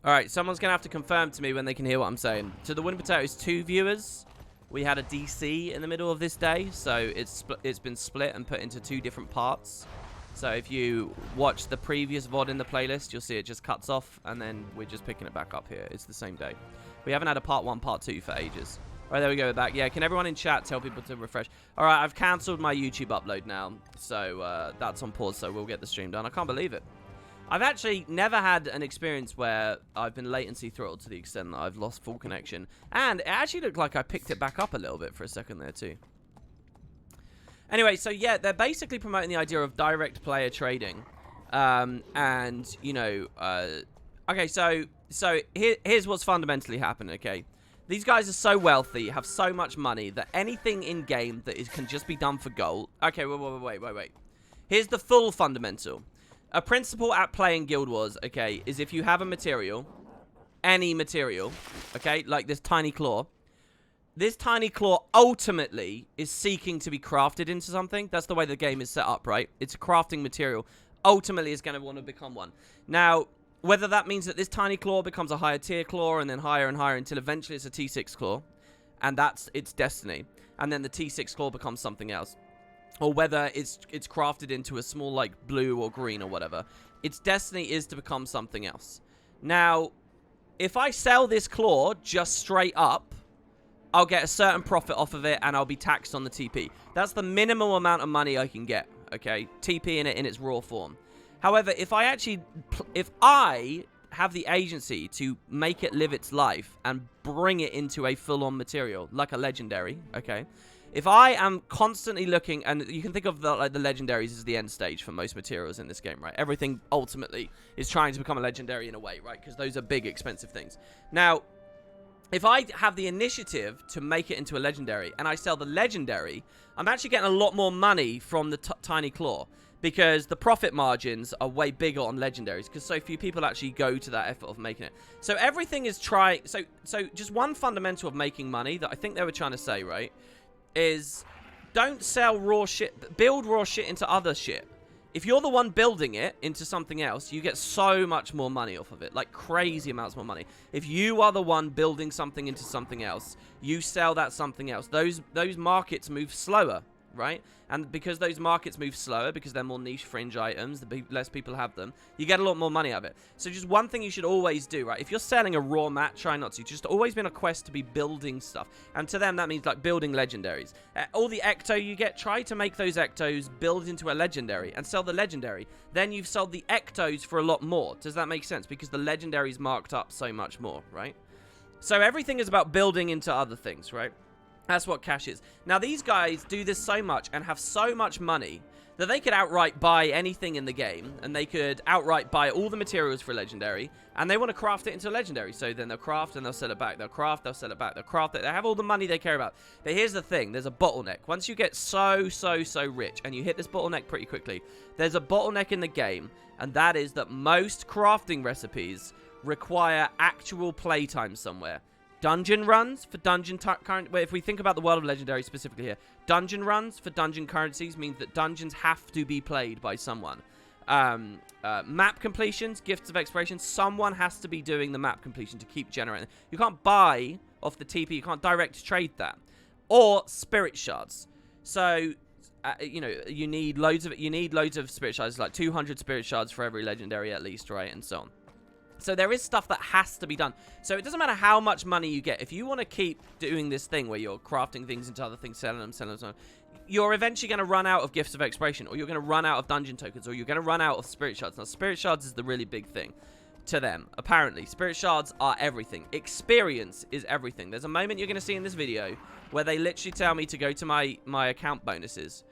All right, someone's going to have to confirm to me when they can hear what I'm saying. To the Wooden Potatoes 2 viewers, we had a DC in the middle of this day, so it's been split and put into 2 different parts. So if you watch the previous VOD in the playlist, you'll see it just cuts off, and then we're just picking it back up here. It's the same day. We haven't had a part 1, part 2 for ages. All right, there we go, back. Yeah, can everyone in chat tell people to refresh? All right, I've cancelled my YouTube upload now, so that's on pause, so we'll get the stream done. I can't believe it. I've actually never had an experience where I've been latency throttled to the extent that I've lost full connection. And it actually looked like I picked it back up a little bit for a second there, too. Anyway, so yeah, they're basically promoting the idea of direct player trading. And, you know, okay, so here's what's fundamentally happened, okay? These guys are so wealthy, have so much money, that anything in-game that can just be done for gold... Okay, wait. Here's the full fundamental. A principle at play in Guild Wars, okay, is if you have a material, any material, okay, like this tiny claw, this tiny claw ultimately is seeking to be crafted into something. That's the way the game is set up, right? It's a crafting material. Ultimately, it's going to want to become one. Now, whether that means that this tiny claw becomes a higher tier claw and then higher and higher until eventually it's a T6 claw, and that's its destiny, and then the T6 claw becomes something else. Or whether it's crafted into a small, like, blue or green or whatever. Its destiny is to become something else. Now, if I sell this claw just straight up, I'll get a certain profit off of it and I'll be taxed on the TP. That's the minimum amount of money I can get, okay? TP in it in its raw form. However, if I have the agency to make it live its life and bring it into a full-on material, like a legendary, okay? If I am constantly looking, and you can think of the legendaries as the end stage for most materials in this game, right? Everything ultimately is trying to become a legendary in a way, right? Because those are big, expensive things. Now, if I have the initiative to make it into a legendary, and I sell the legendary, I'm actually getting a lot more money from the tiny claw, because the profit margins are way bigger on legendaries, because so few people actually go to that effort of making it. So everything is trying... So just one fundamental of making money that I think they were trying to say, right, is don't sell raw shit, build raw shit into other shit. If you're the one building it into something else, you get so much more money off of it, like crazy amounts more money. If you are the one building something into something else, you sell that something else. Those markets move slower, right? And because those markets move slower, because they're more niche fringe items, the less people have them, you get a lot more money out of it. So just one thing you should always do, right? If you're selling a raw mat, try not to. Just always been a quest to be building stuff. And to them, that means like building legendaries. All the ecto you get, try to make those ectos build into a legendary and sell the legendary. Then you've sold the ectos for a lot more. Does that make sense? Because the legendary is marked up so much more, right? So everything is about building into other things, right? That's what cash is. Now, these guys do this so much and have so much money that they could outright buy anything in the game, and they could outright buy all the materials for a legendary, and they want to craft it into a legendary. So then they'll craft and they'll sell it back. They'll craft, they'll sell it back. They'll craft it. They have all the money they care about. But here's the thing. There's a bottleneck. Once you get so rich, and you hit this bottleneck pretty quickly, there's a bottleneck in the game, and that is that most crafting recipes require actual playtime somewhere. Dungeon runs for dungeon current. If we think about the world of legendary specifically here, dungeon runs for dungeon currencies means that dungeons have to be played by someone. Map completions, gifts of exploration, someone has to be doing the map completion to keep generating. You can't buy off the TP. You can't direct trade that. Or spirit shards. So you know, you need loads of spirit shards, like 200 spirit shards for every legendary at least, right, and so on. So there is stuff that has to be done. So it doesn't matter how much money you get. If you want to keep doing this thing where you're crafting things into other things, selling them, you're eventually going to run out of gifts of exploration, or you're going to run out of dungeon tokens, or you're going to run out of spirit shards. Now, spirit shards is the really big thing to them, apparently. Spirit shards are everything. Experience is everything. There's a moment you're going to see in this video where they literally tell me to go to my account bonuses.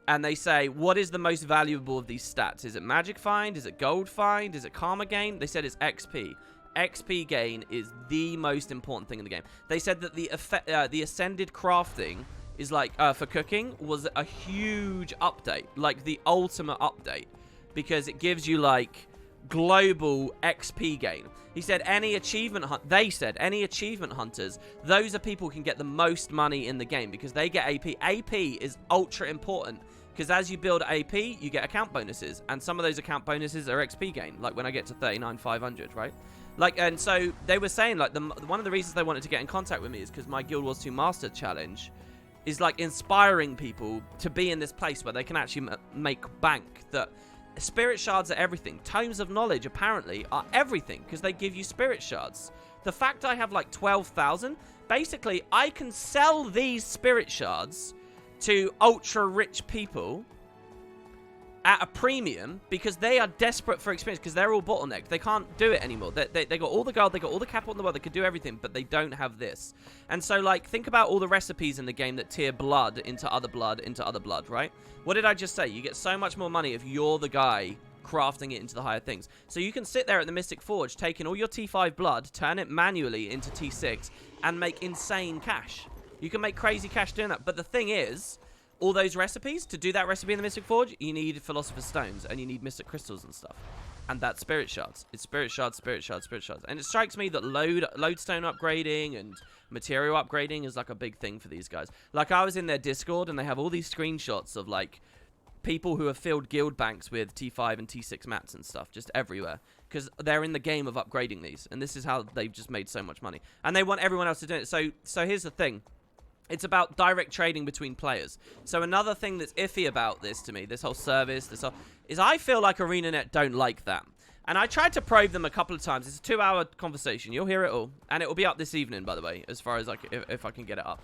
And they say, what is the most valuable of these stats? Is it magic find? Is it gold find? Is it karma gain? They said it's XP. XP gain is the most important thing in the game. They said that the ascended crafting is like, for cooking, was a huge update. Like the ultimate update. Because it gives you like global XP gain. He said any achievement they said any achievement hunters, those are people who can get the most money in the game because they get AP. AP is ultra important Because as you build AP, you get account bonuses. And some of those account bonuses are XP gain. Like when I get to 39,500, right? Like, and so they were saying, like, one of the reasons they wanted to get in contact with me is because my Guild Wars 2 Master Challenge is, like, inspiring people to be in this place where they can actually make bank. That spirit shards are everything. Tomes of knowledge, apparently, are everything because they give you spirit shards. The fact I have, like, 12,000, basically, I can sell these spirit shards to ultra-rich people at a premium because they are desperate for experience because they're all bottlenecked. They can't do it anymore. They got all the gold, they got all the capital in the world, they could do everything, but they don't have this. And so, like, think about all the recipes in the game that tier blood into other blood into other blood, right? What did I just say? You get so much more money if you're the guy crafting it into the higher things. So you can sit there at the Mystic Forge, taking all your T5 blood, turn it manually into T6, and make insane cash. You can make crazy cash doing that. But the thing is, all those recipes, to do that recipe in the Mystic Forge, you need Philosopher's Stones, and you need Mystic Crystals and stuff. And that's Spirit Shards. It's Spirit Shards, Spirit Shards, Spirit Shards. And it strikes me that lodestone upgrading and material upgrading is like a big thing for these guys. Like, I was in their Discord, and they have all these screenshots of, like, people who have filled guild banks with T5 and T6 mats and stuff just everywhere. Because they're in the game of upgrading these. And this is how they've just made so much money. And they want everyone else to do it. So here's the thing. It's about direct trading between players. So another thing that's iffy about this to me, this whole service, is I feel like ArenaNet don't like that. And I tried to probe them a couple of times. It's a 2-hour conversation. You'll hear it all. And it will be up this evening, by the way, as far as if I can get it up.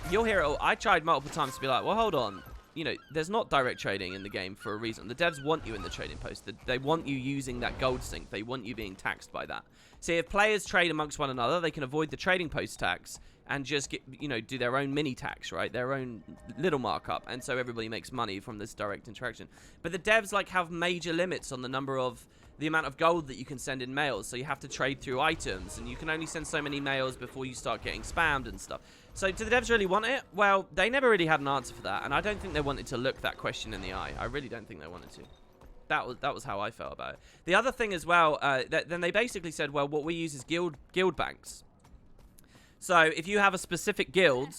You'll hear it all. I tried multiple times to be like, well, hold on. You know, there's not direct trading in the game for a reason. The devs want you in the trading post. They want you using that gold sink. They want you being taxed by that. See, if players trade amongst one another, they can avoid the trading post tax and just get, you know, do their own mini tax, right? Their own little markup. And so everybody makes money from this direct interaction. But the devs, like, have major limits on the amount of gold that you can send in mails. So you have to trade through items, and you can only send so many mails before you start getting spammed and stuff. So do the devs really want it? Well, they never really had an answer for that, and I don't think they wanted to look that question in the eye. I really don't think they wanted to. That was how I felt about it. The other thing as well, then they basically said, well, what we use is guild banks. So if you have a specific guild,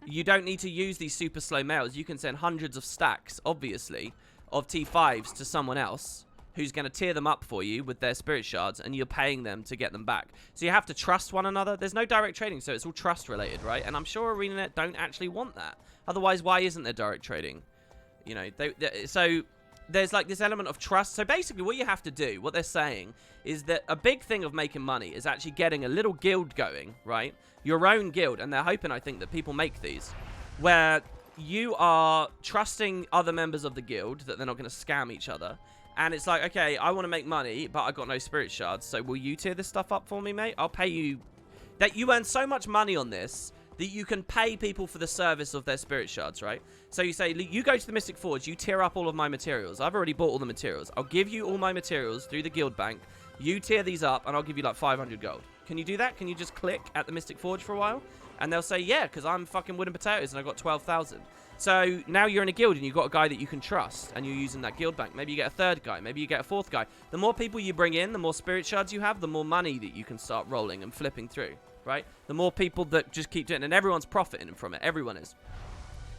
you don't need to use these super slow mails. You can send hundreds of stacks, obviously, of T5s to someone else who's going to tier them up for you with their spirit shards, and you're paying them to get them back. So you have to trust one another. There's no direct trading, so it's all trust related, right? And I'm sure ArenaNet don't actually want that. Otherwise, why isn't there direct trading? You know, so there's like this element of trust. So basically what you have to do, what they're saying, is that a big thing of making money is actually getting a little guild going, right? Your own guild. And they're hoping, I think, that people make these, where you are trusting other members of the guild that they're not going to scam each other. And it's like, okay, I want to make money, but I got no spirit shards. So will you tier this stuff up for me, mate? I'll pay you. That you earn so much money on this that you can pay people for the service of their spirit shards, right? So you say, you go to the Mystic Forge, you tier up all of my materials. I've already bought all the materials. I'll give you all my materials through the guild bank. You tier these up, and I'll give you like 500 gold. Can you do that? Can you just click at the Mystic Forge for a while? And they'll say, yeah, because I'm fucking wood and potatoes, and I got 12,000. So now you're in a guild, and you've got a guy that you can trust, and you're using that guild bank. Maybe you get a third guy. Maybe you get a fourth guy. The more people you bring in, the more spirit shards you have, the more money that you can start rolling and flipping through, right? The more people that just keep doing it, and everyone's profiting from it. Everyone is.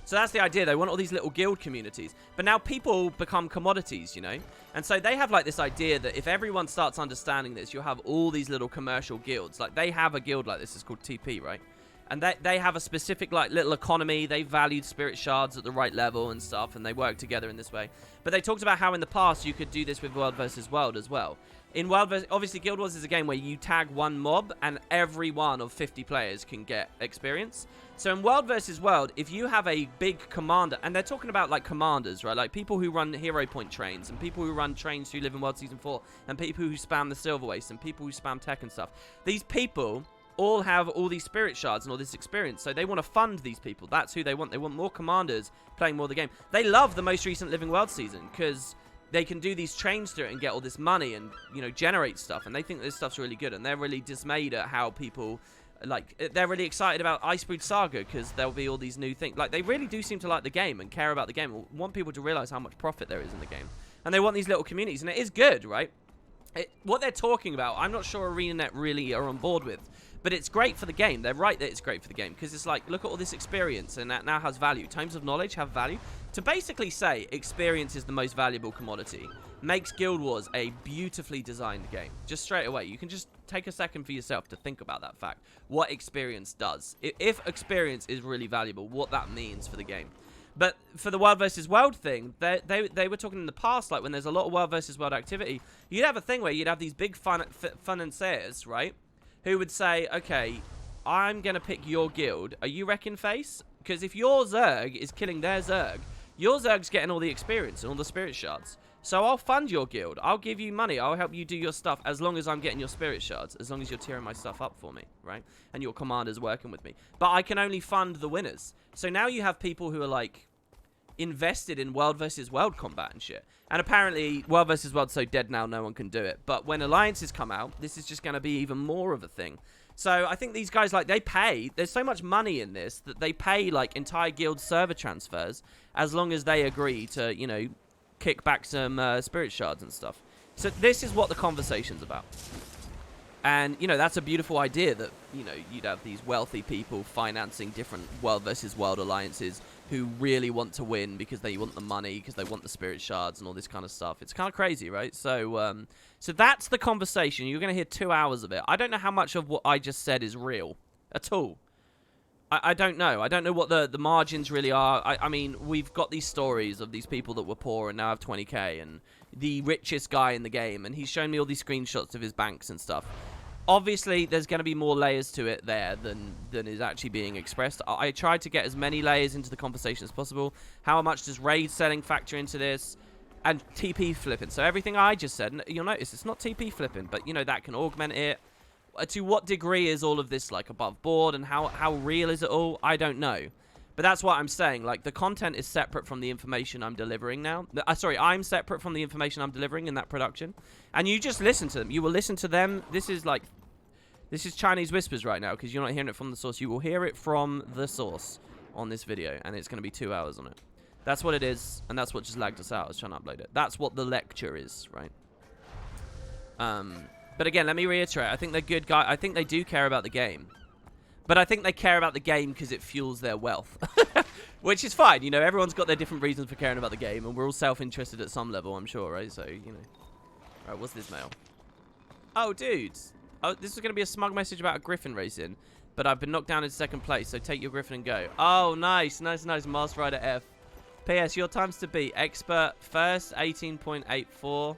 So that's the idea. They want all these little guild communities. But now people become commodities, you know? And so they have like this idea that if everyone starts understanding this, you'll have all these little commercial guilds. Like they have a guild like this. It's called TP, right? And they have a specific like little economy. They valued spirit shards at the right level and stuff, and they work together in this way. But they talked about how in the past you could do this with World versus World as well. In World versus, obviously Guild Wars is a game where you tag one mob and every one of 50 players can get experience. So in World versus World, if you have a big commander, and they're talking about like commanders, right? Like people who run hero point trains, and people who run trains who live in World Season 4, and people who spam the Silverwastes, and people who spam tech and stuff. These people all have all these spirit shards and all this experience, so they want to fund these people. That's who they want. They want more commanders playing more of the game. They love the most recent Living World season because they can do these trains through it and get all this money and, you know, generate stuff, and they think this stuff's really good, and they're really dismayed at how people, like, they're really excited about Icebrood Saga because there'll be all these new things. Like, they really do seem to like the game and care about the game, and want people to realize how much profit there is in the game, and they want these little communities, and it is good, right? What they're talking about, I'm not sure ArenaNet really are on board with. But it's great for the game. They're right that it's great for the game, because it's like, look at all this experience, and that now has value. Tomes of knowledge have value. To basically say experience is the most valuable commodity makes Guild Wars a beautifully designed game. Just straight away, you can just take a second for yourself to think about that fact. What experience does. If experience is really valuable, what that means for the game. But for the world versus world thing, they were talking in the past, like when there's a lot of world versus world activity, you'd have a thing where you'd have these big financiers, right? Who would say, okay, I'm going to pick your guild. Are you Wrecking Face? Because if your Zerg is killing their Zerg, your Zerg's getting all the experience and all the spirit shards. So I'll fund your guild. I'll give you money. I'll help you do your stuff as long as I'm getting your spirit shards. As long as you're tearing my stuff up for me, right? And your commander's working with me. But I can only fund the winners. So now you have people who are like invested in world versus world combat and shit. And apparently world versus world's so dead now no one can do it. But when alliances come out, this is just going to be even more of a thing. So I think these guys, like, they pay. There's so much money in this that they pay like entire guild server transfers as long as they agree to, you know, kick back some spirit shards and stuff. So this is what the conversation's about. And, you know, that's a beautiful idea that, you know, you'd have these wealthy people financing different world versus world alliances who really want to win because they want the money, because they want the spirit shards and all this kind of stuff. It's kind of crazy, right? So so that's the conversation. You're going to hear 2 hours of it. I don't know how much of what I just said is real at all. I don't know. I don't know what the margins really are. I mean, we've got these stories of these people that were poor and now have 20k, and the richest guy in the game, and he's shown me all these screenshots of his banks and stuff. Obviously, there's going to be more layers to it there than is actually being expressed. I tried to get as many layers into the conversation as possible. How much does raid selling factor into this? And TP flipping. So everything I just said, you'll notice it's not TP flipping, but, you know, that can augment it. To what degree is all of this, like, above board, and how real is it all? I don't know. But that's what I'm saying. Like, the content is separate from the information I'm delivering now. Sorry, I'm separate from the information I'm delivering in that production. And you just listen to them. You will listen to them. This is Chinese whispers right now, because you're not hearing it from the source. You will hear it from the source on this video, and it's going to be 2 hours on it. That's what it is, and that's what just lagged us out. I was trying to upload it. That's what the lecture is, right? But again, let me reiterate. I think they're good guys. I think they do care about the game. But I think they care about the game because it fuels their wealth. Which is fine. You know, everyone's got their different reasons for caring about the game. And we're all self-interested at some level, I'm sure, right? So, you know. Alright, what's this mail? Oh, dudes. Oh, this is going to be a smug message about a Griffin Racing. But I've been knocked down in second place, so take your Griffin and go. Oh, nice. Nice, nice. Master Rider F. P.S. Your times to beat. Expert first, 18.84.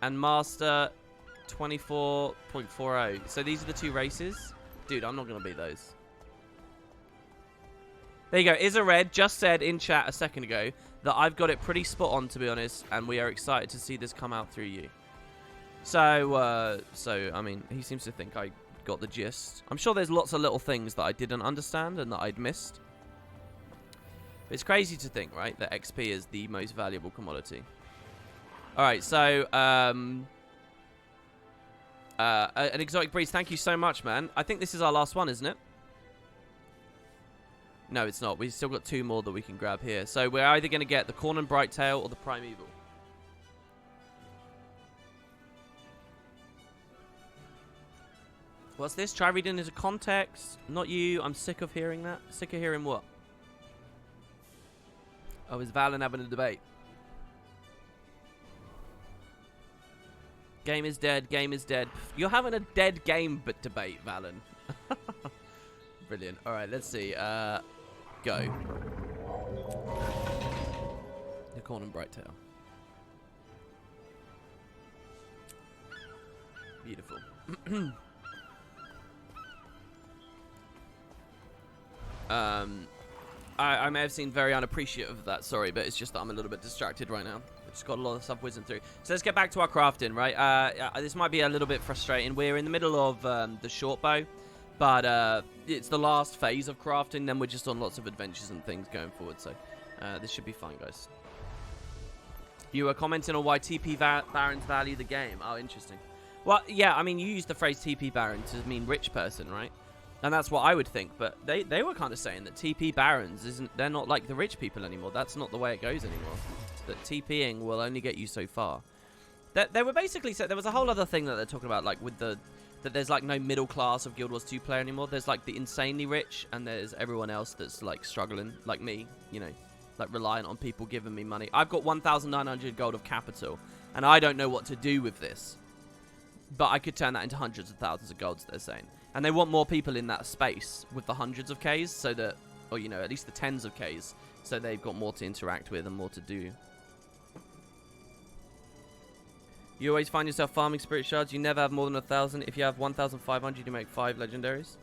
And Master, 24.40. So these are the two races. Dude, I'm not going to beat those. There you go. Is a Red just said in chat a second ago that I've got it pretty spot on, to be honest, and we are excited to see this come out through you. So, I mean, he seems to think I got the gist. I'm sure there's lots of little things that I didn't understand and that I'd missed. But it's crazy to think, right, that XP is the most valuable commodity. Alright, so, an Exotic Breeze, thank you so much, man. I think this is our last one, isn't it? No, it's not. We've still got 2 more that we can grab here. So we're either going to get the Corn and Brighttail or the Primeval. What's this? Try reading into context. Not you. I'm sick of hearing that. Sick of hearing what? Oh, is Valen having a debate? Game is dead. Game is dead. You're having a dead game but debate, Valen. Brilliant. All right, let's see. Go. The Corn and Brighttail. Beautiful. I may have seemed very unappreciative of that, sorry, but it's just that I'm a little bit distracted right now. I've just got a lot of stuff whizzing through. So let's get back to our crafting, right? This might be a little bit frustrating. We're in the middle of the short bow, but it's the last phase of crafting, then we're just on lots of adventures and things going forward, so this should be fine, guys. You were commenting on why TP Barons value the game. Oh, interesting. Well, yeah, I mean, you used the phrase TP Baron to mean rich person, right? And that's what I would think, but they were kind of saying that TP Barons they're not like the rich people anymore. That's not the way it goes anymore. That TPing will only get you so far. They were basically said there was a whole other thing that they're talking about, like with the that there's like no middle class of Guild Wars 2 player anymore. There's like the insanely rich, and there's everyone else that's like struggling, like me, you know, like reliant on people giving me money. I've got 1,900 gold of capital, and I don't know what to do with this. But I could turn that into hundreds of thousands of golds, they're saying. And they want more people in that space with the hundreds of Ks, so that, or, you know, at least the tens of Ks, so they've got more to interact with and more to do. You always find yourself farming spirit shards. You never have more than 1,000. If you have 1,500, you make 5 legendaries.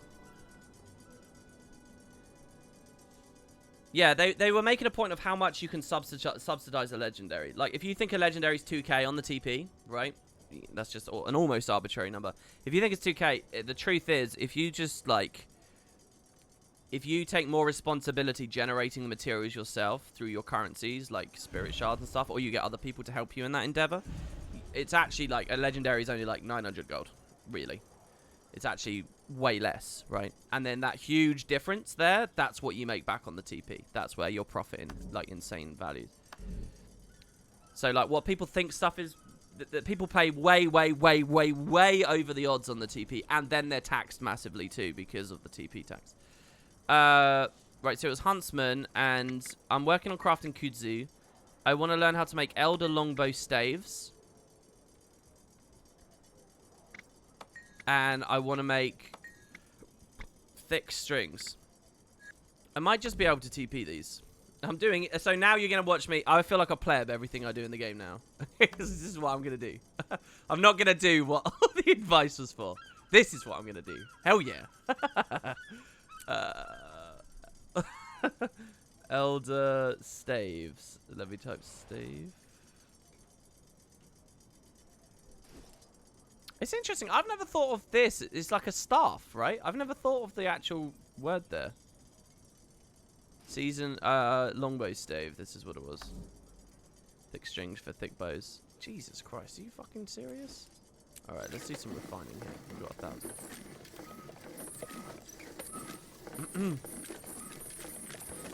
Yeah, they were making a point of how much you can subsidize a legendary. Like, if you think a legendary is 2k on the TP, right? That's just an almost arbitrary number. If you think it's 2k, the truth is, if you just, like... If you take more responsibility generating the materials yourself through your currencies, like spirit shards and stuff, or you get other people to help you in that endeavor, it's actually, like, a legendary is only, like, 900 gold, really. It's actually way less, right? And then that huge difference there, that's what you make back on the TP. That's where you're profiting, like, insane values. So, like, what people think stuff is... that people pay way over the odds on the TP, and then they're taxed massively too because of the TP tax. Right, so it was Huntsman, and I'm working on crafting Kudzu. I want to learn how to make Elder Longbow Staves. And I want to make thick strings. I might just be able to TP these. I'm doing it. So now you're going to watch me. I feel like a pleb everything I do in the game now. This is what I'm going to do. I'm not going to do what all the advice was for. This is what I'm going to do. Hell yeah. Elder Staves. Let me type stave. It's interesting. I've never thought of this. It's like a staff, right? I've never thought of the actual word there. Season, longbow stave. This is what it was. Thick strings for thick bows. Jesus Christ, are you fucking serious? Alright, let's do some refining here. We've got 1,000.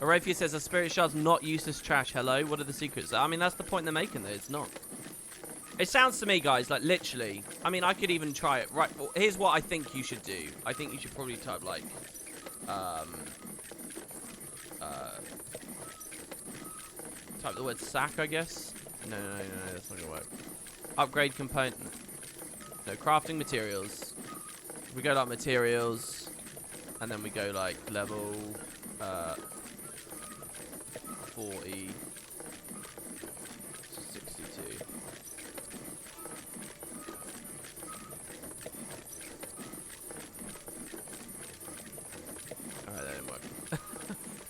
Araphia says, a spirit shard's not useless trash. Hello? What are the secrets? I mean, that's the point they're making there. It's not. It sounds to me, guys, like, literally. I mean, I could even try it. Right, well, here's what I think you should do. I think you should probably type, like, type the word sack, I guess. No, that's not gonna work. Upgrade component. No, crafting materials. We go like materials, and then we go like level 40, 62. Alright, that didn't work.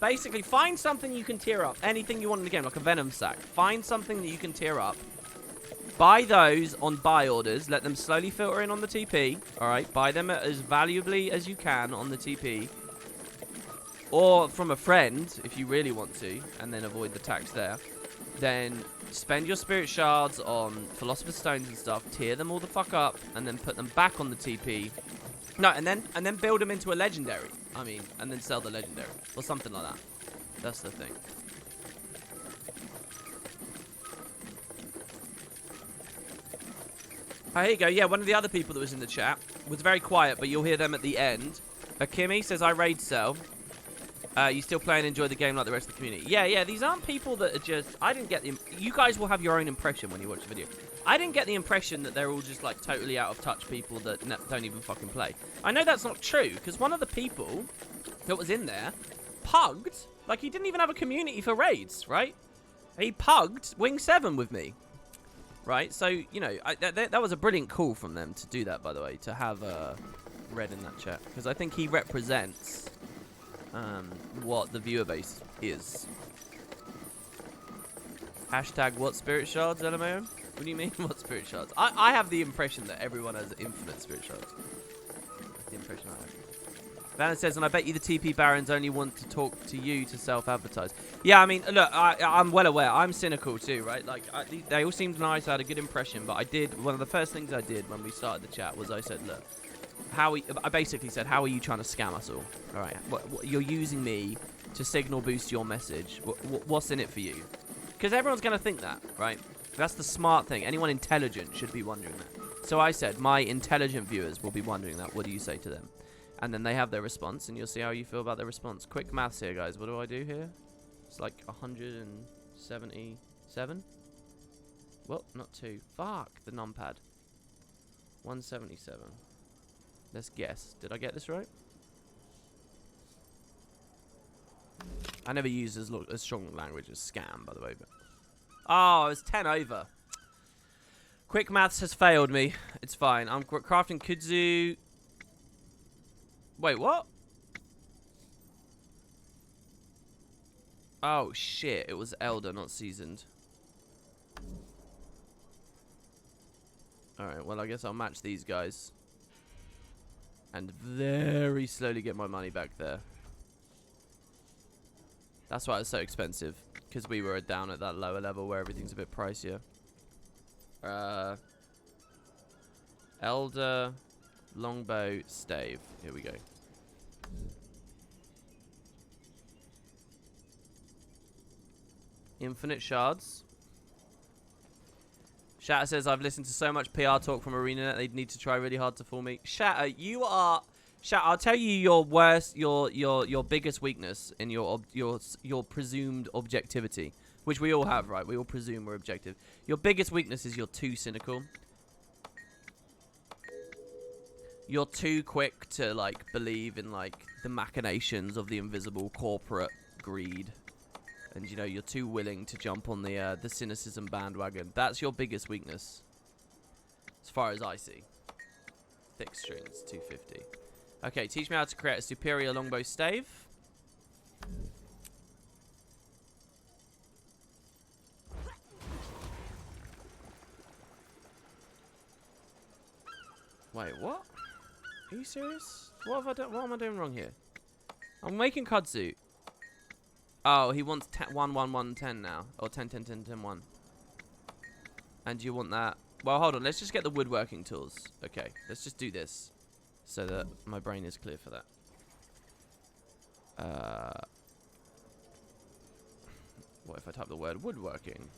Basically, find something you can tier up. Anything you want in the game, like a venom sack. Find something that you can tier up. Buy those on buy orders. Let them slowly filter in on the TP. Alright, buy them as valuably as you can on the TP. Or from a friend, if you really want to, and then avoid the tax there. Then spend your spirit shards on Philosopher's Stones and stuff. Tier them all the fuck up, and then put them back on the TP. No, and then build them into a legendary. I mean, and then sell the legendary. Or something like that. That's the thing. Oh, here you go. Yeah, one of the other people that was in the chat was very quiet, but you'll hear them at the end. Akimi says, I raid sell. You still play and enjoy the game like the rest of the community. Yeah, these aren't people that are just... I didn't get the... You guys will have your own impression when you watch the video. I didn't get the impression that they're all just, like, totally out of touch people that don't even fucking play. I know that's not true, because one of the people that was in there pugged... Like, he didn't even have a community for raids, right? He pugged Wing 7 with me. Right? So, you know, that was a brilliant call from them to do that, by the way. To have Red in that chat. Because I think he represents... what the viewer base is. Hashtag what spirit shards, LMAO? What do you mean, what spirit shards? I have the impression that everyone has infinite spirit shards. That's the impression I have. Vanna says, and I bet you the TP Barons only want to talk to you to self-advertise. Yeah, I mean, look, I'm well aware. I'm cynical too, right? Like, they all seemed nice. I had a good impression, but one of the first things I did when we started the chat was I said, look, I basically said, how are you trying to scam us all? All right, you're using me to signal boost your message. What's in it for you? Because everyone's going to think that, right? That's the smart thing. Anyone intelligent should be wondering that. So I said, my intelligent viewers will be wondering that. What do you say to them? And then they have their response, and you'll see how you feel about their response. Quick maths here, guys. What do I do here? It's like 177. Well, not 2. Fuck, the numpad. 177. Let's guess. Did I get this right? I never use as strong language as scam, by the way. But oh, it's 10 over. Quick maths has failed me. It's fine. I'm crafting Kudzu. Wait, what? Oh, shit. It was elder, not seasoned. Alright, well, I guess I'll match these guys. And very slowly get my money back there. That's why it's so expensive. Because we were down at that lower level where everything's a bit pricier. Elder, longbow, stave. Here we go. Infinite shards. Shatter says, I've listened to so much PR talk from ArenaNet, they'd need to try really hard to fool me. Shatter, you are... Shatter, I'll tell you your worst, your biggest weakness in your presumed objectivity. Which we all have, right? We all presume we're objective. Your biggest weakness is you're too cynical. You're too quick to, like, believe in, like, the machinations of the invisible corporate greed. And, you know, you're too willing to jump on the cynicism bandwagon. That's your biggest weakness. As far as I see. Thick strings, 250. Okay, teach me how to create a superior longbow stave. Wait, what? Are you serious? What have I done? What am I doing wrong here? I'm making Kudzu. Oh, he wants 1, 1, 1, 10 now. Or 10, 10, 10, 10, 1. And you want that. Well, hold on. Let's just get the woodworking tools. Okay, let's just do this. So that my brain is clear for that. What if I type the word woodworking?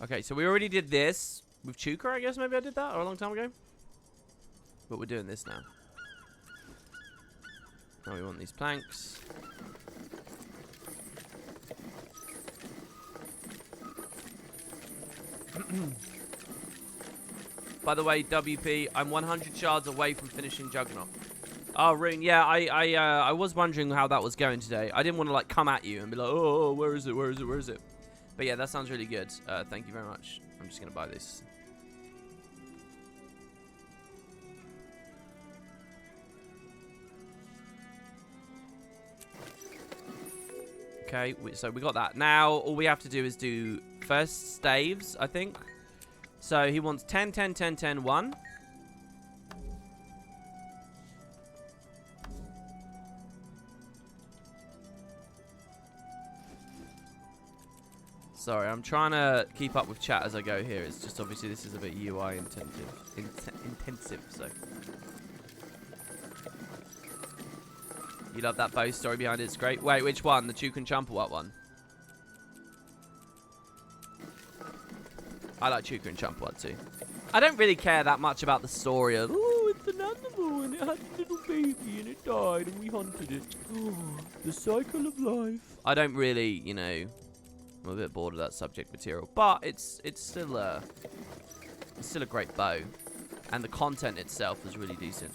Okay, so we already did this with Chuka, I guess. Maybe I did that or a long time ago. But we're doing this now. Now we want these planks. By the way, WP, I'm 100 shards away from finishing Juggernaut. Oh, Rune, yeah, I was wondering how that was going today. I didn't want to, like, come at you and be like, oh, where is it, where is it, where is it? But yeah, that sounds really good. Thank you very much. I'm just going to buy this. Okay, so we got that. Now, all we have to do is do first staves, I think. So he wants 10, 10, 10, 10, 1. Sorry, I'm trying to keep up with chat as I go here. It's just obviously this is a bit UI intensive, so. You love that bow story behind it. It's great. Wait, which one? The Chuka and Chumpawat one? I like Chuka and Chumpawat too. I don't really care that much about the story of, oh, it's an animal and it had a little baby and it died and we hunted it. Oh, the cycle of life. I don't really, you know, I'm a bit bored of that subject material, but it's still a great bow, and the content itself is really decent.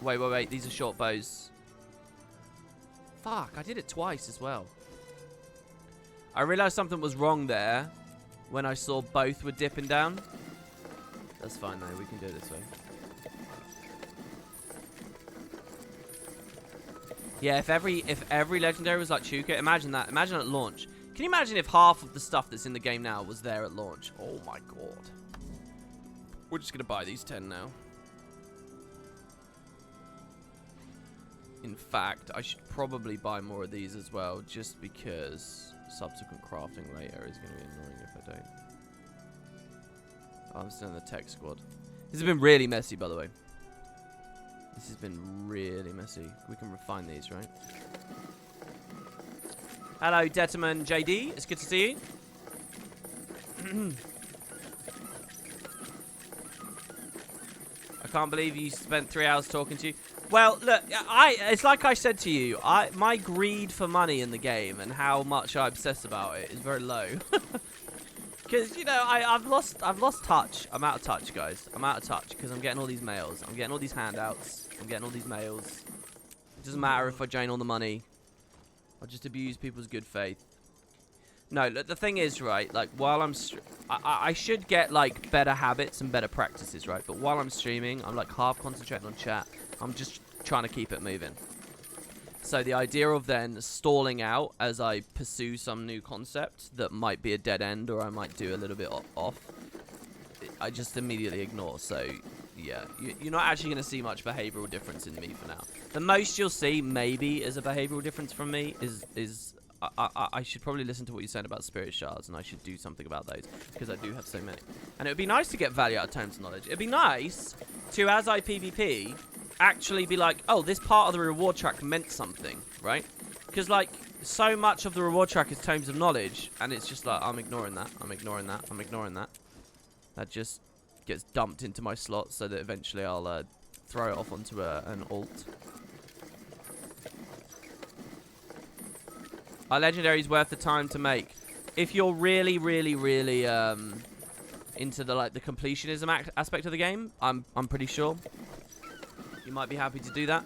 Wait, these are short bows. Fuck, I did it twice as well. I realized something was wrong there when I saw both were dipping down. That's fine though, we can do it this way. Yeah, if every legendary was like Chuka, imagine that. Imagine at launch. Can you imagine if half of the stuff that's in the game now was there at launch? Oh my god. We're just gonna buy these 10 now. In fact, I should probably buy more of these as well, just because subsequent crafting later is going to be annoying if I don't. Oh, I'm still in the tech squad. This has been really messy, by the way. This has been really messy. We can refine these, right? Hello, Determan JD. It's good to see you. Can't believe you spent 3 hours talking to you. Well, look, it's like I said to you. My greed for money in the game and how much I obsess about it is very low. Because, you know, I've lost touch. I'm out of touch, guys. I'm out of touch because I'm getting all these mails. I'm getting all these handouts. I'm getting all these mails. It doesn't matter if I drain all the money. I'll just abuse people's good faith. No, look, the thing is, right, like, while I'm... I should get, like, better habits and better practices, right? But while I'm streaming, I'm, like, half concentrating on chat. I'm just trying to keep it moving. So the idea of then stalling out as I pursue some new concept that might be a dead end or I might do a little bit off, I just immediately ignore. So, yeah, you're not actually going to see much behavioral difference in me for now. The most you'll see, maybe, as a behavioral difference from me is I should probably listen to what you're saying about spirit shards, and I should do something about those, because I do have so many. And it would be nice to get value out of tomes of knowledge. It'd be nice to, as I PvP, actually be like, oh, this part of the reward track meant something, right? Because, like, so much of the reward track is tomes of knowledge, and it's just like, I'm ignoring that, I'm ignoring that, I'm ignoring that. That just gets dumped into my slot so that eventually I'll throw it off onto an alt. Are legendaries worth the time to make? If you're really, really, really into the the completionism aspect of the game, I'm pretty sure you might be happy to do that.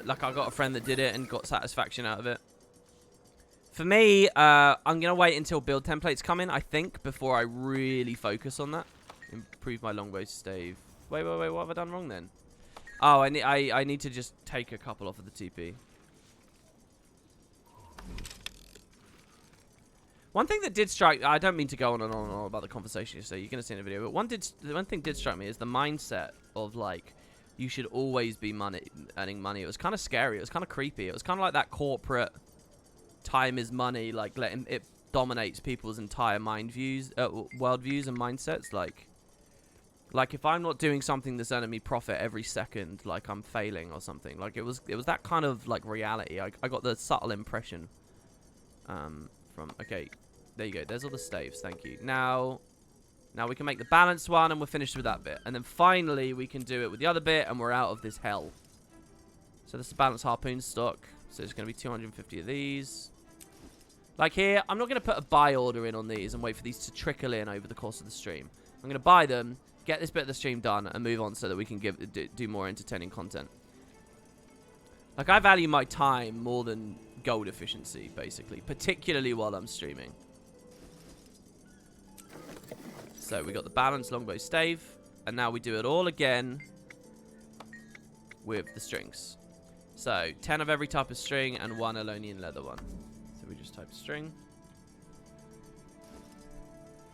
Like, I got a friend that did it and got satisfaction out of it. For me, I'm gonna wait until build templates come in, I think, before I really focus on that. Improve my longbow stave. Wait, what have I done wrong then? Oh, I need to just take a couple off of the TP. One thing that did strike... I don't mean to go on and on about the conversation yesterday. You're going to see in the video. But one thing did strike me is the mindset of, like, you should always be earning money. It was kind of scary. It was kind of creepy. It was kind of like that corporate time is money, like, letting it dominates people's entire worldviews and mindsets. Like, if I'm not doing something that's earning me profit every second, like, I'm failing or something. Like, it was that kind of, like, reality. I got the subtle impression from... Okay, there you go. There's all the staves. Thank you. Now we can make the balanced one, and we're finished with that bit. And then finally, we can do it with the other bit, and we're out of this hell. So this is balanced harpoon stock. So it's going to be 250 of these. Like here, I'm not going to put a buy order in on these and wait for these to trickle in over the course of the stream. I'm going to buy them, get this bit of the stream done, and move on so that we can do more entertaining content. Like, I value my time more than gold efficiency, basically, particularly while I'm streaming. So we got the balanced longbow stave, and now we do it all again with the strings. So 10 of every type of string and 1 Alonian leather one. So we just type string.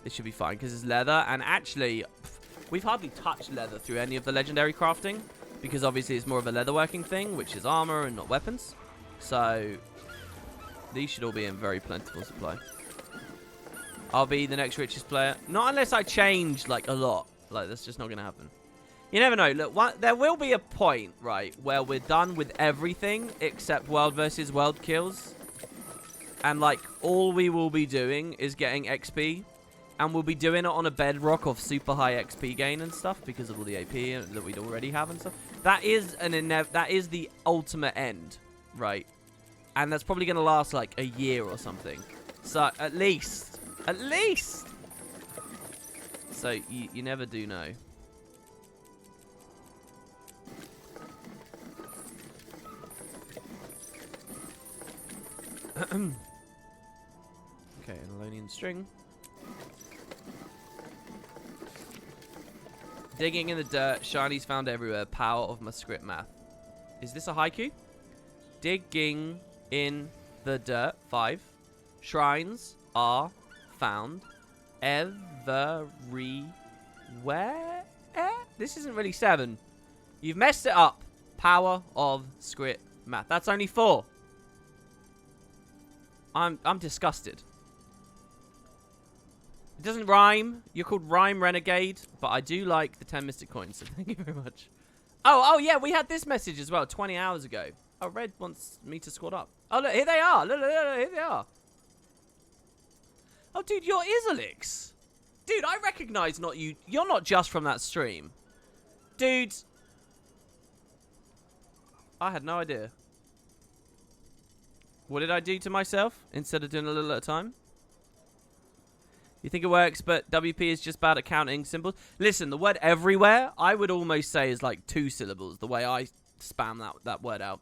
This should be fine because it's leather, and actually we've hardly touched leather through any of the legendary crafting because obviously it's more of a leatherworking thing, which is armor and not weapons. So these should all be in very plentiful supply. I'll be the next richest player. Not unless I change, like, a lot. Like, that's just not going to happen. You never know. Look, there will be a point, right, where we're done with everything except world versus world kills. And, like, all we will be doing is getting XP. And we'll be doing it on a bedrock of super high XP gain and stuff because of all the AP that we'd already have and stuff. That is the ultimate end, right? And that's probably going to last, like, a year or something. So, at least. So, you never do know. Okay, an Alonian string. Digging in the dirt, shinies found everywhere, power of my script math. Is this a haiku? Digging in the dirt, 5. Shrines are found everywhere. This isn't really 7. You've messed it up. Power of script math. That's only 4. I'm disgusted. It doesn't rhyme. You're called Rhyme Renegade, but I do like the 10 mystic coins, so thank you very much. Oh yeah, we had this message as well 20 hours ago. Oh, Red wants me to squad up. Oh, look, here they are. Look, here they are. Oh, dude, you're Isolix. Dude, I recognize not you. You're not just from that stream. Dude. I had no idea. What did I do to myself instead of doing a little at a time? You think it works, but WP is just bad at counting symbols? Listen, the word everywhere, I would almost say is like 2 syllables, the way I spam that word out.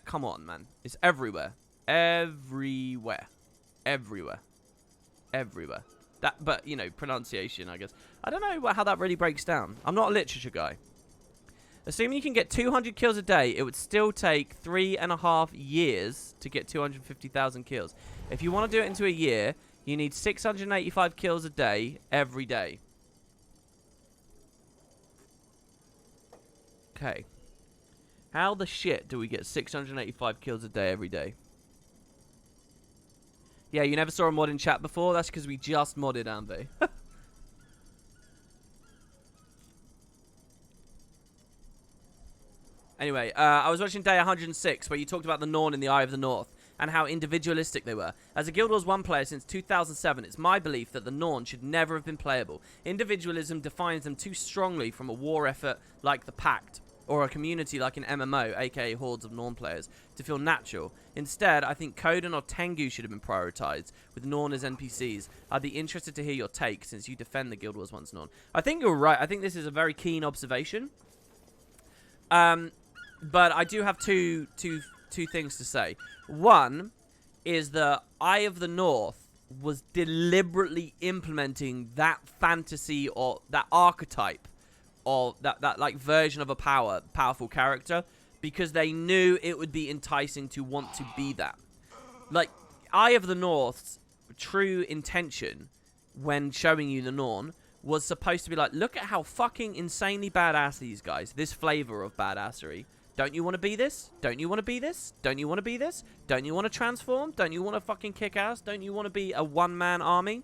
Come on, man. It's everywhere. Everywhere. Everywhere. Everywhere. But, you know, pronunciation, I guess. I don't know how that really breaks down. I'm not a literature guy. Assuming you can get 200 kills a day, it would still take 3.5 years to get 250,000 kills. If you want to do it into a year, you need 685 kills a day, every day. Okay. How the shit do we get 685 kills a day, every day? Yeah, you never saw a mod in chat before? That's because we just modded Ambe. Anyway, I was watching day 106 where you talked about the Norn in the Eye of the North and how individualistic they were. As a Guild Wars 1 player since 2007, it's my belief that the Norn should never have been playable. Individualism defines them too strongly from a war effort like the Pact, or a community like an MMO, aka hordes of Norn players, to feel natural. Instead, I think Kodan or Tengu should have been prioritized, with Norn as NPCs. I'd be interested to hear your take, since you defend the Guild Wars 1's Norn. I think you're right. I think this is a very keen observation. But I do have two things to say. One is the Eye of the North was deliberately implementing that fantasy or that archetype or that like version of a powerful character because they knew it would be enticing to want to be that. Like, Eye of the North's true intention when showing you the Norn was supposed to be like, look at how fucking insanely badass these guys, this flavor of badassery. Don't you want to be this? Don't you want to be this? Don't you want to be this? Don't you want to transform? Don't you want to fucking kick ass? Don't you want to be a one-man army?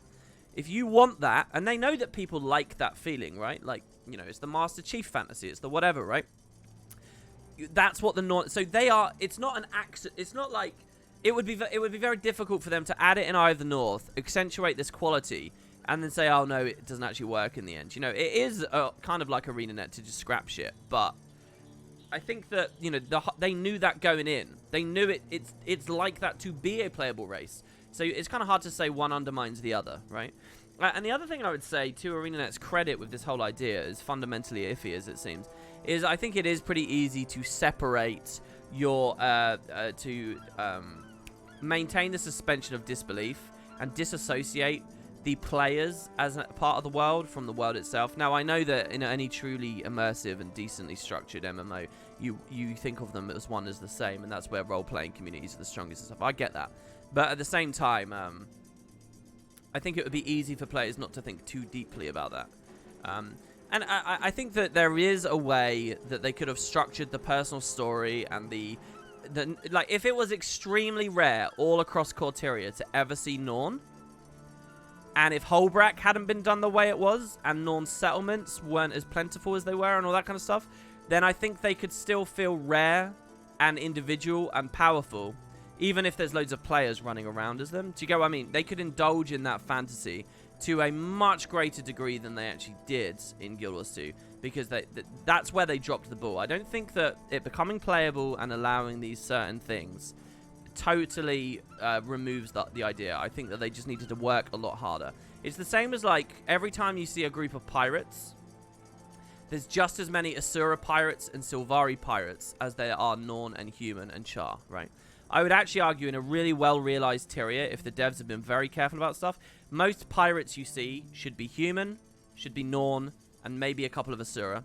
If you want that, and they know that people like that feeling, right? Like, you know, it's the Master Chief fantasy. It's the whatever, right? That's what the Norn... So they are... It's not an accident. It's not like... It would be very difficult for them to add it in Eye of the North, accentuate this quality, and then say, oh, no, it doesn't actually work in the end. You know, it is kind of like ArenaNet to just scrap shit, but... I think that, you know, they knew that going in. They knew it's like that to be a playable race. So it's kind of hard to say one undermines the other, right? And the other thing I would say, to ArenaNet's credit with this whole idea, as fundamentally iffy as it seems, is I think it is pretty easy to separate your, maintain the suspension of disbelief and disassociate the players as a part of the world from the world itself. Now, I know that in any truly immersive and decently structured MMO, you think of them as one as the same, and that's where role-playing communities are the strongest and stuff. I get that. But at the same time, I think it would be easy for players not to think too deeply about that. And I think that there is a way that they could have structured the personal story and like, if it was extremely rare all across Corteria to ever see Norn, and if Holbrack hadn't been done the way it was, and Norn's settlements weren't as plentiful as they were and all that kind of stuff, then I think they could still feel rare and individual and powerful, even if there's loads of players running around as them. Do you get what I mean? They could indulge in that fantasy to a much greater degree than they actually did in Guild Wars 2, because that's where they dropped the ball. I don't think that it becoming playable and allowing these certain things totally removes the idea. I think that they just needed to work a lot harder. It's the same as, like, every time you see a group of pirates, there's just as many Asura pirates and Sylvari pirates as there are Norn and Human and Char, right? I would actually argue in a really well-realized Tyria, if the devs have been very careful about stuff, most pirates you see should be Human, should be Norn, and maybe a couple of Asura.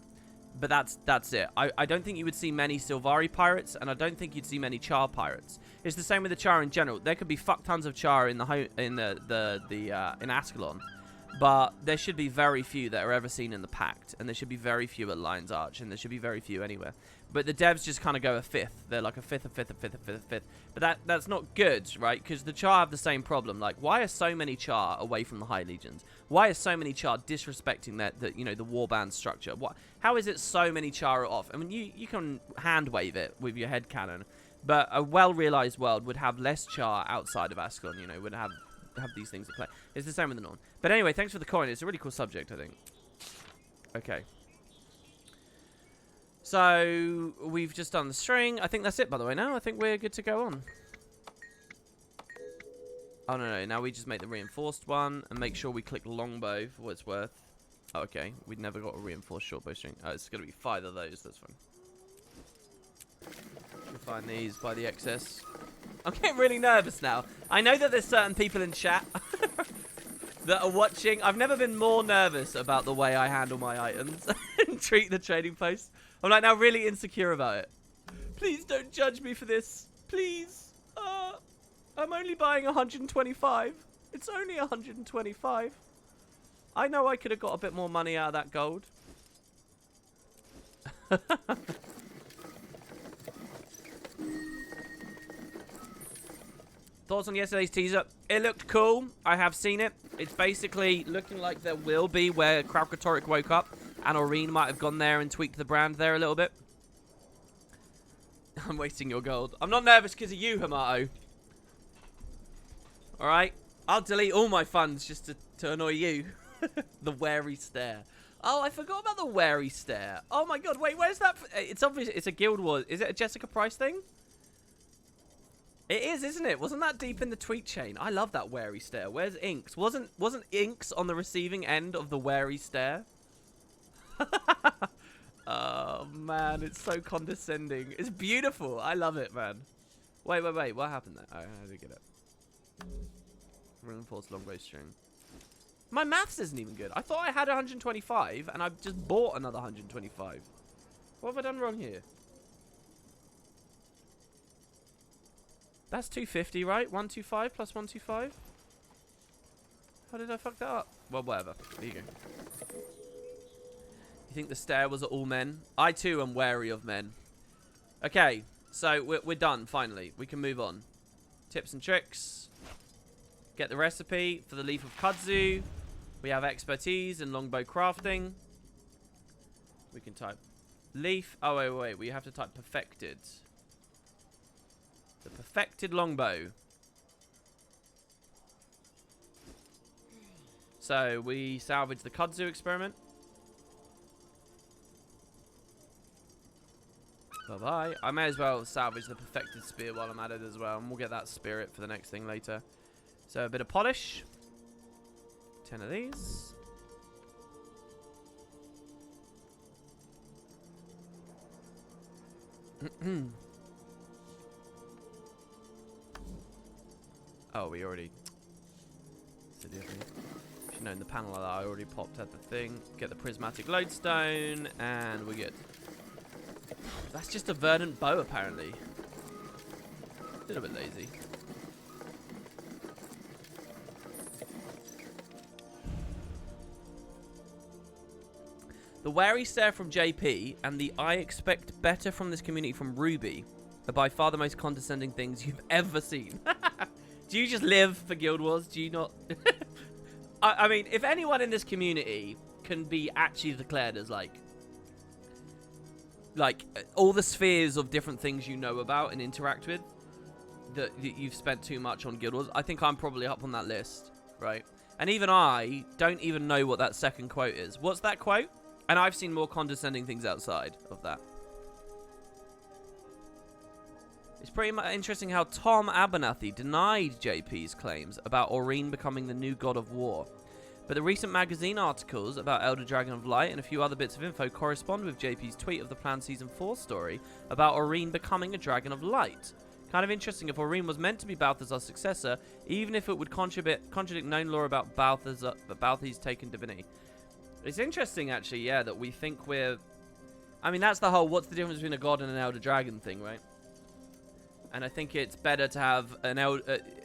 But that's it. I don't think you would see many Sylvari pirates, and I don't think you'd see many Char pirates. It's the same with the Char in general. There could be fuck tons of Char in in Ascalon, but there should be very few that are ever seen in the Pact, and there should be very few at Lion's Arch, and there should be very few anywhere. But the devs just kind of go a fifth. They're like a fifth, a fifth, a fifth, a fifth, a fifth. But that's not good, right? Because the Char have the same problem. Like, why are so many Char away from the High Legions? Why are so many Char disrespecting the warband structure? How is it so many Char are off? I mean, you can hand wave it with your head cannon, but a well-realized world would have less Char outside of Ascalon. You know, would have these things to play. It's the same with the Norn. But anyway, thanks for the coin. It's a really cool subject, I think. Okay. So, we've just done the string. I think that's it, by the way, now. I think we're good to go on. Oh, no. Now we just make the reinforced one and make sure we click longbow for what it's worth. Oh, okay. We'd never got a reinforced shortbow string. Oh, it's going to be 5 of those. That's fine. We'll find these by the excess. I'm getting really nervous now. I know that there's certain people in chat that are watching. I've never been more nervous about the way I handle my items and treat the trading post. I'm like now really insecure about it. Please don't judge me for this. Please. I'm only buying 125. It's only 125. I know I could have got a bit more money out of that gold. Thoughts on yesterday's teaser? It looked cool. I have seen it. It's basically looking like there will be where Kralkatoric woke up and Aurene might have gone there and tweaked the brand there a little bit. I'm wasting your gold. I'm not nervous because of you, Hamato. Alright? I'll delete all my funds just to annoy you. The wary stare. Oh, I forgot about the wary stare. Oh my god, wait, where's that? It's obvious. It's a Guild Wars. Is it a Jessica Price thing? It is, isn't it? Wasn't that deep in the tweet chain? I love that wary stare. Where's Inks? Wasn't Inks on the receiving end of the wary stare? Oh man, it's so condescending. It's beautiful. I love it, man. Wait. What happened there? Oh, how did I get it? Reinforced longbow string. My maths isn't even good. I thought I had 125 and I've just bought another 125. What have I done wrong here? That's 250, right? 125 plus 125? How did I fuck that up? Well, whatever. There you go. You think the stare was at all men? I too am wary of men. Okay, so we're done, finally. We can move on. Tips and tricks. Get the recipe for the leaf of Kudzu. We have expertise in longbow crafting. We can type leaf. Oh, wait. We have to type perfected. The perfected longbow. So we salvage the Kudzu experiment. Bye-bye. I may as well salvage the perfected spear while I'm at it as well. And we'll get that spirit for the next thing later. So a bit of polish. 10 of these. Oh, we already... Should know in the panel that I already popped at the thing. Get the prismatic lodestone, and we're good. That's just a verdant bow, apparently. A little bit lazy. The wary stare from JP and the I expect better from this community from Ruby are by far the most condescending things you've ever seen. Do you just live for Guild Wars? Do you not? I mean, if anyone in this community can be actually declared as like all the spheres of different things you know about and interact with, that you've spent too much on Guild Wars, I think I'm probably up on that list, right? And even I don't even know what that second quote is. What's that quote? And I've seen more condescending things outside of that. It's pretty much interesting how Tom Abernathy denied JP's claims about Aurene becoming the new god of war. But the recent magazine articles about Elder Dragon of Light and a few other bits of info correspond with JP's tweet of the planned Season 4 story about Aurene becoming a Dragon of Light. Kind of interesting if Aurene was meant to be Balthazar's successor, even if it would contradict known lore about Balthazar's taken divinity. It's interesting, actually, yeah, that we think we're... I mean, that's the whole what's the difference between a god and an Elder Dragon thing, right? And I think it's better to have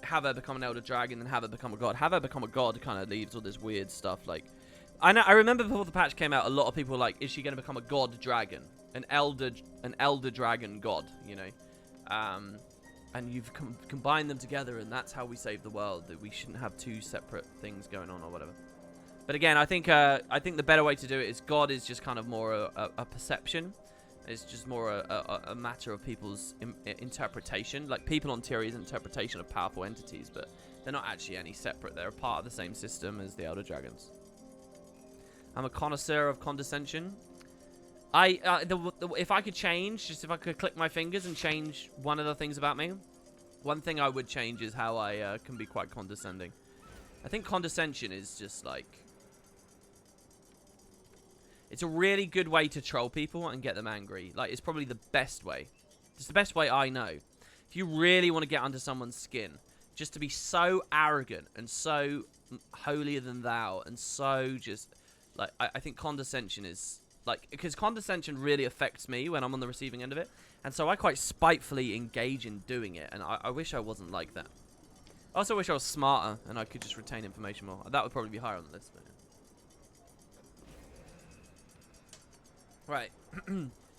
have her become an Elder Dragon than have her become a god. Have her become a god kind of leaves all this weird stuff. Like, I remember before the patch came out, a lot of people were like, is she going to become a god dragon? An elder dragon god, you know? And you've combined them together, and that's how we save the world. That we shouldn't have two separate things going on or whatever. But again, I think the better way to do it is God is just kind of more a perception. It's just more a matter of people's interpretation. Like, people on Tyrion's interpretation of powerful entities, but they're not actually any separate. They're a part of the same system as the Elder Dragons. I'm a connoisseur of condescension. If I could change, just if I could click my fingers and change one of the things about me, one thing I would change is how I can be quite condescending. I think condescension is just like... It's a really good way to troll people and get them angry. Like, it's probably the best way. It's the best way I know. If you really want to get under someone's skin, just to be so arrogant and so holier than thou and so just... Like, I think condescension is... Like, because condescension really affects me when I'm on the receiving end of it. And so I quite spitefully engage in doing it. And I wish I wasn't like that. I also wish I was smarter and I could just retain information more. That would probably be higher on the list. But yeah. Right.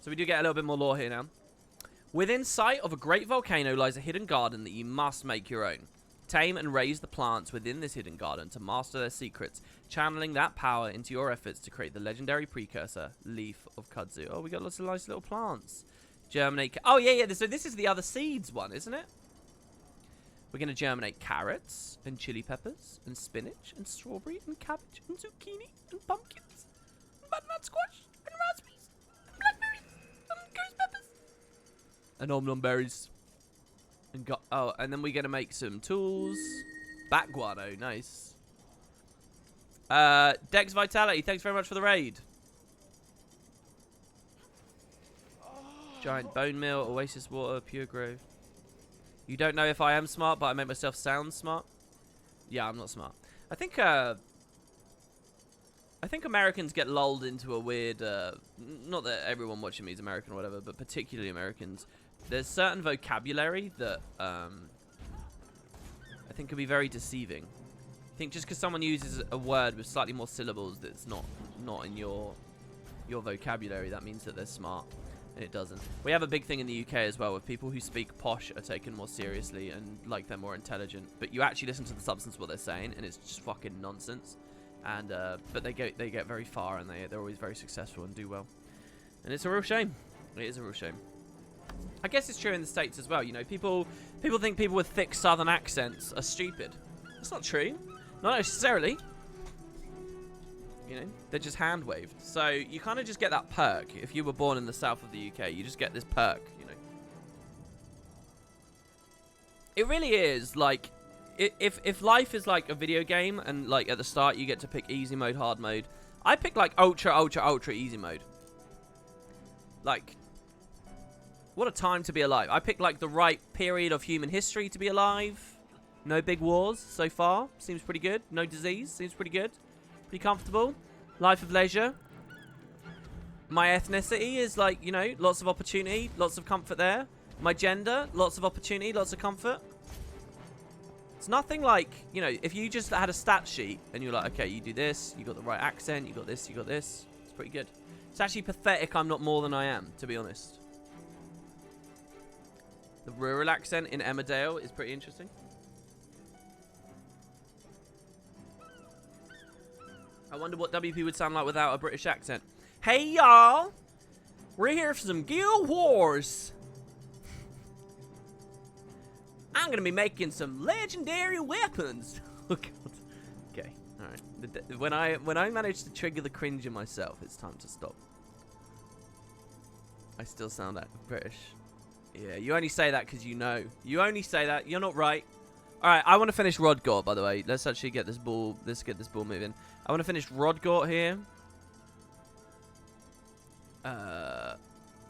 So we do get a little bit more lore here now. Within sight of a great volcano lies a hidden garden that you must make your own. Tame and raise the plants within this hidden garden to master their secrets, channeling that power into your efforts to create the legendary precursor, Leaf of Kudzu. Oh, we got lots of nice little plants. Germinate... Oh, yeah. So this is the other seeds one, isn't it? We're going to germinate carrots and chili peppers and spinach and strawberry and cabbage and zucchini and pumpkins and butternut squash and raspberries and blackberries and goose peppers and omlon berries. And then we're going to make some tools. Bat guano, nice. Dex Vitality, thanks very much for the raid. Giant bone meal, oasis water, pure growth. You don't know if I am smart, but I make myself sound smart. Yeah, I'm not smart. I think Americans get lulled into a weird... not that everyone watching me is American or whatever, but particularly Americans. There's certain vocabulary that I think can be very deceiving. I think just because someone uses a word with slightly more syllables that's not in your vocabulary, that means that they're smart. And it doesn't. We have a big thing in the UK as well, with people who speak posh are taken more seriously and like they're more intelligent. But you actually listen to the substance of what they're saying, and it's just fucking nonsense. And but they get very far, and they're always very successful and do well. And it's a real shame. It is a real shame. I guess it's true in the States as well. You know, people think people with thick Southern accents are stupid. That's not true. Not necessarily. You know, they're just hand waved. So you kind of just get that perk. If you were born in the south of the UK, you just get this perk, you know. It really is like, if life is like a video game and like at the start you get to pick easy mode, hard mode, I pick like ultra easy mode. Like, what a time to be alive. I picked like the right period of human history to be alive. No big wars so far. Seems pretty good. No disease. Seems pretty good. Pretty comfortable. Life of leisure. My ethnicity is like, you know, lots of opportunity, lots of comfort there. My gender, lots of opportunity, lots of comfort. It's nothing like, you know, if you just had a stat sheet and you're like, okay, you do this, you got the right accent, you got this, you got this. It's pretty good. It's actually pathetic I'm not more than I am, to be honest. The rural accent in Emmerdale is pretty interesting. I wonder what WP would sound like without a British accent. Hey, y'all! We're here for some Guild Wars. I'm going to be making some legendary weapons. Oh, God. Okay, alright. When I manage to trigger the cringe in myself, it's time to stop. I still sound like British. Yeah, you only say that because you know. You only say that. You're not right. Alright, I want to finish Rodgort, by the way. Let's actually get this ball. Let's get this ball moving. I want to finish Rodgort here.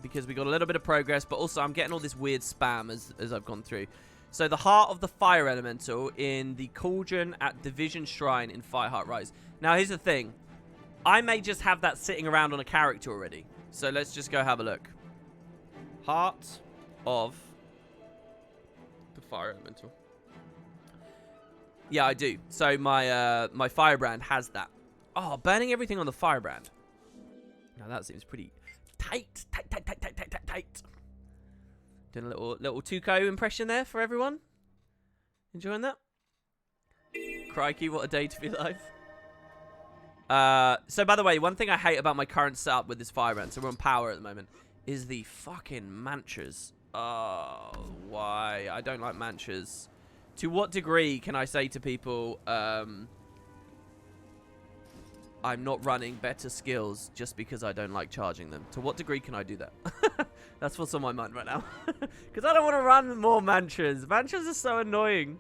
Because we got a little bit of progress, but also I'm getting all this weird spam as I've gone through. So the heart of the fire elemental in the cauldron at Division Shrine in Fireheart Rise. Now here's the thing. I may just have that sitting around on a character already. So let's just go have a look. Heart of the fire elemental. Yeah, I do. So my my Firebrand has that. Oh, burning everything on the Firebrand. Now that seems pretty tight. Doing a little Tuco impression there for everyone. Enjoying that? Crikey, what a day to be alive. So by the way, one thing I hate about my current setup with this Firebrand, so we're on power at the moment, is the fucking mantras. Oh, why? I don't like mantras. To what degree can I say to people, I'm not running better skills just because I don't like charging them. To what degree can I do that? That's what's on my mind right now. Because I don't want to run more mantras. Mantras are so annoying.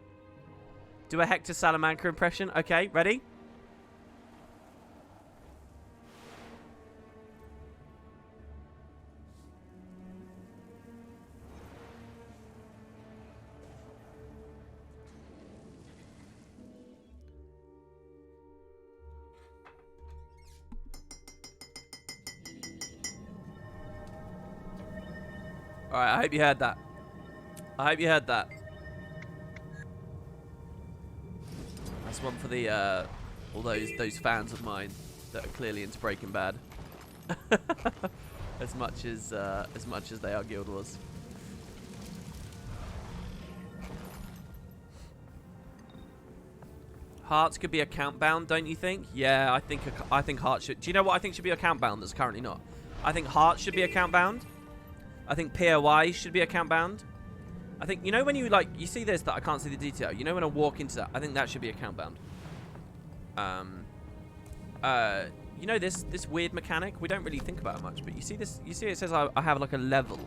Do a Hector Salamanca impression. Okay, ready? Alright, I hope you heard that. I hope you heard that. That's one for the all those fans of mine that are clearly into Breaking Bad. as much as they are Guild Wars. Hearts could be account bound, don't you think? Yeah, I think Hearts should. Do you know what I think should be account bound that's currently not? I think Hearts should be account bound. I think POI should be account bound. I think, you know when you like, you see this that I can't see the detail. You know when I walk into that, I think that should be account bound. You know this weird mechanic? We don't really think about it much, but you see this, you see it says I have like a level.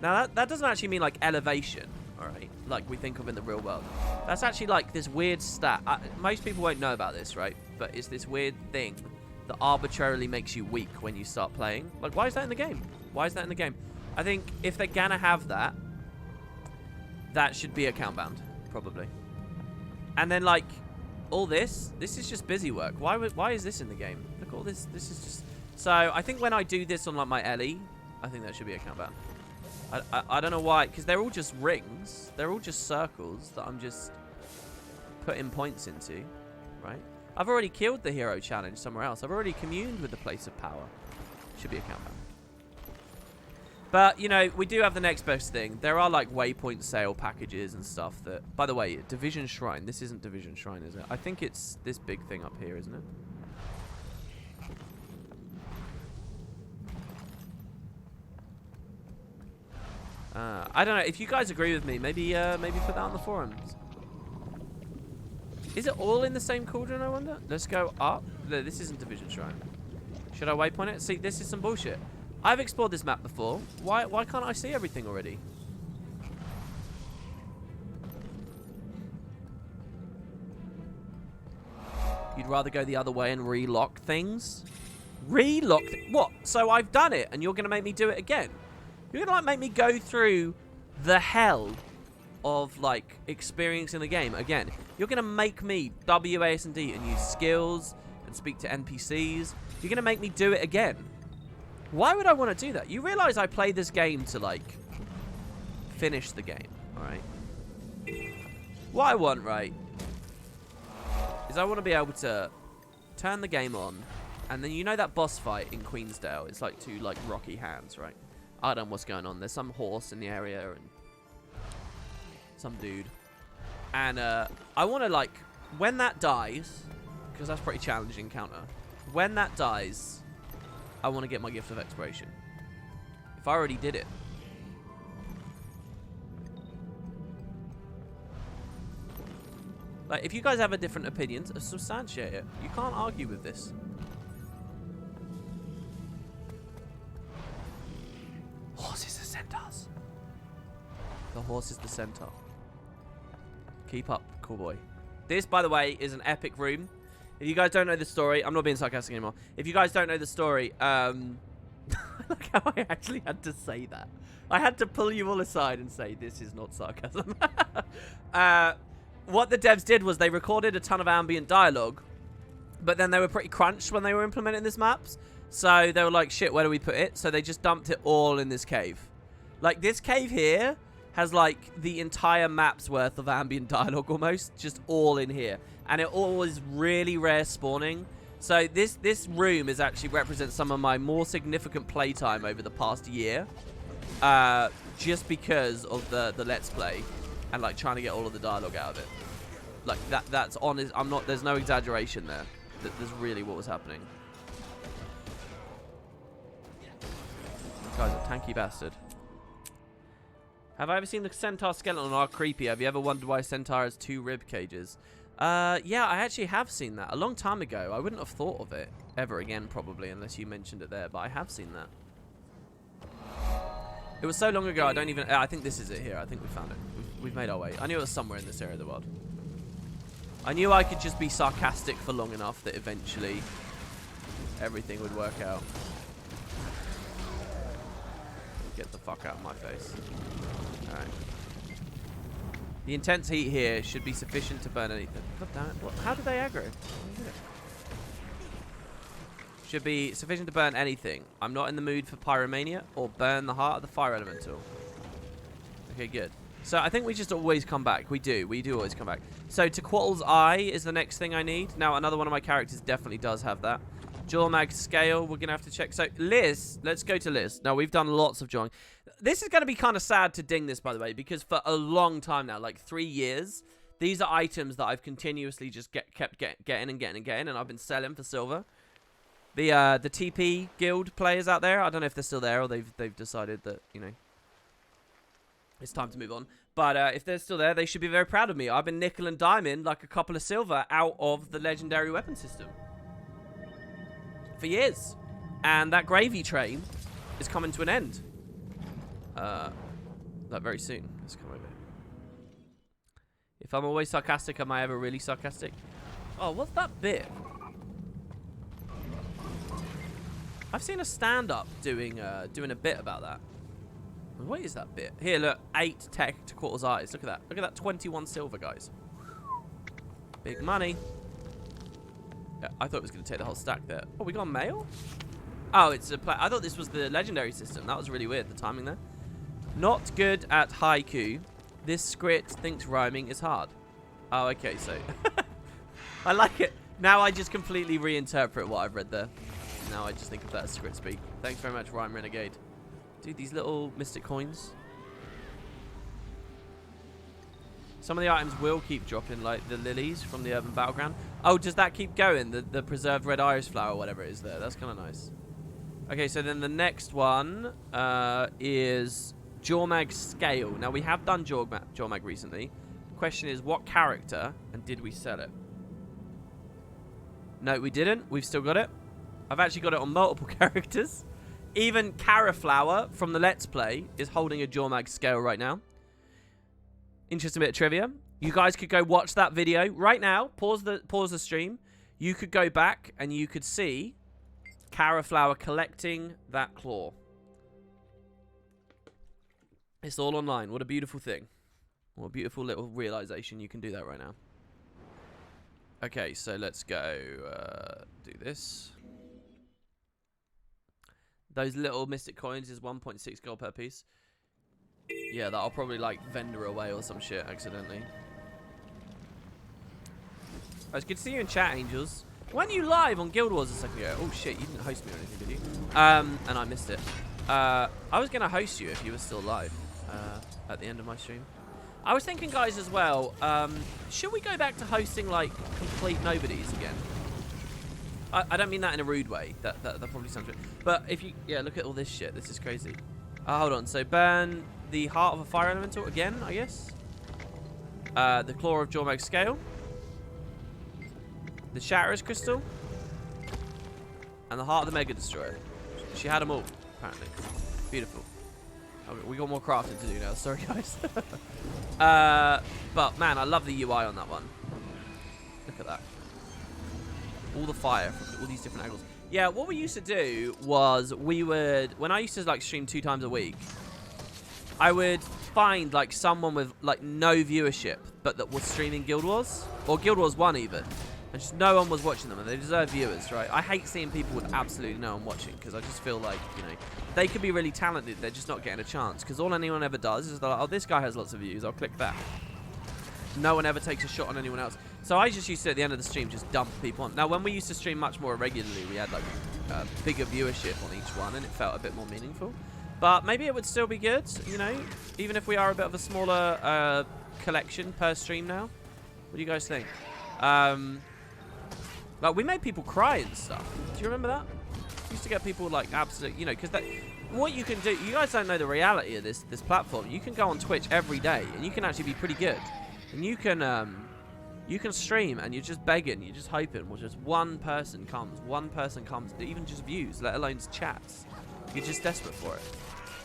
Now that doesn't actually mean like elevation, alright? Like we think of in the real world. That's actually like this weird stat. Most people won't know about this, right? But it's this weird thing that arbitrarily makes you weak when you start playing. Like, why is that in the game? Why is that in the game? I think if they're gonna have that, that should be account bound, probably. And then like all this is just busy work. Why is this in the game? Look, all this is just. So I think when I do this on like my LE, I think that should be account bound. I don't know why, because they're all just rings. They're all just circles that I'm just putting points into, right? I've already killed the hero challenge somewhere else. I've already communed with the place of power. Should be account bound. But, you know, we do have the next best thing. There are, like, waypoint sale packages and stuff that... By the way, Division Shrine. This isn't Division Shrine, is it? I think it's this big thing up here, isn't it? I don't know. If you guys agree with me, maybe put that on the forums. Is it all in the same cauldron, I wonder? Let's go up. No, this isn't Division Shrine. Should I waypoint it? See, this is some bullshit. I've explored this map before. Why can't I see everything already? You'd rather go the other way and relock things? Relock? What? So I've done it, and you're going to make me do it again? You're going to, like, make me go through the hell of, like, experiencing the game again. You're going to make me WASD and use skills and speak to NPCs. You're going to make me do it again. Why would I want to do that? You realize I play this game to, like, finish the game, alright? What I want, right, is I want to be able to turn the game on, and then you know that boss fight in Queensdale? It's like two, like, rocky hands, right? I don't know what's going on. There's some horse in the area and some dude. And I want to, like, when that dies, because that's a pretty challenging encounter, when that dies... I want to get my gift of exploration. If I already did it. Like, if you guys have a different opinion, substantiate it. You can't argue with this. Horse is the centaurs. The horse is the centaur. Keep up, cool boy. This, by the way, is an epic room. If you guys don't know the story, I'm not being sarcastic anymore. If you guys don't know the story, look how I actually had to say that. I had to pull you all aside and say, this is not sarcasm. What the devs did was they recorded a ton of ambient dialogue, but then they were pretty crunched when they were implementing this maps. So they were like, shit, where do we put it? So they just dumped it all in this cave. Like, this cave here has, like, the entire map's worth of ambient dialogue almost, just all in here. And it all is really rare spawning. So this room is actually represents some of my more significant playtime over the past year. Just because of the Let's Play. And, like, trying to get all of the dialogue out of it. Like, that's honest. There's no exaggeration there. That's really what was happening. This guy's a tanky bastard. Have I ever seen the centaur skeleton are creepy? Have you ever wondered why centaur has 2 rib cages? Yeah, I actually have seen that a long time ago. I wouldn't have thought of it ever again, probably, unless you mentioned it there. But I have seen that. It was so long ago, I don't even... I think this is it here. I think we found it. We've made our way. I knew it was somewhere in this area of the world. I knew I could just be sarcastic for long enough that eventually everything would work out. Get the fuck out of my face. Alright. The intense heat here should be sufficient to burn anything. God damn it. What? How did they aggro? Should be sufficient to burn anything. I'm not in the mood for pyromania or burn the heart of the fire elemental. Okay, good. So I think we just always come back. We do always come back. So Tequattle's Eye is the next thing I need. Now, another one of my characters definitely does have that. Jawmag Scale, we're going to have to check. So Liz, let's go to Liz. Now, we've done lots of jawing. This is going to be kind of sad to ding this, by the way, because for a long time now, like 3 years, these are items that I've continuously just kept getting, and I've been selling for silver. The TP guild players out there, I don't know if they're still there or they've decided that, you know, it's time to move on. But if they're still there, they should be very proud of me. I've been nickel and diamond like a couple of silver out of the legendary weapon system for years. And that gravy train is coming to an end. Like very soon. Let's come over here. If I'm always sarcastic, am I ever really sarcastic? Oh, what's that bit? I've seen a stand-up doing a bit about that. What is that bit? Here, look. 8 tech to Quarters Eyes. Look at that. Look at that. 21 silver, guys. Big money. Yeah, I thought it was going to take the whole stack there. Oh, we got mail? Oh, it's a I thought this was the legendary system. That was really weird, the timing there. Not good at haiku. This script thinks rhyming is hard. Oh, okay, so... I like it. Now I just completely reinterpret what I've read there. Now I just think of that as script speak. Thanks very much, Rhyme Renegade. Dude, these little mystic coins. Some of the items will keep dropping, like the lilies from the urban battleground. Oh, does that keep going? The preserved red iris flower, whatever it is there. That's kind of nice. Okay, so then the next one is Jawmag Scale. Now, we have done Jawmag recently. The question is, what character, and did we sell it? No, we didn't. We've still got it. I've actually got it on multiple characters. Even Caraflower from the Let's Play is holding a Jawmag Scale right now. Interesting bit of trivia. You guys could go watch that video right now. Pause the stream. You could go back and you could see Caraflower collecting that claw. It's all online. What a beautiful thing. What a beautiful little realization. You can do that right now. Okay, so let's go do this. Those little mystic coins is 1.6 gold per piece. Yeah, that'll probably like vendor away or some shit accidentally. Oh, it's good to see you in chat, Angels. Weren't you live on Guild Wars a second ago? Oh shit, you didn't host me or anything, did you? And I missed it. I was gonna host you if you were still live at the end of my stream. I was thinking, guys, as well, should we go back to hosting like complete nobodies again? I don't mean that in a rude way. That probably sounds weird. But if you... Yeah, look at all this shit. This is crazy. Hold on. So burn the heart of a fire elemental again, I guess. The claw of Jawmag Scale. The Shatterer's Crystal. And the heart of the Mega Destroyer. She had them all, apparently. Beautiful. Okay, we got more crafting to do now. Sorry, guys. But, man, I love the UI on that one. Look at that. All the fire from all these different angles. Yeah, what we used to do was we would... When I used to, like, stream 2 times a week, I would find, like, someone with, like, no viewership, but that was streaming Guild Wars. Or Guild Wars 1, even. And just no one was watching them, and they deserve viewers, right? I hate seeing people with absolutely no one watching, because I just feel like, you know, they could be really talented, they're just not getting a chance. Because all anyone ever does is they're like, oh, this guy has lots of views, I'll click that. No one ever takes a shot on anyone else. So I just used to, at the end of the stream, just dump people on. Now, when we used to stream much more regularly, we had, like, bigger viewership on each one, and it felt a bit more meaningful. But maybe it would still be good, you know, even if we are a bit of a smaller collection per stream now. What do you guys think? Like, we made people cry and stuff. Do you remember that? We used to get people, like, absolutely, you know, because what you can do, you guys don't know the reality of this platform. You can go on Twitch every day, and you can actually be pretty good. And you can You can stream and you're just begging, you're just hoping, well, just one person comes, even just views, let alone chats. You're just desperate for it.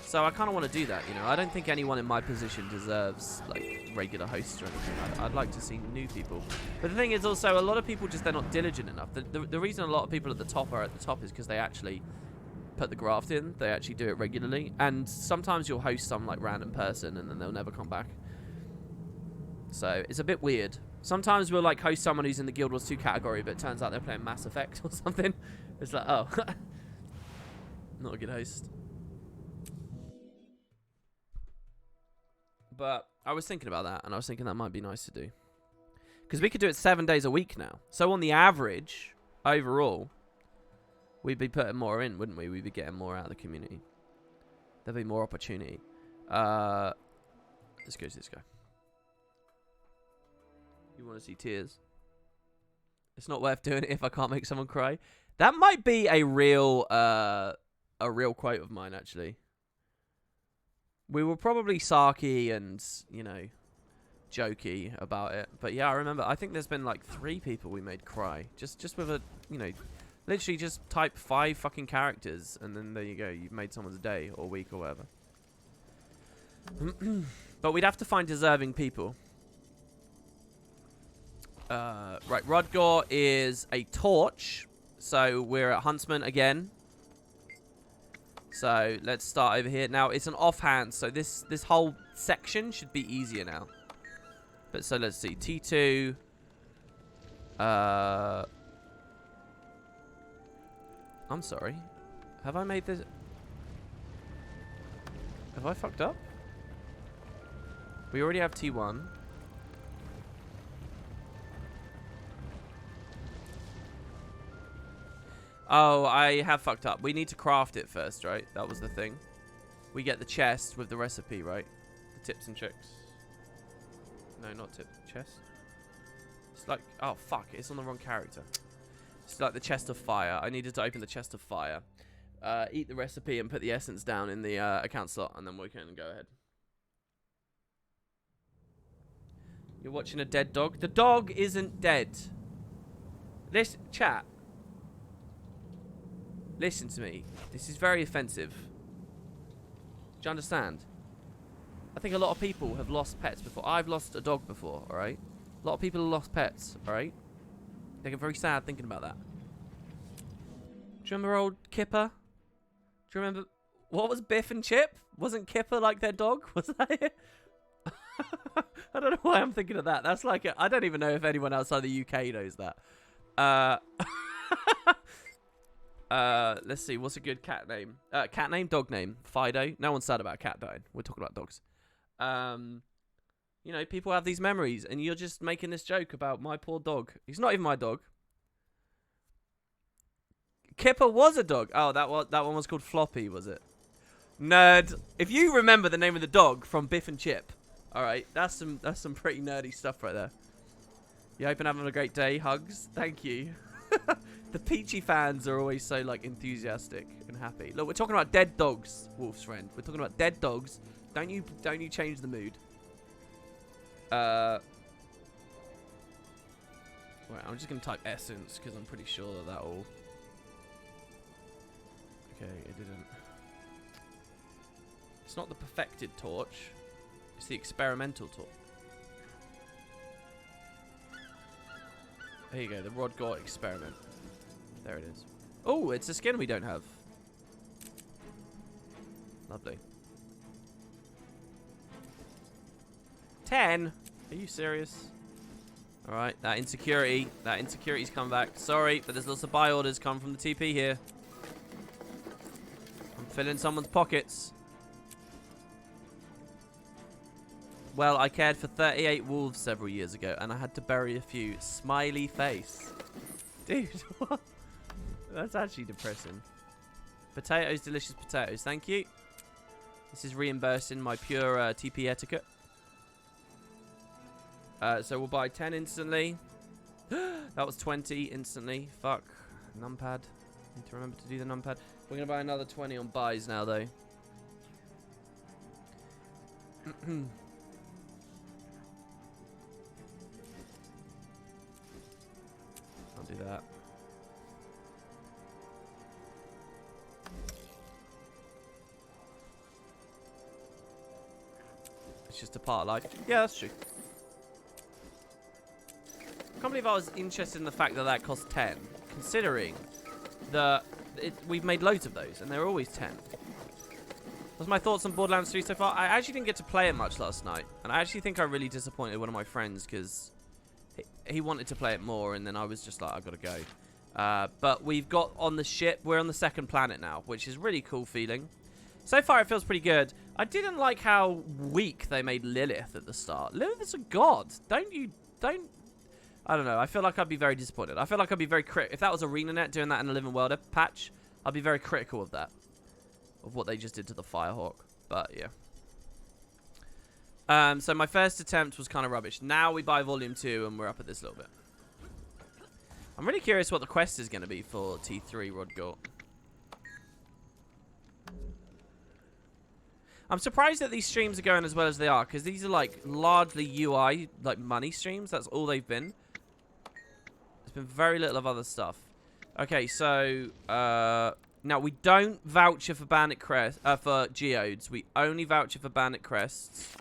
So I kind of want to do that, you know. I don't think anyone in my position deserves, like, regular hosts or anything. I'd like to see new people. But the thing is also, a lot of people just, they're not diligent enough. The reason a lot of people at the top are at the top is because they actually put the graft in. They actually do it regularly. And sometimes you'll host some, like, random person and then they'll never come back. So it's a bit weird. Sometimes we'll, like, host someone who's in the Guild Wars 2 category, but it turns out they're playing Mass Effect or something. It's like, oh. Not a good host. But I was thinking about that, and I was thinking that might be nice to do. Because we could do it 7 days a week now. So on the average, overall, we'd be putting more in, wouldn't we? We'd be getting more out of the community. There'd be more opportunity. Let's go to this guy. You want to see tears? It's not worth doing it if I can't make someone cry. That might be a real quote of mine, actually. We were probably sarky and, you know, jokey about it. But yeah, I remember, I think there's been like 3 people we made cry. Just with a, you know, literally just type 5 fucking characters and then there you go. You've made someone's day or week or whatever. But we'd have to find deserving people. Right, Rodgor is a torch. So we're at Huntsman again. So let's start over here. Now it's an offhand, so this whole section should be easier now. But so let's see. T2. I'm sorry. Have I made this? Have I fucked up? We already have T1. Oh, I have fucked up. We need to craft it first, right? That was the thing. We get the chest with the recipe, right? The tips and tricks. No, not tip. Chest. It's like... Oh, fuck. It's on the wrong character. It's like the chest of fire. I needed to open the chest of fire. Eat the recipe and put the essence down in the account slot. And then we can go ahead. You're watching a dead dog? The dog isn't dead. This... Chat. Listen to me. This is very offensive. Do you understand? I think a lot of people have lost pets before. I've lost a dog before, alright? A lot of people have lost pets, alright? They get very sad thinking about that. Do you remember old Kipper? Do you remember... What was Biff and Chip? Wasn't Kipper like their dog? Was that it? I don't know why I'm thinking of that. That's like... I don't even know if anyone outside the UK knows that. Let's see. What's a good cat name? Cat name? Dog name? Fido? No one's sad about a cat dying. We're talking about dogs. You know, people have these memories, and you're just making this joke about my poor dog. He's not even my dog. Kipper was a dog. Oh, that one was called Floppy, was it? Nerd. If you remember the name of the dog from Biff and Chip, all right, that's some pretty nerdy stuff right there. You hope you're having a great day. Hugs. Thank you. The Peachy fans are always so, like, enthusiastic and happy. Look, we're talking about dead dogs, Wolf's friend. We're talking about dead dogs. Don't you change the mood. Right, I'm just going to type essence because I'm pretty sure that will... Okay, it didn't. It's not the perfected torch. It's the experimental torch. There you go, the Rodgor experiment. There it is. Oh, it's a skin we don't have. Lovely. 10? Are you serious? Alright, that insecurity's come back. Sorry, but there's lots of buy orders come from the TP here. I'm filling someone's pockets. Well, I cared for 38 wolves several years ago, and I had to bury a few. Smiley face. Dude, what? That's actually depressing. Potatoes, delicious potatoes. Thank you. This is reimbursing my pure TP etiquette. So we'll buy 10 instantly. That was 20 instantly. Fuck. Numpad. Need to remember to do the numpad. We're going to buy another 20 on buys now, though. do that. It's just a part of life. Yeah, that's true. I can't believe I was interested in the fact that that cost 10, considering that we've made loads of those, and they're always 10. What's my thoughts on Borderlands 3 so far? I actually didn't get to play it much last night, and I actually think I really disappointed one of my friends because he wanted to play it more, and then I was just like, I've got to go. But we've got on the ship, we're on the second planet now, which is really cool feeling. So far, it feels pretty good. I didn't like how weak they made Lilith at the start. Lilith is a god. I don't know. I feel like I'd be very disappointed. I feel like I'd be very critical. If that was ArenaNet doing that in the Living World patch, I'd be very critical of that. Of what they just did to the Firehawk. But, yeah. So my first attempt was kind of rubbish. Now we buy Volume 2 and we're up at this little bit. I'm really curious what the quest is going to be for T3 Rodgort. I'm surprised that these streams are going as well as they are, because these are like largely UI, like money streams. That's all they've been. There's been very little of other stuff. Okay, so now we don't voucher for Bandit Crest, for Geodes. We only voucher for Bandit Crests,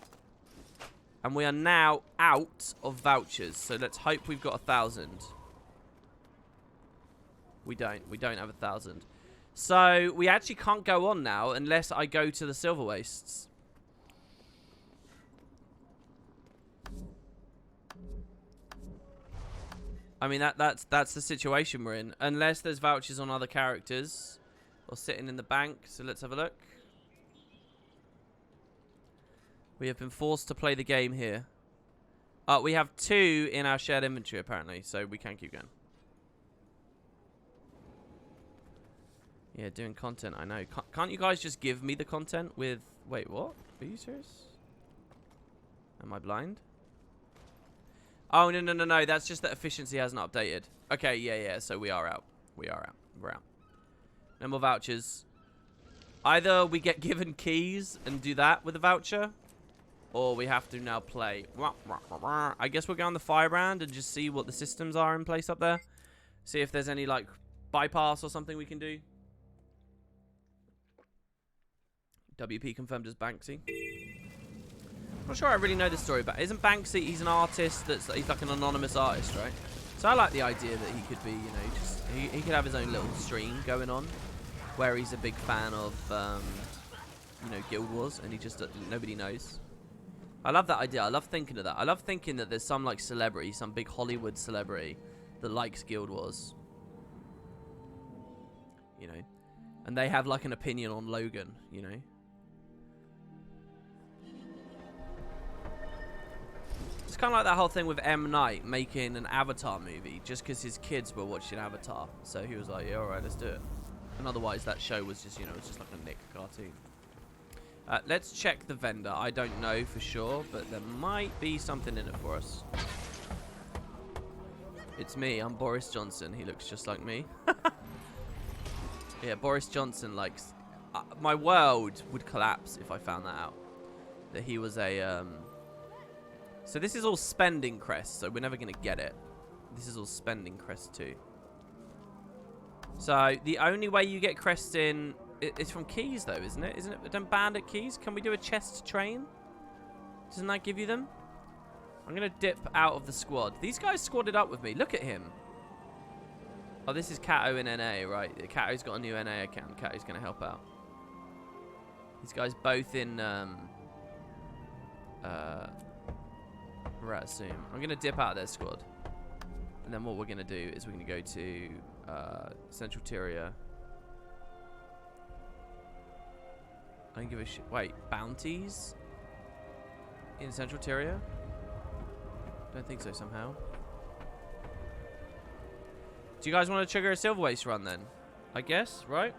and we are now out of vouchers. So let's hope we've got 1,000. We don't. We don't have 1,000. So, we actually can't go on now unless I go to the Silverwastes. I mean, that's the situation we're in. Unless there's vouchers on other characters. Or sitting in the bank. So, let's have a look. We have been forced to play the game here. We have 2 in our shared inventory, apparently. So, we can keep going. Yeah, doing content, I know. Can't you guys just give me the content with... Wait, what? Are you serious? Am I blind? Oh, no. That's just that efficiency hasn't updated. Okay, yeah. So we are out. We're out. No more vouchers. Either we get given keys and do that with a voucher, or we have to now play. I guess we'll go on the Firebrand and just see what the systems are in place up there. See if there's any, like, bypass or something we can do. WP confirmed as Banksy. I'm not sure I really know the story, but isn't Banksy, he's an artist he's like an anonymous artist, right? So I like the idea that he could be, you know, just, he could have his own little stream going on where he's a big fan of, you know, Guild Wars, and he just, nobody knows. I love that idea. I love thinking of that. I love thinking that there's some, like, celebrity, some big Hollywood celebrity that likes Guild Wars. You know? And they have, like, an opinion on Logan, you know? It's kind of like that whole thing with M. Night making an Avatar movie just because his kids were watching Avatar. So he was like, yeah, alright, let's do it. And otherwise that show was just, you know, it's just like a Nick cartoon. Let's check the vendor. I don't know for sure, but there might be something in it for us. It's me. I'm Boris Johnson. He looks just like me. Yeah, Boris Johnson likes... my world would collapse if I found that out. That he was a... So this is all spending Crest, so we're never going to get it. This is all spending Crest too. So the only way you get Crest in... It's from keys though, isn't it? Isn't it? Don't bandit keys? Can we do a chest train? Doesn't that give you them? I'm going to dip out of the squad. These guys squadded up with me. Look at him. Oh, this is Kato in NA, right? Kato's got a new NA account. Kato's going to help out. These guys both in... Resume. I'm going to dip out of their squad. And then what we're going to do is we're going to go to Central Tyria. I don't give a shit. Wait, bounties? In Central Tyria? Don't think so somehow. Do you guys want to trigger a Silverwaste run then? I guess, right?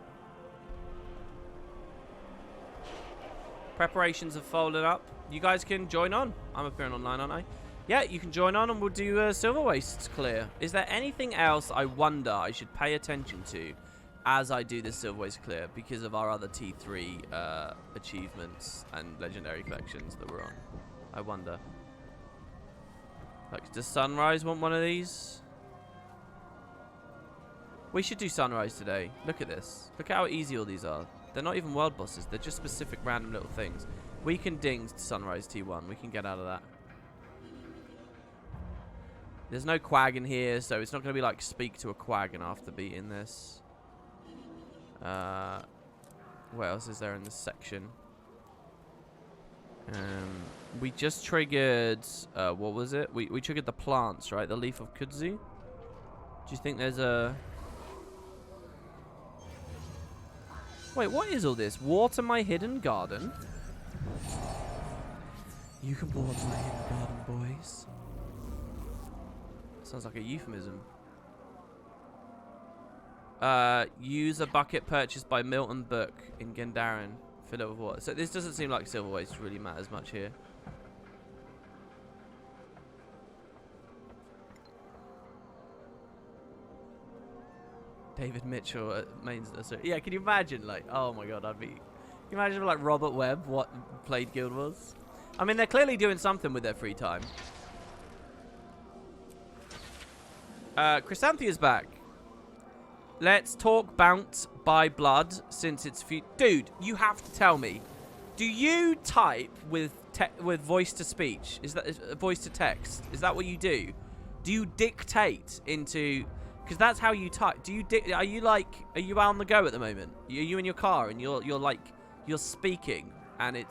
Preparations have folded up. You guys can join on. I'm appearing online, aren't I? Yeah, you can join on and we'll do Silverwastes clear. Is there anything else I wonder I should pay attention to as I do this Silverwaste clear because of our other T3 achievements and legendary collections that we're on? I wonder. Like, does Sunrise want one of these? We should do Sunrise today. Look at this. Look at how easy all these are. They're not even world bosses. They're just specific random little things. We can ding Sunrise T1. We can get out of that. There's no quag in here, so it's not going to be like speak to a quaggan after beating this. What else is there in this section? We just triggered... what was it? We triggered the plants, right? The leaf of Kudzu. Do you think there's a... Wait, what is all this? Water my hidden garden? You can water my hidden garden, boys. Sounds like a euphemism. Use a bucket purchased by Milton Book in Gendarin. Fill it with water. So this doesn't seem like Silverwastes really matters much here. David Mitchell mains. Yeah, can you imagine? Like, oh my god, can you imagine if, like, Robert Webb played Guild Wars? I mean, they're clearly doing something with their free time. Chrysanthea's back. Let's talk Bounce by Blood since it's dude, you have to tell me. Do you type with voice to speech? Is that voice to text? Is that what you do? Do you dictate into? Because that's how you type. Do you? Are you on the go at the moment? Are you in your car and you're speaking and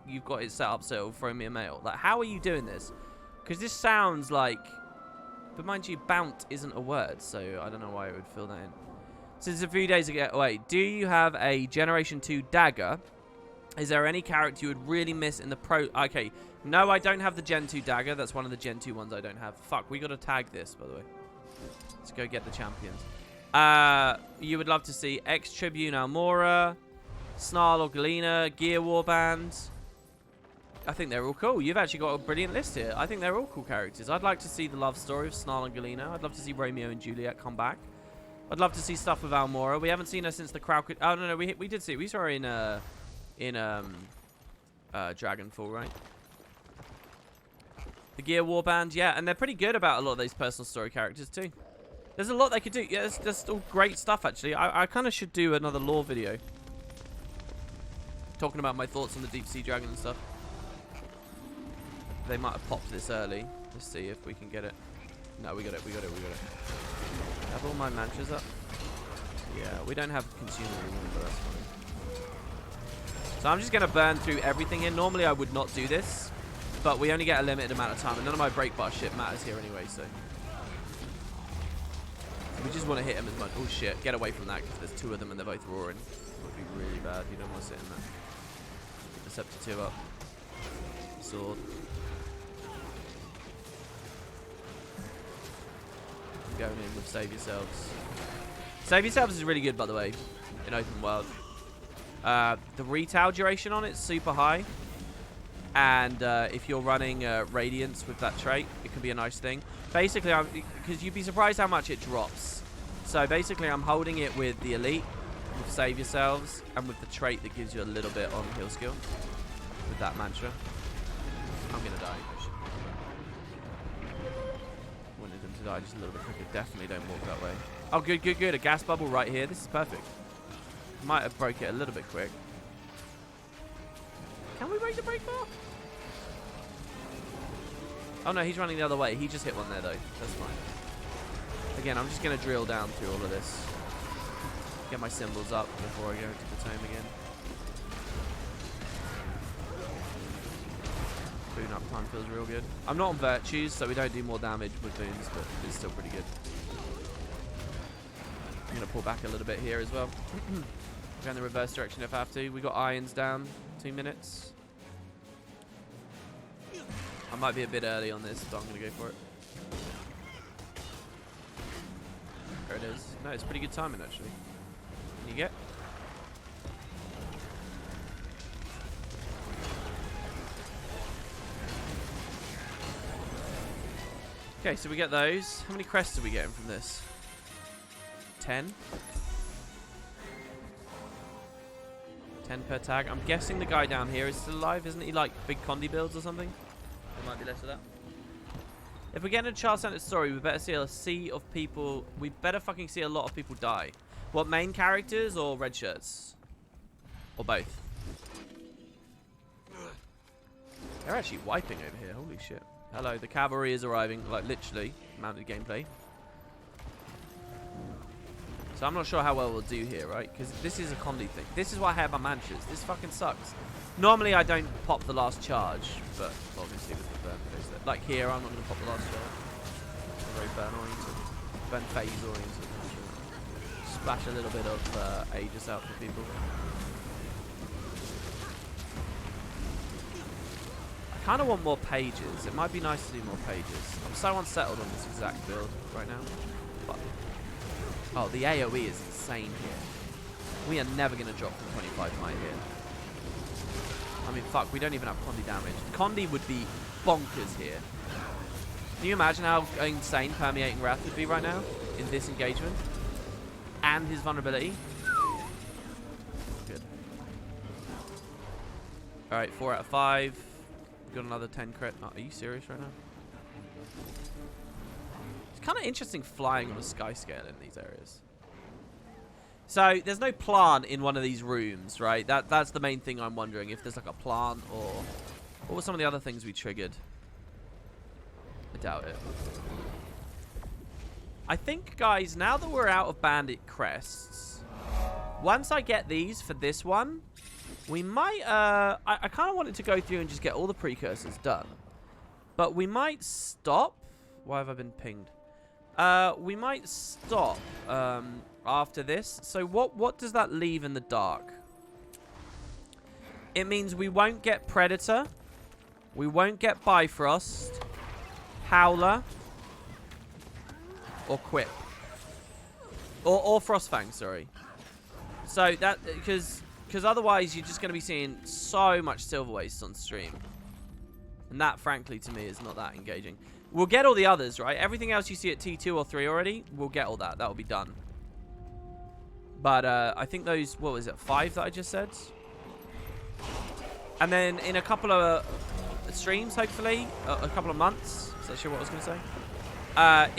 you've got it set up so it'll throw me a mail? Like, how are you doing this? Because this sounds like. But mind you, Bounce isn't a word, so I don't know why it would fill that in. Since a few days ago, wait, do you have a Generation 2 dagger? Is there any character you would really miss in the pro... Okay, no, I don't have the Gen 2 dagger. That's one of the Gen 2 ones I don't have. Fuck, we got to tag this, by the way. Let's go get the champions. You would love to see Ex-Tribune Almora, Snarl or Galena, Gear Warband. I think they're all cool. You've actually got a brilliant list here. I think they're all cool characters. I'd like to see the love story of Snarl and Galena. I'd love to see Romeo and Juliet come back. I'd love to see stuff with Almora. We haven't seen her since the crowd could... Oh, no, we did see. We saw her in Dragonfall, right? The Gear Warband, yeah. And they're pretty good about a lot of those personal story characters, too. There's a lot they could do. Yeah, there's all great stuff, actually. I kind of should do another lore video. Talking about my thoughts on the Deep Sea Dragon and stuff. They might have popped this early. Let's see if we can get it. No, we got it. Have all my mantras up? Yeah, we don't have consumer anymore, but that's fine. So I'm just going to burn through everything here. Normally I would not do this, but we only get a limited amount of time, and none of my break bar shit matters here anyway, so. We just want to hit him as much. Oh shit, get away from that, because there's two of them and they're both roaring. It would be really bad. You don't want to sit in that. Receptor 2 up. Sword. Going in with Save Yourselves. Save Yourselves is really good, by the way, in open world. The retail duration on it's super high. And if you're running Radiance with that trait, it can be a nice thing. Basically, because you'd be surprised how much it drops. So basically, I'm holding it with the Elite, with Save Yourselves, and with the trait that gives you a little bit on heal skill. With that mantra. I'm going to die. Wanted them to die just a little bit quicker. Definitely don't walk that way. Oh, good. A gas bubble right here. This is perfect. Might have broke it a little bit quick. Can we break the break bar? Oh no, he's running the other way. He just hit one there though. That's fine. Again, I'm just going to drill down through all of this. Get my symbols up before I go into the tome again. Boon up time feels real good. I'm not on virtues, so we don't do more damage with boons, but it's still pretty good. I'm going to pull back a little bit here as well. Go in the reverse direction if I have to. We got irons down. 2 minutes. I might be a bit early on this, but I'm going to go for it. There it is. No, it's pretty good timing, actually. Can you get? Okay, so we get those. How many crests are we getting from this? 10? 10 per tag. I'm guessing the guy down here is still alive. Isn't he like big Condi builds or something? There might be less of that. If we get in a child-centered story, we better see a sea of people. We better fucking see a lot of people die. What, main characters or red shirts? Or both? They're actually wiping over here. Holy shit. Hello, the cavalry is arriving. Like, literally. Mounted gameplay. So I'm not sure how well we'll do here, right? Because this is a Condi thing. This is why I have my manches. This fucking sucks. Normally I don't pop the last charge, but obviously with the burn phase. Like here, I'm not going to pop the last charge. Very burn oriented. Burn phase oriented. Splash a little bit of Aegis out for people. I kind of want more pages. It might be nice to do more pages. I'm so unsettled on this exact build right now. But oh, the AoE is insane here. We are never going to drop from 25 might here. I mean, fuck, we don't even have Condi damage. Condi would be bonkers here. Can you imagine how insane Permeating Wrath would be right now in this engagement? And his vulnerability? Good. Alright, 4 out of 5. We've got another 10 crit. Oh, are you serious right now? It's kind of interesting flying on a sky scale in these areas. So, there's no plant in one of these rooms, right? That's the main thing I'm wondering. If there's like a plant or... What were some of the other things we triggered? I doubt it. I think, guys, now that we're out of bandit crests, once I get these for this one, we might... I kind of wanted to go through and just get all the precursors done. But we might stop... Why have I been pinged? We might stop... after this. So what does that leave in the dark? It means we won't get Predator. We won't get Bifrost, Howler, or Quip. Or Frostfang, sorry. So that, because otherwise you're just going to be seeing so much Silverwastes on stream. And that, frankly, to me, is not that engaging. We'll get all the others, right? Everything else you see at T2 or 3 already, we'll get all that. That'll be done. But I think those, what was it, 5 that I just said? And then in a couple of streams, hopefully, a couple of months, is that sure what I was going to say?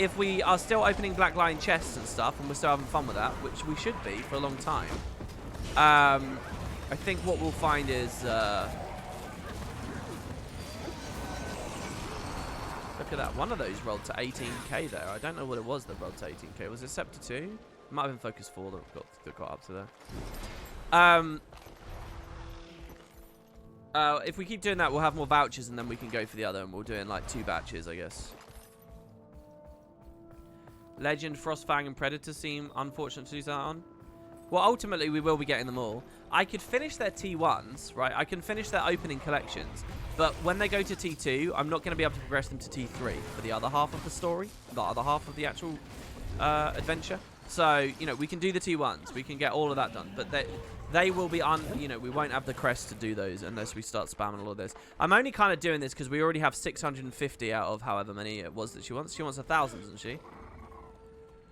If we are still opening Black Lion chests and stuff, and we're still having fun with that, which we should be for a long time, I think what we'll find is... look at that. One of those rolled to 18k there. I don't know what it was that rolled to 18k. Was it Scepter 2? It might have been Focus 4 that got up to there. If we keep doing that, we'll have more vouchers, and then we can go for the other, and we'll do it in like 2 batches, I guess. Legend, Frostfang, and Predator seem unfortunate to lose that on. Well, ultimately, we will be getting them all. I could finish their T1s, right? I can finish their opening collections. But when they go to T2, I'm not going to be able to progress them to T3 for the other half of the story. The other half of the actual adventure. So, you know, we can do the T1s. We can get all of that done. But they will be you know, we won't have the crest to do those unless we start spamming all of this. I'm only kind of doing this because we already have 650 out of however many it was that she wants. She wants 1,000, doesn't she?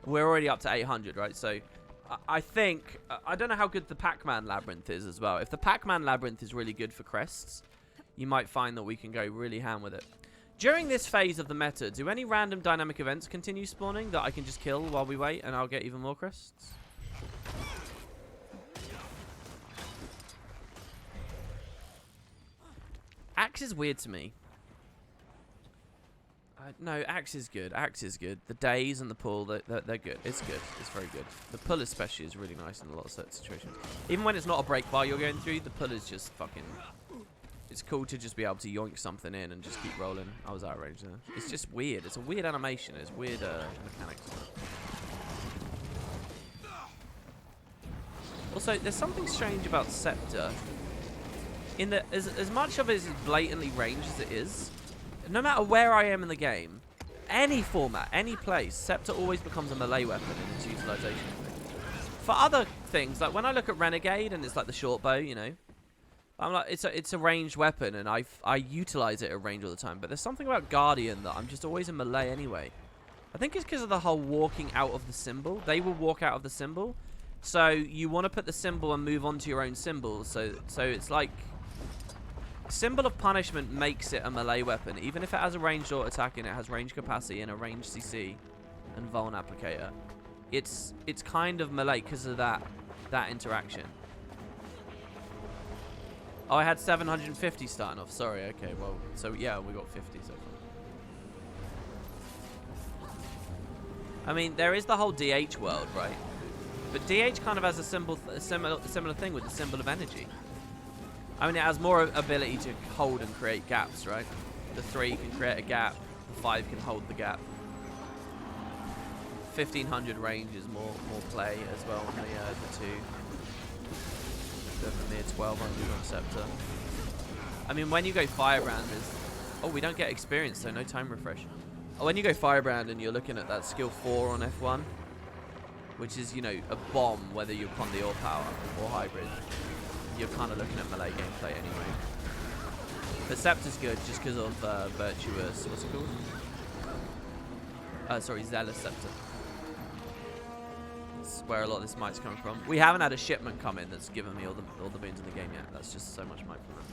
We're already up to 800, right? So... I think, I don't know how good the Pac-Man Labyrinth is as well. If the Pac-Man Labyrinth is really good for crests, you might find that we can go really ham with it. During this phase of the meta, do any random dynamic events continue spawning that I can just kill while we wait and I'll get even more crests? Axe is weird to me. No, Axe is good. Axe is good. The days and the pull, they're good. It's good. It's very good. The pull especially is really nice in a lot of situations. Even when it's not a break bar you're going through, the pull is just fucking... It's cool to just be able to yoink something in and just keep rolling. I was out of range there. It's just weird. It's a weird animation. It's weird mechanics. Also, there's something strange about Scepter. In that, as much of it is blatantly ranged as it is, no matter where I am in the game, any format, any place, Scepter always becomes a melee weapon in its utilization. For other things, like when I look at Renegade and it's like the short bow, you know, I'm like, it's a ranged weapon and I utilize it at range all the time. But there's something about Guardian that I'm just always in melee anyway. I think it's because of the whole walking out of the symbol. They will walk out of the symbol, so you want to put the symbol and move on to your own symbol. So it's like... Symbol of Punishment makes it a melee weapon. Even if it has a ranged auto attack and it has range capacity and a ranged CC and vuln applicator, it's kind of melee because of that interaction. Oh, I had 750 starting off. Sorry. Okay. Well, so yeah, we got 50 so far. I mean, there is the whole DH world, right? But DH kind of has a similar thing with the symbol of energy. I mean, it has more ability to hold and create gaps, right? The 3 can create a gap, the 5 can hold the gap. 1500 range is more play as well on the 2. The mere 1200 on Scepter. I mean, when you go Firebrand, oh, we don't get experience, so no time refresh. Oh, when you go Firebrand and you're looking at that skill 4 on F1, which is, you know, a bomb, whether you're Condi or Power or Hybrid, you're kind of looking at melee gameplay anyway. But Scepter's good just because of Virtuous, what's it called? Sorry, Zealous Scepter. That's where a lot of this might's coming from. We haven't had a shipment come in that's given me all the boons in the game yet. That's just so much might from them.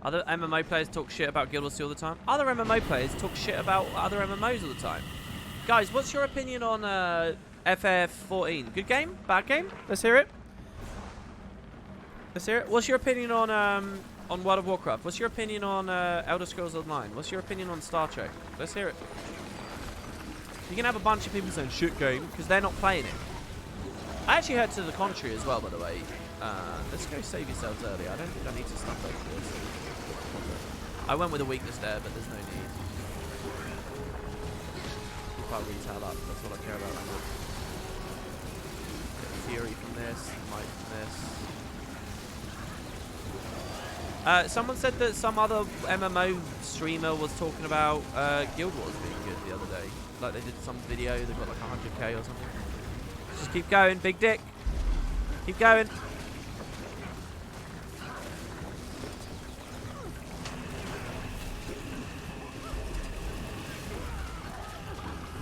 Other MMO players talk shit about Guild Wars 2 all the time. Other MMO players talk shit about other MMOs all the time. Guys, what's your opinion on FF14? Good game? Bad game? Let's hear it. Let's hear it. What's your opinion on World of Warcraft? What's your opinion on Elder Scrolls Online? What's your opinion on Star Trek? Let's hear it. You can have a bunch of people saying shit game because they're not playing it. I actually heard to the contrary as well, by the way. Let's go save yourselves early. I don't think I need to stop over this. I went with a weakness there, but there's no need. Keep our retail up. That's what I care about. Get Fury from this, Might from this. Someone said that some other MMO streamer was talking about Guild Wars being good the other day. Like they did some video, they got like 100k or something. Just keep going, big dick. Keep going.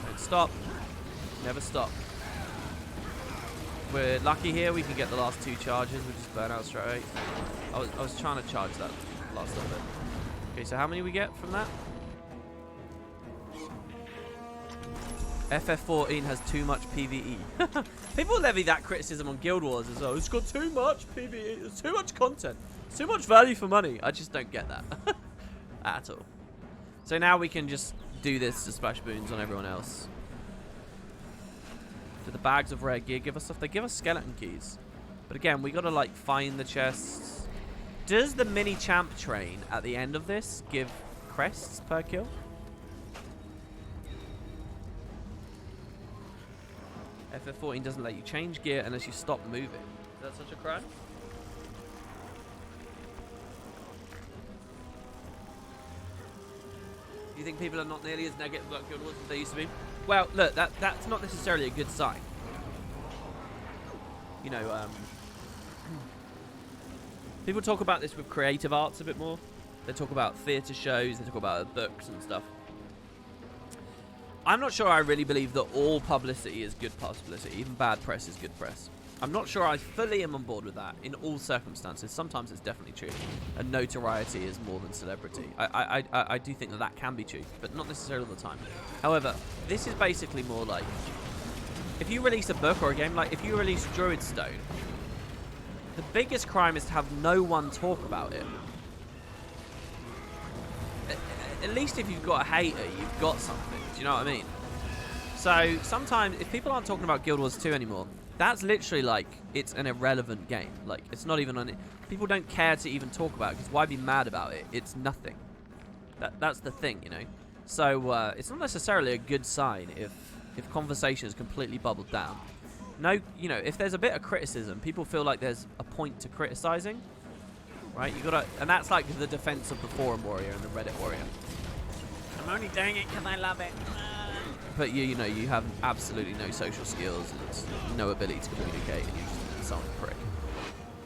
Don't stop. Never stop. We're lucky here, we can get the last 2 charges, we just burn out straight away. I was trying to charge that last little bit. Okay, so how many we get from that? FF14 has too much PvE. People levy that criticism on Guild Wars as well. It's got too much PvE, it's too much content, it's too much value for money. I just don't get that at all. So now we can just do this to splash boons on everyone else. Do the bags of rare gear give us stuff? They give us skeleton keys. But again, we gotta like find the chests. Does the mini champ train at the end of this give crests per kill? FF14 doesn't let you change gear unless you stop moving. Is that such a crime? Do you think people are not nearly as negative about Guild Wars as they used to be? Well, look, that's not necessarily a good sign. You know, people talk about this with creative arts a bit more. They talk about theatre shows, they talk about books and stuff. I'm not sure I really believe that all publicity is good publicity. Even bad press is good press. I'm not sure I fully am on board with that in all circumstances. Sometimes it's definitely true. And notoriety is more than celebrity. I do think that can be true, but not necessarily all the time. However, this is basically more like, if you release a book or a game, like if you release Druid Stone, the biggest crime is to have no one talk about it. At least if you've got a hater, you've got something. Do you know what I mean? So sometimes, if people aren't talking about Guild Wars 2 anymore, that's literally like, it's an irrelevant game. Like, it's not even on it. People don't care to even talk about it, because why be mad about it? It's nothing. That's the thing, you know? So, it's not necessarily a good sign if conversation is completely bubbled down. No, you know, if there's a bit of criticism, people feel like there's a point to criticizing. Right? You gotta, and that's like the defense of the forum warrior and the Reddit warrior. I'm only doing it because I love it. But you know, you have absolutely no social skills and no ability to communicate, and you're just some prick.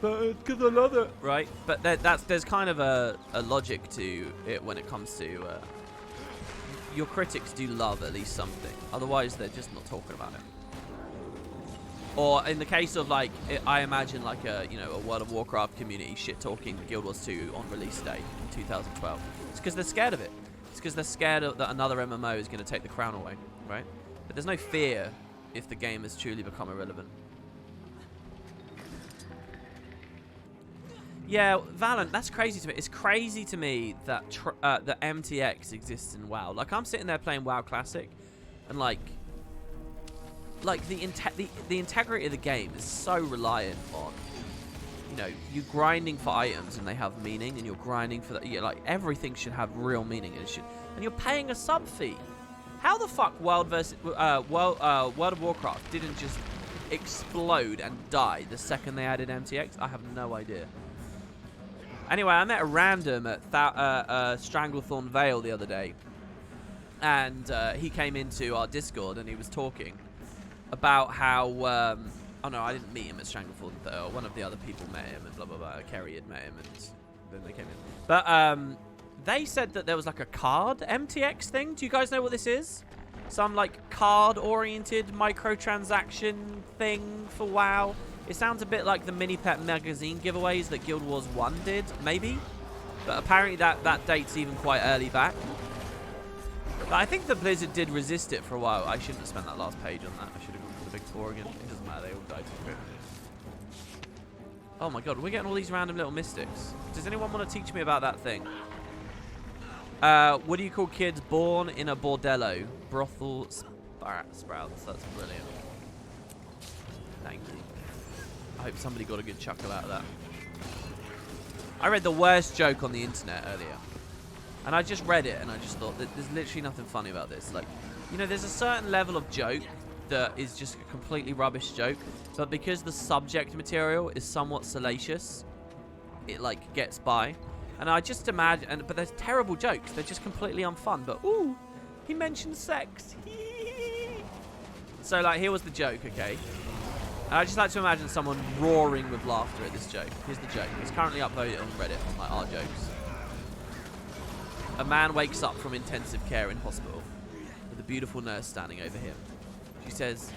But it's because I love it, right? But there's kind of a logic to it when it comes to your critics do love at least something. Otherwise, they're just not talking about it. Or in the case of like, I imagine like a a World of Warcraft community shit talking Guild Wars 2 on release day in 2012. It's because they're scared of it. It's because they're scared that another MMO is going to take the crown away, right? But there's no fear if the game has truly become irrelevant. Yeah, Valent, that's crazy to me. It's crazy to me that that MTX exists in WoW. Like, I'm sitting there playing WoW Classic, and like the integrity of the game is so reliant on, you grinding for items and they have meaning, and you're grinding for that. Like, everything should have real meaning, and you're paying a sub fee. How the fuck World of Warcraft didn't just explode and die the second they added MTX? I have no idea. Anyway, I met a random at Stranglethorn Vale the other day, and he came into our Discord and he was talking about how, oh no, I didn't meet him at Stranglethorn Vale. One of the other people met him, and blah, blah, blah. Kerry had met him, and then they came in. But they said that there was like a card MTX thing. Do you guys know what this is? Some like card-oriented microtransaction thing for WoW. It sounds a bit like the Mini-Pet magazine giveaways that Guild Wars 1 did, maybe. But apparently that date's even quite early back. But I think the Blizzard did resist it for a while. I shouldn't have spent that last page on that. I should have gone for the big four again. It doesn't matter, they all died too quick. Oh my god, we're getting all these random little mystics. Does anyone want to teach me about that thing? What do you call kids born in a bordello? Brothel sprouts. That's brilliant. Thank you. I hope somebody got a good chuckle out of that. I read the worst joke on the internet earlier. And I just read it and I just thought that there's literally nothing funny about this. Like, there's a certain level of joke that is just a completely rubbish joke. But because the subject material is somewhat salacious, it, like, gets by. And I just imagine... But there's terrible jokes. They're just completely unfun. But, ooh, he mentioned sex. So, like, here was the joke, okay? I just like to imagine someone roaring with laughter at this joke. Here's the joke. It's currently uploaded on Reddit, like our jokes. A man wakes up from intensive care in hospital with a beautiful nurse standing over him. She says,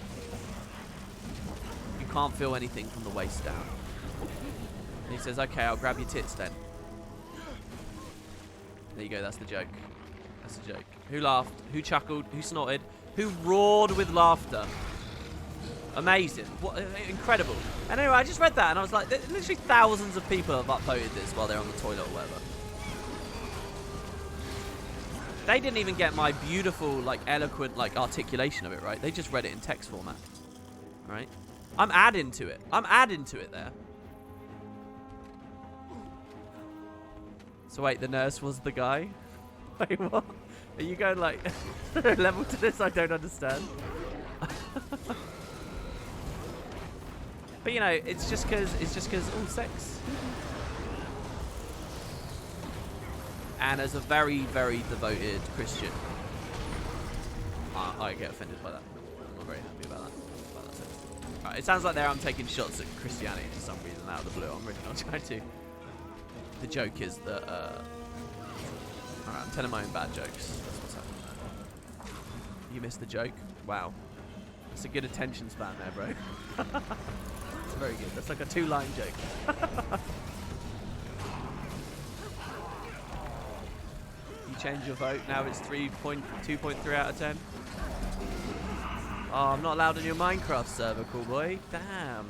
"You can't feel anything from the waist down." And he says, "Okay, I'll grab your tits then." There you go, that's the joke. That's the joke. Who laughed? Who chuckled? Who snorted? Who roared with laughter? Amazing. What, incredible. And anyway, I just read that and I was like, literally thousands of people have uploaded this while they're on the toilet or whatever. They didn't even get my beautiful, like, eloquent, like, articulation of it, right? They just read it in text format. Right? I'm adding to it. I'm adding to it there. So wait, the nurse was the guy? Wait, what? Are you going, like, level to this? I don't understand. But, it's just because, all sex. And as a very, very devoted Christian, I get offended by that. I'm not very happy about that. Right, it sounds like there I'm taking shots at Christianity for some reason out of the blue. I'm really not trying to. The joke is that, alright, I'm telling my own bad jokes. That's what's happening there. You missed the joke? Wow. That's a good attention span there, bro. It's very good. That's like a 2-line joke. You change your vote. Now it's 2.3 out of 10. Oh, I'm not allowed on your Minecraft server, cool boy. Damn.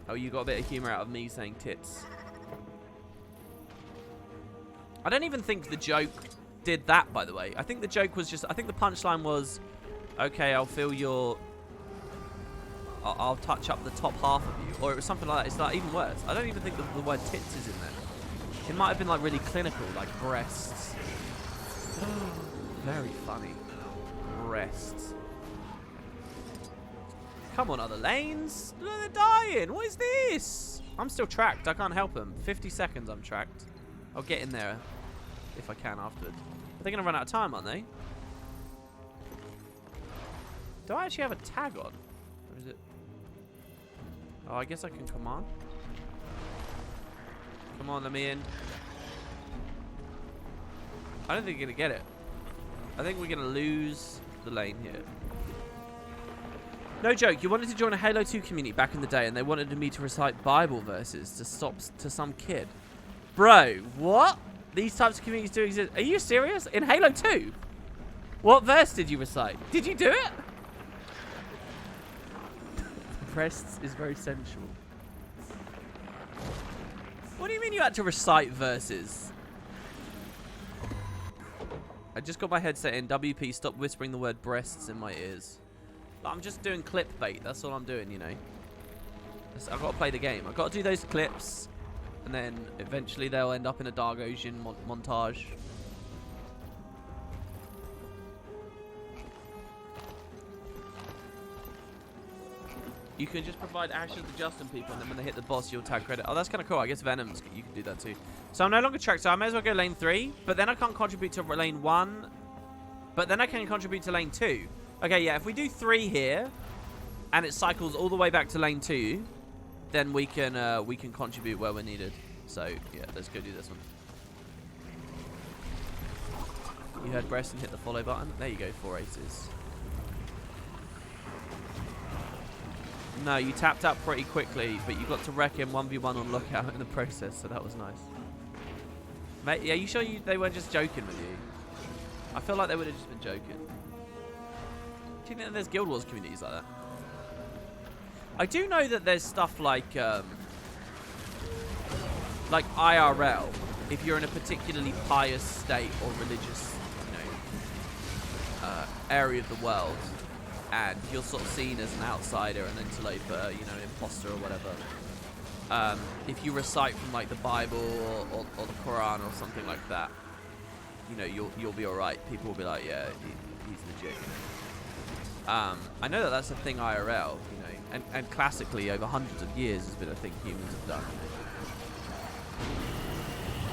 Oh, you got a bit of humor out of me saying tits. I don't even think the joke did that, by the way. I think the joke was just... I think the punchline was, okay, I'll feel your... I'll touch up the top half of you. Or it was something like that. It's like even worse. I don't even think the word tits is in there. It might have been like really clinical, like breasts. Very funny. Breasts. Come on, other lanes. They're dying. What is this? I'm still tracked. I can't help them. 50 seconds I'm tracked. I'll get in there if I can afterwards. But they're going to run out of time, aren't they? Do I actually have a tag on? Or is it... Oh, I guess I can command. Come on, let me in. I don't think you're going to get it. I think we're going to lose the lane here. No joke, you wanted to join a Halo 2 community back in the day and they wanted me to recite Bible verses to some kid. Bro, what? These types of communities do exist. Are you serious? In Halo 2? What verse did you recite? Did you do it? Crest is very sensual. What do you mean you had to recite verses? I just got my headset in. WP, stop whispering the word breasts in my ears. I'm just doing clickbait. That's all I'm doing, you know. I've got to play the game. I've got to do those clips, and then eventually they'll end up in a Dargosian montage. You can just provide ashes to Justin people, and then when they hit the boss, you'll tag credit. Oh, that's kind of cool. I guess Venom's, you can do that too. So I'm no longer tracked, so I may as well go lane 3, but then I can't contribute to lane 1, but then I can contribute to lane 2. Okay, yeah, if we do 3 here, and it cycles all the way back to lane 2, then we can contribute where we're needed. So, yeah, let's go do this one. You heard breast and hit the follow button. There you go, 4 aces. No, you tapped out pretty quickly, but you got to wreck him 1v1 on lookout in the process, so that was nice. Mate, yeah, you sure they weren't just joking with you? I feel like they would have just been joking. Do you think there's Guild Wars communities like that? I do know that there's stuff like IRL. If you're in a particularly pious state or religious, you know, area of the world, and you're sort of seen as an outsider, an interloper, you know, an imposter or whatever. If you recite from like the Bible or the Quran or something like that, you know, you'll be all right. People will be like, yeah, he's legit. I know that that's a thing IRL, you know, and classically over hundreds of years has been a thing humans have done.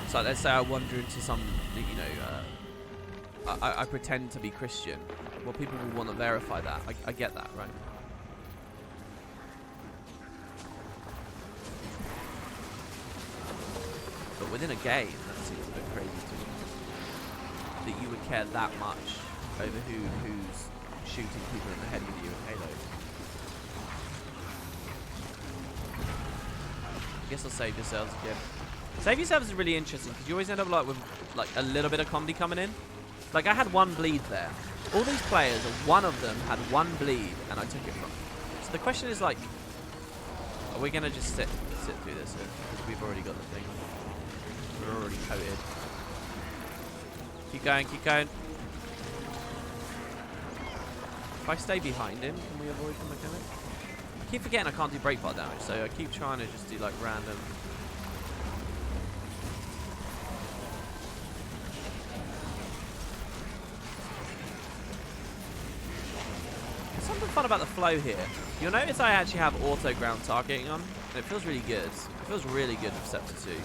So let's say I wander into some, you know, I pretend to be Christian. Well, people will want to verify that. I get that, right? But within a game, that seems a bit crazy to me. That you would care that much over who's shooting people in the head with you in Halo. I guess I'll save yourselves again. Save yourselves is really interesting because you always end up like with like a little bit of comedy coming in. Like I had 1 bleed there. All these players, one of them had 1 bleed, and I took it from them. So the question is like, are we gonna just sit through this here? Because we've already got the thing. We're already coated. Keep going, keep going. If I stay behind him, can we avoid the mechanic? I keep forgetting I can't do break bar damage, so I keep trying to just do like random. There's something fun about the flow here. You'll notice I actually have auto ground targeting on, and it feels really good. It feels really good with Scepter 2.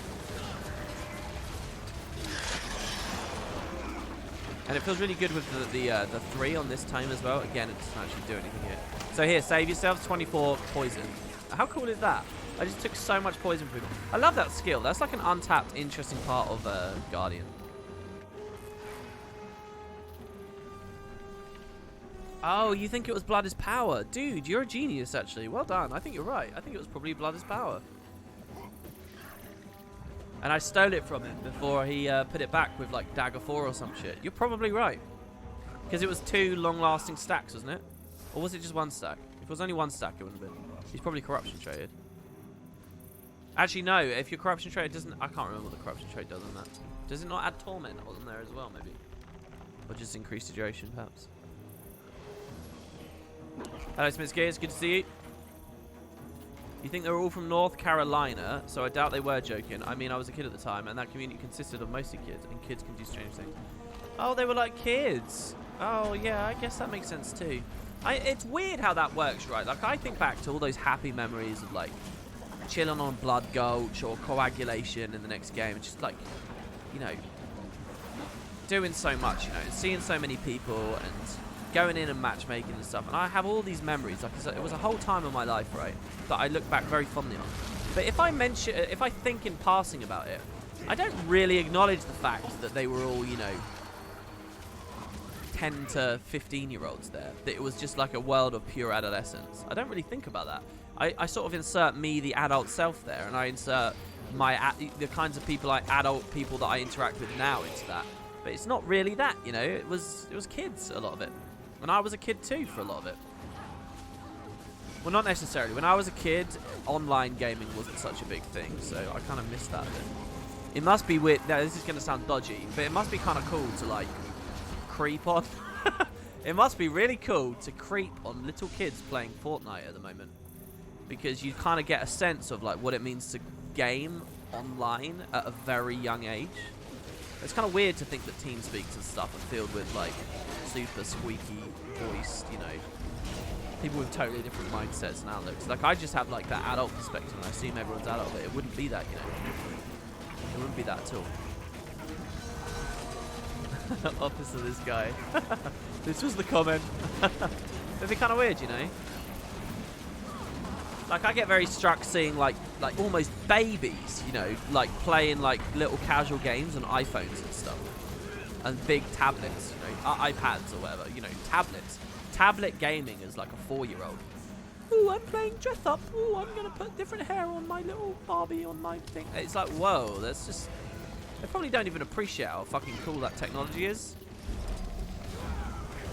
And it feels really good with the 3 on this time as well. Again, it doesn't actually do anything here. So here, save yourselves 24 poison. How cool is that? I just took so much poison from him. I love that skill. That's like an untapped, interesting part of Guardian. Oh, you think it was Blood is Power? Dude, you're a genius, actually. Well done. I think you're right. I think it was probably Blood is Power. And I stole it from him before he put it back with like Dagger 4 or some shit. You're probably right. Because it was 2 long-lasting stacks, wasn't it? Or was it just 1 stack? If it was only 1 stack, it wouldn't have been. He's probably corruption traded. Actually, no. If your corruption trade doesn't... I can't remember what the corruption trade does on that. Does it not add torment on there as well, maybe? Or just increase the duration, perhaps? Hello, Smithski. It's good to see you. You think they were all from North Carolina, so I doubt they were joking. I mean, I was a kid at the time, and that community consisted of mostly kids, and kids can do strange things. Oh, they were like kids. Oh, yeah, I guess that makes sense too. It's weird how that works, right? Like, I think back to all those happy memories of, like, chilling on Blood Gulch or Coagulation in the next game. It's just, like, you know, doing so much, you know, seeing so many people and going in and matchmaking and stuff. And I have all these memories. Like, it was a whole time of my life, right, that I look back very fondly on. But if I think in passing about it, I don't really acknowledge the fact that they were all, you know, 10 to 15-year-olds there. That it was just like a world of pure adolescence. I don't really think about that. I sort of insert me, the adult self, there, and I insert the kinds of people, like adult people that I interact with now, into that. But it's not really that, you know. It was kids, a lot of it, and I was a kid too for a lot of it. Well, not necessarily. When I was a kid, online gaming wasn't such a big thing, so I kind of missed that bit. It must be weird. Now, this is going to sound dodgy, but it must be kind of cool to, like, creep on. It must be really cool to creep on little kids playing Fortnite at the moment, because you kind of get a sense of, like, what it means to game online at a very young age. It's kind of weird to think that TeamSpeaks and stuff are filled with, like, super squeaky voiced, you know, people with totally different mindsets and outlooks. Like, I just have, like, that adult perspective, and I assume everyone's adult, but it wouldn't be that, you know. It wouldn't be that at all. Officer, this guy. This was the comment. It'd be kind of weird, you know. Like, I get very struck seeing, like almost babies, you know, like, playing, like, little casual games on iPhones and stuff. And big tablets, you know, iPads or whatever, you know, tablets. Tablet gaming is like a 4-year-old. Ooh, I'm playing dress up. Ooh, I'm going to put different hair on my little Barbie on my thing. It's like, whoa, that's just... They probably don't even appreciate how fucking cool that technology is.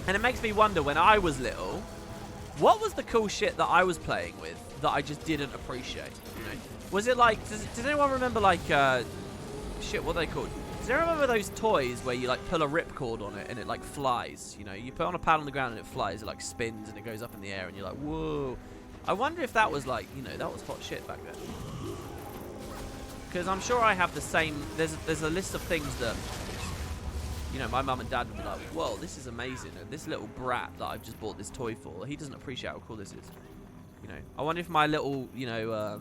And it makes me wonder, when I was little, what was the cool shit that I was playing with that I just didn't appreciate, you know? Was it like, does anyone remember, like, shit, what are they called? Does anyone remember those toys where you, like, pull a ripcord on it and it, like, flies? You know, you put on a pad on the ground and it flies, it, like, spins and it goes up in the air and you're like, whoa. I wonder if that was, like, you know, that was hot shit back then. Because I'm sure I have the same, there's a list of things that, you know, my mum and dad would be like, whoa, this is amazing. And this little brat that I've just bought this toy for, he doesn't appreciate how cool this is. You know, I wonder if my little, you know,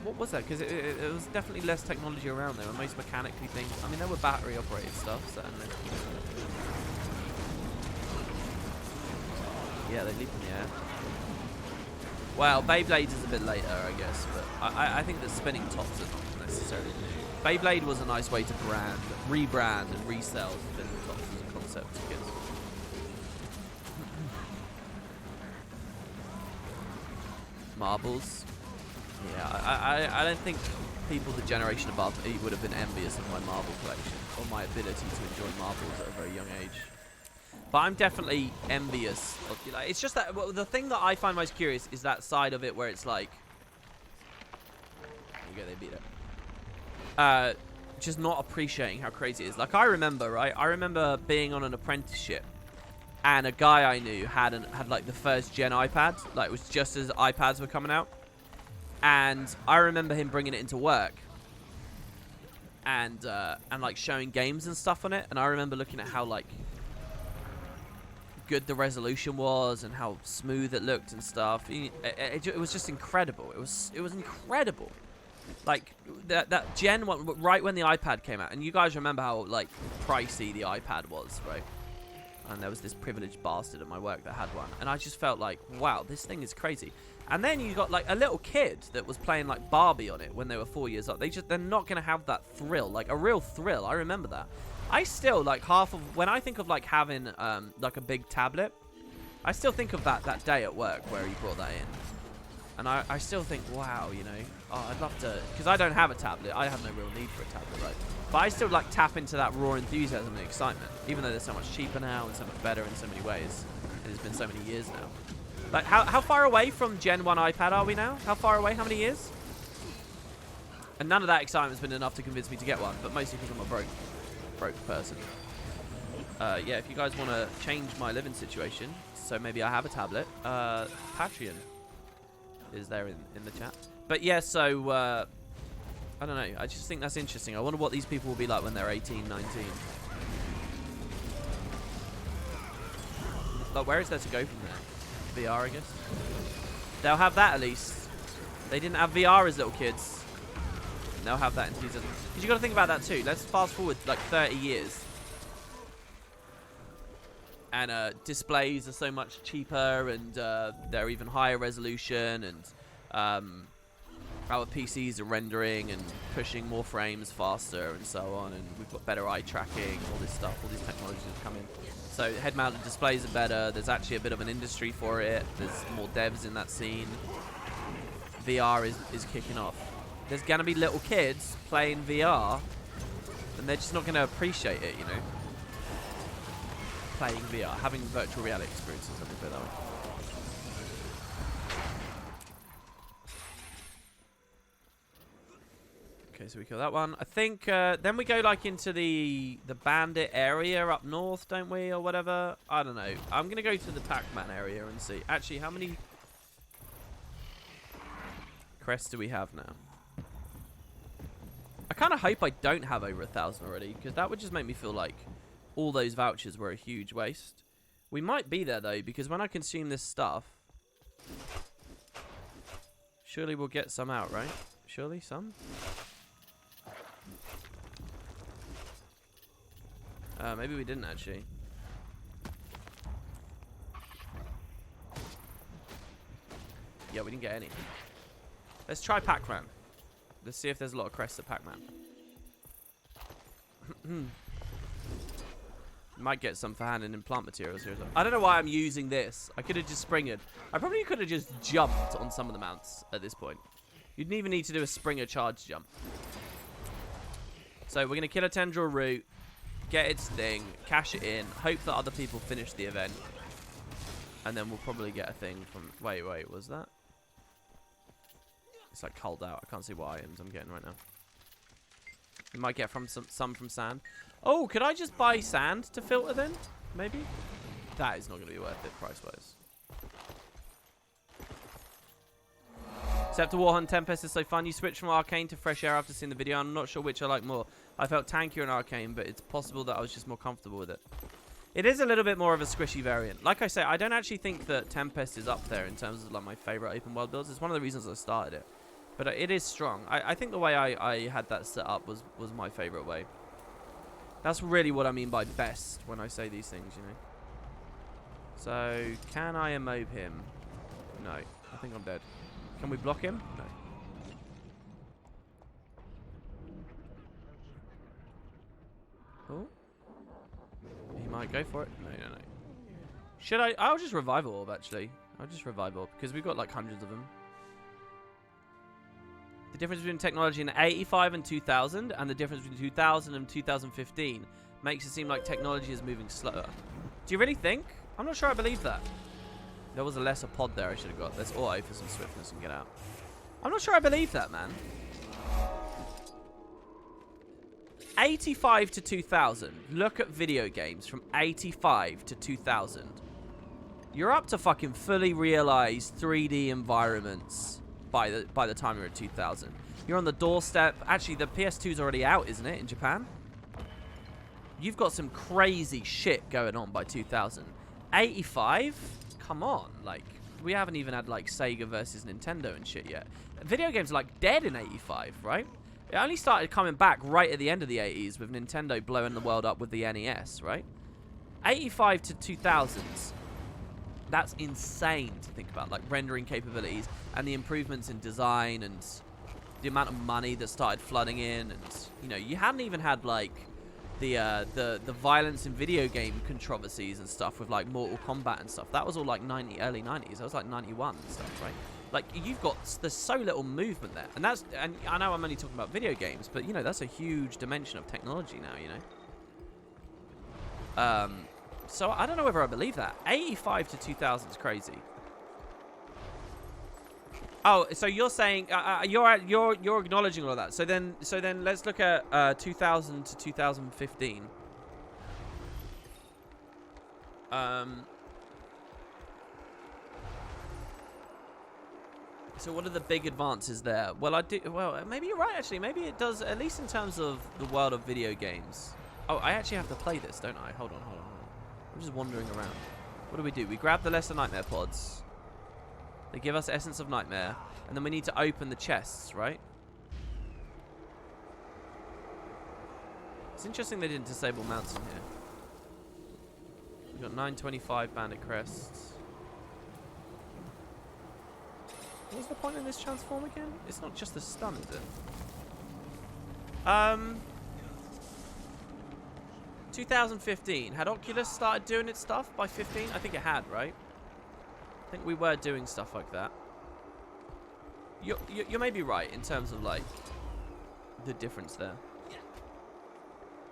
what was that? Because it was definitely less technology around there. Most mechanically things. I mean, there were battery operated stuff, certainly. Yeah, they leap in the air. Well, Beyblade is a bit later, I guess, but I think that spinning tops are not necessarily new. Beyblade was a nice way to rebrand and resell spinning tops as a concept to kids. Marbles. Yeah, I don't think people the generation above would have been envious of my marble collection or my ability to enjoy marbles at a very young age. But I'm definitely envious of, you know, it's just that, well, the thing that I find most curious is that side of it where it's like, there you go, they beat it. Just not appreciating how crazy it is. Like, I remember, right? I remember being on an apprenticeship, and a guy I knew had like the first gen iPad. Like, it was just as iPads were coming out, and I remember him bringing it into work, and like showing games and stuff on it. And I remember looking at how, like, good the resolution was and how smooth it looked and stuff. It was just incredible. It was incredible. Like, that Gen 1, right when the iPad came out, and you guys remember how, like, pricey the iPad was, right? And there was this privileged bastard at my work that had one, and I just felt like, wow, this thing is crazy. And then you got, like, a little kid that was playing, like, Barbie on it when they were 4 years old. They're not gonna have that thrill, like a real thrill. I remember that. I still, like, when I think of, like, having like a big tablet, I still think of that day at work where he brought that in. And I still think, wow, you know, oh, I'd love to, because I don't have a tablet. I have no real need for a tablet, right? But I still, like, tap into that raw enthusiasm and excitement, even though they're so much cheaper now and so much better in so many ways. And it's been so many years now. Like, how far away from Gen 1 iPad are we now? How far away? How many years? And none of that excitement's been enough to convince me to get one, but mostly because I'm a broke person. Yeah, if you guys want to change my living situation, so maybe I have a tablet, Patreon is there in the chat. But yeah, so I don't know, I just think that's interesting. I wonder what these people will be like when they're 18, 19. Like, where is there to go from there? VR, I guess. They'll have that at least. They didn't have VR as little kids. They'll have that enthusiasm. Because you got to think about that too. Let's fast forward like 30 years. And displays are so much cheaper, and they're even higher resolution, and our PCs are rendering and pushing more frames faster and so on, and we've got better eye tracking, all this stuff, all these technologies have come in. So head-mounted displays are better. There's actually a bit of an industry for it. There's more devs in that scene. VR is kicking off. There's gonna be little kids playing VR, and they're just not gonna appreciate it, you know. Playing VR, having virtual reality experiences, let me put it that way. Okay, so we kill that one. I think then we go like into the bandit area up north, don't we, or whatever? I don't know. I'm gonna go to the Pac-Man area and see. Actually, how many crests do we have now? I kind of hope I don't have over 1,000 already, because that would just make me feel like all those vouchers were a huge waste. We might be there though, because when I consume this stuff, surely we'll get some out, right? Surely some. Maybe we didn't actually. Yeah, we didn't get any. Let's try Pac-Man. Let's see if there's a lot of crests at Pac-Man. Might get some for hand and implant materials here as well. I don't know why I'm using this. I could have just springered. I probably could have just jumped on some of the mounts at this point. You didn't even need to do a springer charge jump. So we're going to kill a tendril root, get its thing, cash it in, hope that other people finish the event. And then we'll probably get a thing from... Wait, was that? It's like culled out. I can't see what items I'm getting right now. We might get from some from sand. Oh, could I just buy sand to filter then? Maybe? That is not going to be worth it price-wise. Except the Warhunt Tempest is so fun. You switch from Arcane to Fresh Air after seeing the video. I'm not sure which I like more. I felt tankier in Arcane, but it's possible that I was just more comfortable with it. It is a little bit more of a squishy variant. Like I say, I don't actually think that Tempest is up there in terms of like my favorite open world builds. It's one of the reasons I started it. But it is strong. I think the way I had that set up was my favorite way. That's really what I mean by best when I say these things, you know. So, can I immob him? No. I think I'm dead. Can we block him? No. Oh. He might go for it. No. Should I? I'll just revive orb, actually. I'll just revive orb, because we've got like hundreds of them. The difference between technology in 85 and 2000 and the difference between 2000 and 2015 makes it seem like technology is moving slower. Do you really think? I'm not sure I believe that. There was a lesser pod there I should have got. Let's auto for some swiftness and get out. I'm not sure I believe that, man. 85 to 2000. Look at video games from 85 to 2000. You're up to fucking fully realized 3D environments by the time you're at 2000. You're on the doorstep. Actually, the PS2's already out, isn't it, in Japan? You've got some crazy shit going on by 2000. 85? Come on, like, we haven't even had, like, Sega versus Nintendo and shit yet. Video games are, like, dead in 85, right? It only started coming back right at the end of the 80s with Nintendo blowing the world up with the NES, right? 85 to 2000s. That's insane to think about, like rendering capabilities and the improvements in design and the amount of money that started flooding in, and you know, you hadn't even had like the violence in video game controversies and stuff with like Mortal Kombat and stuff. That was all like early 90s. That was like 91 and stuff, right? Like there's so little movement there, and I know I'm only talking about video games, but you know, that's a huge dimension of technology now, you know. So I don't know whether I believe that. 85 to 2000 is crazy. Oh, so you're saying you're acknowledging all of that. So then let's look at 2000 to 2015. So what are the big advances there? Well, maybe you're right actually. Maybe it does, at least in terms of the world of video games. Oh, I actually have to play this, don't I? Hold on. I'm just wandering around. What do? We grab the Lesser Nightmare pods. They give us Essence of Nightmare. And then we need to open the chests, right? It's interesting they didn't disable mounts in here. We've got 925 bandit crests. What's the point in this transform again? It's not just the stun, is it? 2015. Had Oculus started doing its stuff by 15? I think it had, right? I think we were doing stuff like that. You may be right in terms of, like, the difference there.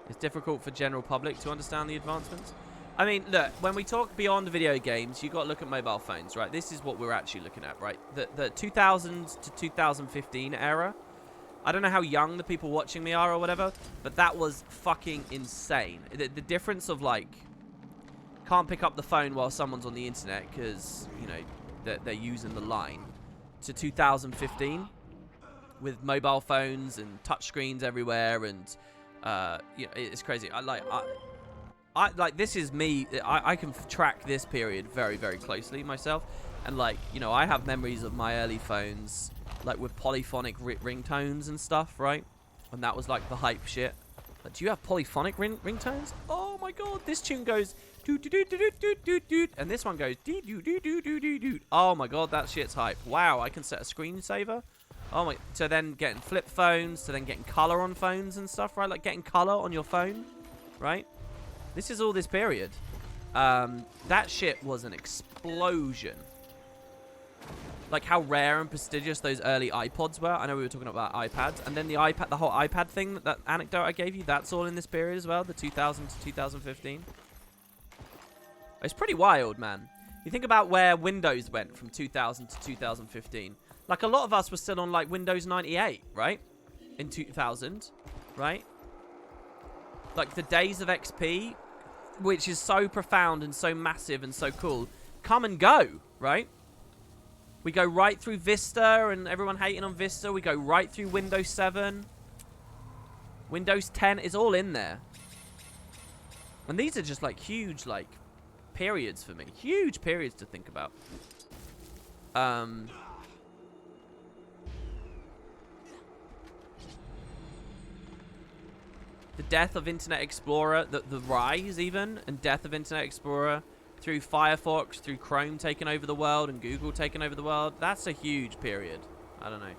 It's difficult for general public to understand the advancements. I mean, look, when we talk beyond video games, you got to look at mobile phones, right? This is what we're actually looking at, right? The 2000 to 2015 era. I don't know how young the people watching me are or whatever, but that was fucking insane. The difference of, like, can't pick up the phone while someone's on the internet because, you know, they're using the line, to 2015 with mobile phones and touchscreens everywhere, and you know, it's crazy. I like this is me. I can track this period very, very closely myself, and, like, you know, I have memories of my early phones, like, with polyphonic ringtones and stuff, right? And that was like the hype shit. Like, do you have polyphonic ringtones? Oh my god, this tune goes doo doo doo doo doo doo doo, and this one goes dee doo doo doo doo doo doo. Oh my god, that shit's hype. Wow, I can set a screensaver. Oh my, to then getting flip phones, to then getting color on phones and stuff, right? Like getting color on your phone, right? This is all this period. That shit was an explosion. Like how rare and prestigious those early iPods were. I know we were talking about iPads, and then the iPad, the whole iPad thing, that anecdote I gave you, that's all in this period as well, the 2000 to 2015. It's pretty wild, man. You think about where Windows went from 2000 to 2015. Like, a lot of us were still on, like, Windows 98, right? In 2000, right? Like, the days of XP, which is so profound and so massive and so cool, come and go, right? We go right through Vista and everyone hating on Vista. We go right through Windows 7. Windows 10 is all in there. And these are just, like, huge, like, periods for me. Huge periods to think about. The death of Internet Explorer, the rise even, and death of Internet Explorer through Firefox, through Chrome taking over the world, and Google taking over the world. That's a huge period. I don't know.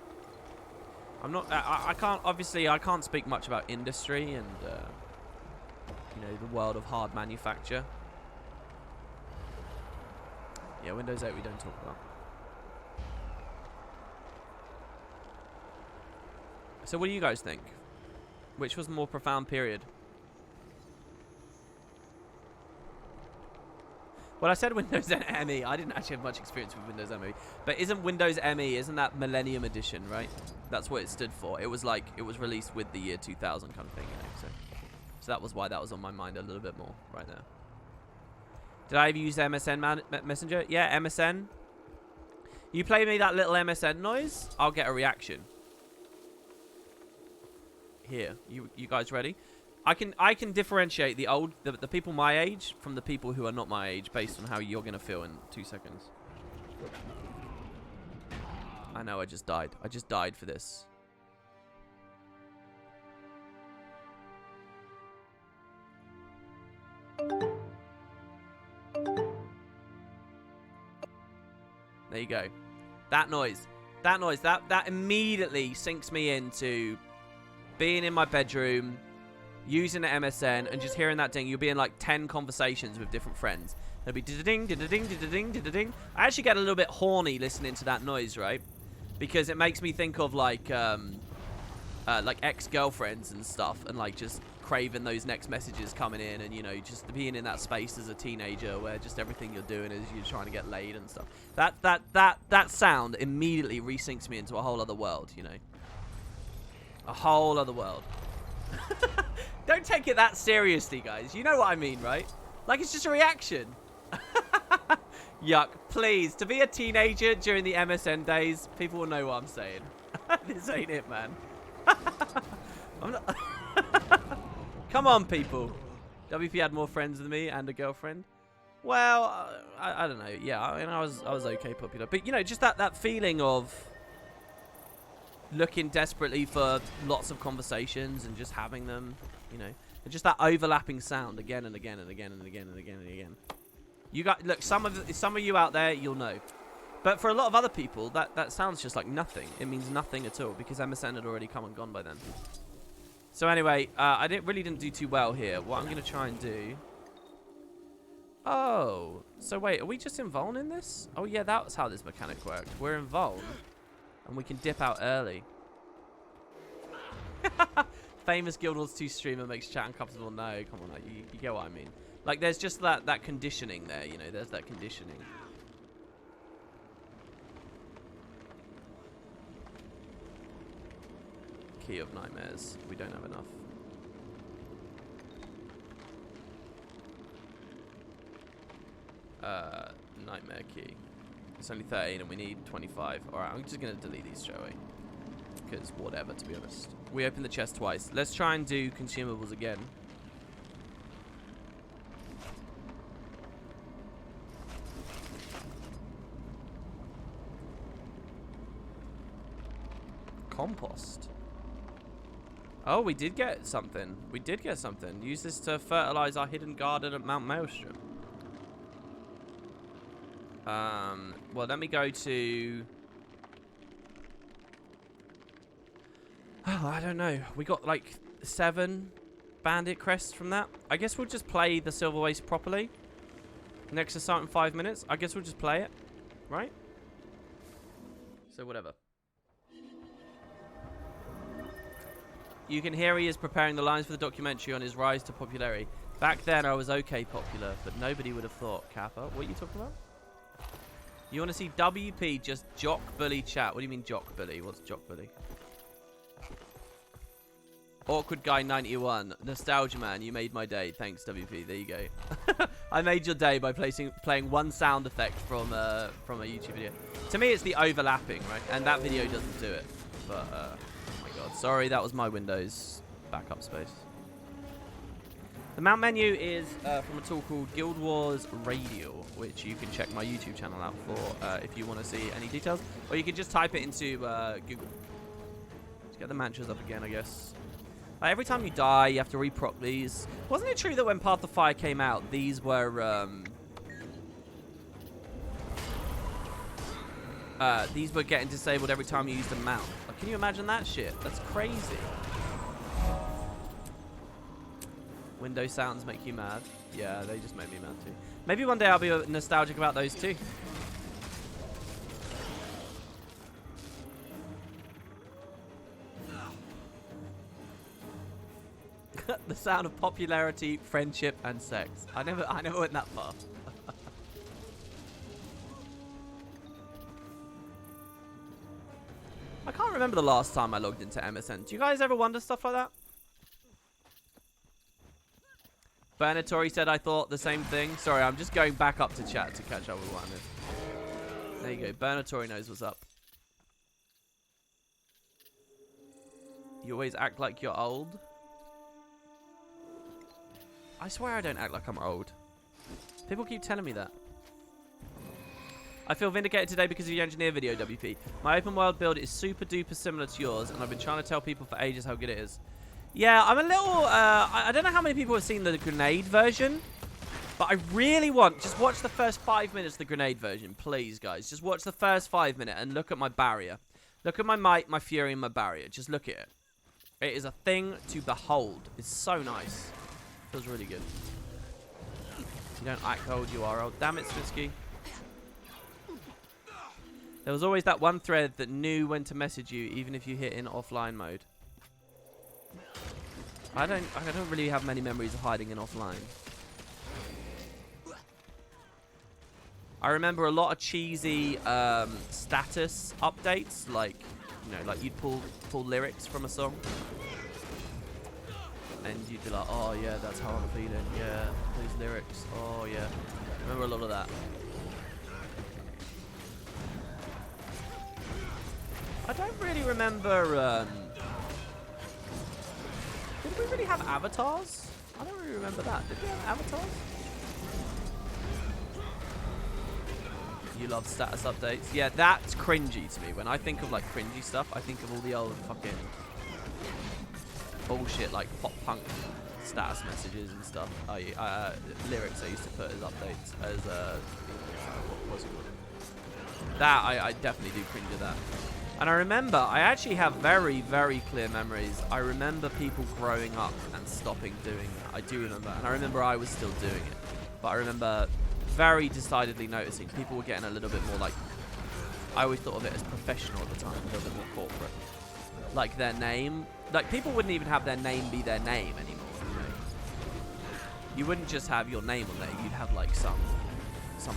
I'm not, I can't, obviously, I can't speak much about industry and, you know, the world of hard manufacture. Yeah, Windows 8 we don't talk about. So what do you guys think? Which was the more profound period? Well, I said Windows ME. I didn't actually have much experience with Windows ME. But isn't Windows ME, isn't that Millennium Edition, right? That's what it stood for. It was like, it was released with the year 2000 kind of thing, you know? So that was why that was on my mind a little bit more right there. Did I ever use MSN Messenger? Yeah, MSN. You play me that little MSN noise, I'll get a reaction. Here, you guys ready? I can differentiate the people my age from the people who are not my age based on how you're gonna feel in 2 seconds. I know, I just died. I just died for this. There you go. That noise. That immediately sinks me into being in my bedroom, using the MSN, and just hearing that ding. You'll be in like 10 conversations with different friends. There'll be ding, ding, ding, ding, ding. I actually get a little bit horny listening to that noise, right? Because it makes me think of like ex-girlfriends and stuff, and like just craving those next messages coming in, and, you know, just being in that space as a teenager where just everything you're doing is you're trying to get laid and stuff. That sound immediately resinks me into a whole other world, you know. A whole other world. Don't take it that seriously, guys. You know what I mean, right? Like, it's just a reaction. Yuck. Please, to be a teenager during the MSN days, people will know what I'm saying. This ain't it, man. I'm not... Come on, people. WP had more friends than me and a girlfriend. Well, I don't know. Yeah, I mean, I was okay popular. But, you know, just that feeling of looking desperately for lots of conversations and just having them, you know, and just that overlapping sound again and again and again and again and again and again. You got, look, some of you out there, you'll know. But for a lot of other people, that sounds just like nothing. It means nothing at all because MSN had already come and gone by then. So anyway, I really didn't do too well here. What I'm going to try and do... Oh, so wait, are we just in Vuln in this? Oh yeah, that's how this mechanic worked. We're in Vuln, and we can dip out early. Famous Guild Wars 2 streamer makes chat uncomfortable. No, come on, you get what I mean. Like, there's just that conditioning there, you know, there's that conditioning. Key of Nightmares. We don't have enough. Nightmare key. It's only 13 and we need 25. Alright, I'm just going to delete these straight away. Because whatever, to be honest. We opened the chest twice. Let's try and do consumables again. Compost. Oh, we did get something. We did get something. Use this to fertilize our hidden garden at Mount Maelstrom. Well, let me go to... Oh, I don't know. We got like 7 bandit crests from that. I guess we'll just play the Silverwastes properly. Next to start in 5 minutes. I guess we'll just play it. Right? So whatever. You can hear he is preparing the lines for the documentary on his rise to popularity. Back then I was okay popular, but nobody would have thought. Kappa, what are you talking about? You want to see WP just jock bully chat? What do you mean jock bully? What's jock bully? Awkward guy 91. Nostalgia man, you made my day. Thanks WP. There you go. I made your day by playing one sound effect from a YouTube video. To me it's the overlapping, right? And that video doesn't do it. But oh my god. Sorry, that was my Windows backup space. The mount menu is from a tool called Guild Wars Radio, which you can check my YouTube channel out for if you want to see any details. Or you can just type it into Google. Let's get the mantras up again, I guess. Every time you die, you have to reproc these. Wasn't it true that when Path of Fire came out, these were getting disabled every time you used a mount? Like, can you imagine that shit? That's crazy. Windows sounds make you mad. Yeah, they just make me mad too. Maybe one day I'll be nostalgic about those too. The sound of popularity, friendship, and sex. I never went that far. I can't remember the last time I logged into MSN. Do you guys ever wonder stuff like that? Bernatori said I thought the same thing. Sorry, I'm just going back up to chat to catch up with what I missed. There you go. Bernatori knows what's up. You always act like you're old. I swear I don't act like I'm old. People keep telling me that. I feel vindicated today because of the engineer video, WP. My open world build is super duper similar to yours, and I've been trying to tell people for ages how good it is. Yeah, I'm a little... I don't know how many people have seen the grenade version, but I really want... Just watch the first 5 minutes of the grenade version, please, guys. Just watch the first 5 minutes and look at my barrier. Look at my might, my fury, and my barrier. Just look at it. It is a thing to behold. It's so nice. Feels really good. You don't act old, you are old. Damn it, Smitski. There was always that one thread that knew when to message you, even if you hit in offline mode. I don't really have many memories of hiding in offline. I remember a lot of cheesy status updates, like, you know, like you'd pull lyrics from a song. And you'd be like, oh yeah, that's how I'm feeling. Yeah, those lyrics. Oh yeah. I remember a lot of that. I don't really remember. Did we really have avatars? I don't really remember that. Did we have avatars? You love status updates. Yeah, that's cringy to me. When I think of like cringy stuff, I think of all the old fucking bullshit like pop punk status messages and stuff. Lyrics I used to put as updates as what was it called? That, I definitely do cringe at that. And I remember, I actually have very, very clear memories. I remember people growing up and stopping doing that. I do remember. And I remember I was still doing it. But I remember very decidedly noticing people were getting a little bit more like, I always thought of it as professional at the time, a little bit more corporate. Like their name, like people wouldn't even have their name be their name anymore. You know? You wouldn't just have your name on there. You'd have like some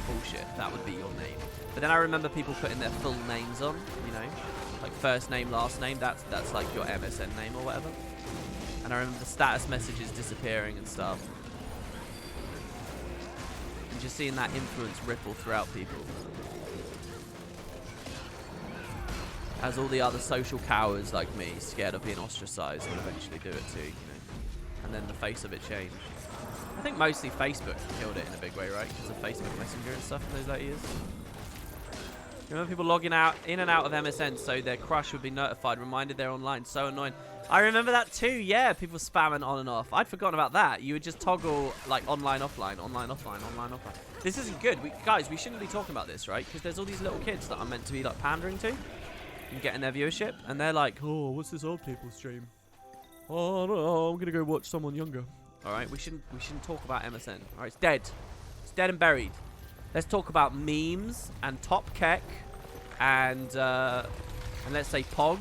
bullshit. That would be your name. But then I remember people putting their full names on, you know, like first name, last name. That's like your MSN name or whatever. And I remember the status messages disappearing and stuff. And just seeing that influence ripple throughout people. As all the other social cowards like me, scared of being ostracized, and eventually do it too, you know. And then the face of it changed. I think mostly Facebook killed it in a big way, right? Because of Facebook Messenger and stuff in those late years. You remember people logging in and out of MSN so their crush would be notified, reminded they're online. So annoying. I remember that too, yeah. People spamming on and off. I'd forgotten about that. You would just toggle like online, offline, online, offline, online, offline. This isn't good. Guys, we shouldn't be talking about this, right? Because there's all these little kids that I'm meant to be like pandering to and getting their viewership. And they're like, oh, what's this old people stream? Oh, no, I'm going to go watch someone younger. All right, we shouldn't talk about MSN. All right, it's dead. It's dead and buried. Let's talk about memes and Top Keck and let's say Pog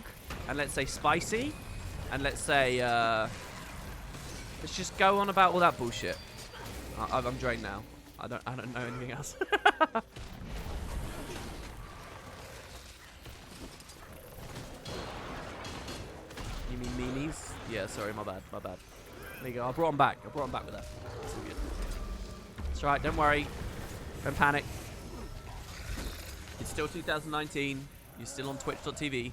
and let's say Spicy and let's say let's just go on about all that bullshit. I'm drained now. I don't know anything else. You mean memes? Yeah, sorry, my bad. There you go. I brought him back. with that. It's all good. It's alright, don't worry. Don't panic. It's still 2019. You're still on twitch.tv.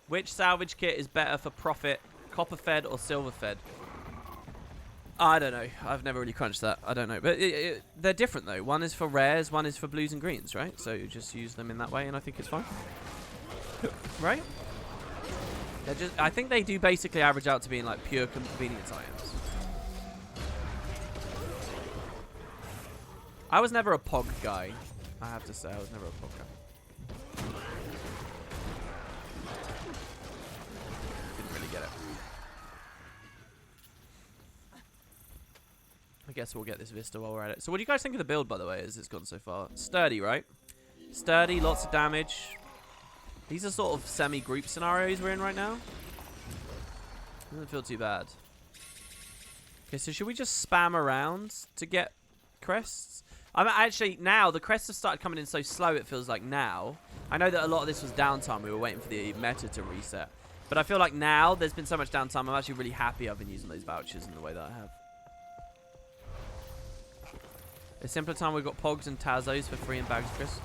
Which salvage kit is better for profit, copper fed or silver fed? I don't know. I've never really crunched that. I don't know. But they're different, though. One is for rares, one is for blues and greens, right? So you just use them in that way, and I think it's fine. Right? They're just, I think they do basically average out to being like pure convenience items. I was never a Pog guy. I have to say, I was never a Pog guy. Didn't really get it. I guess we'll get this Vista while we're at it. So what do you guys think of the build, by the way, as it's gone so far? Sturdy, right? Sturdy, lots of damage. These are sort of semi-group scenarios we're in right now. Doesn't feel too bad. Okay, so should we just spam around to get crests? I'm actually, now, the crests have started coming in so slow, it feels like now. I know that a lot of this was downtime. We were waiting for the meta to reset. But I feel like now, there's been so much downtime, I'm actually really happy I've been using those vouchers in the way that I have. A simpler time, we've got Pogs and Tazos for free and bags of crisps.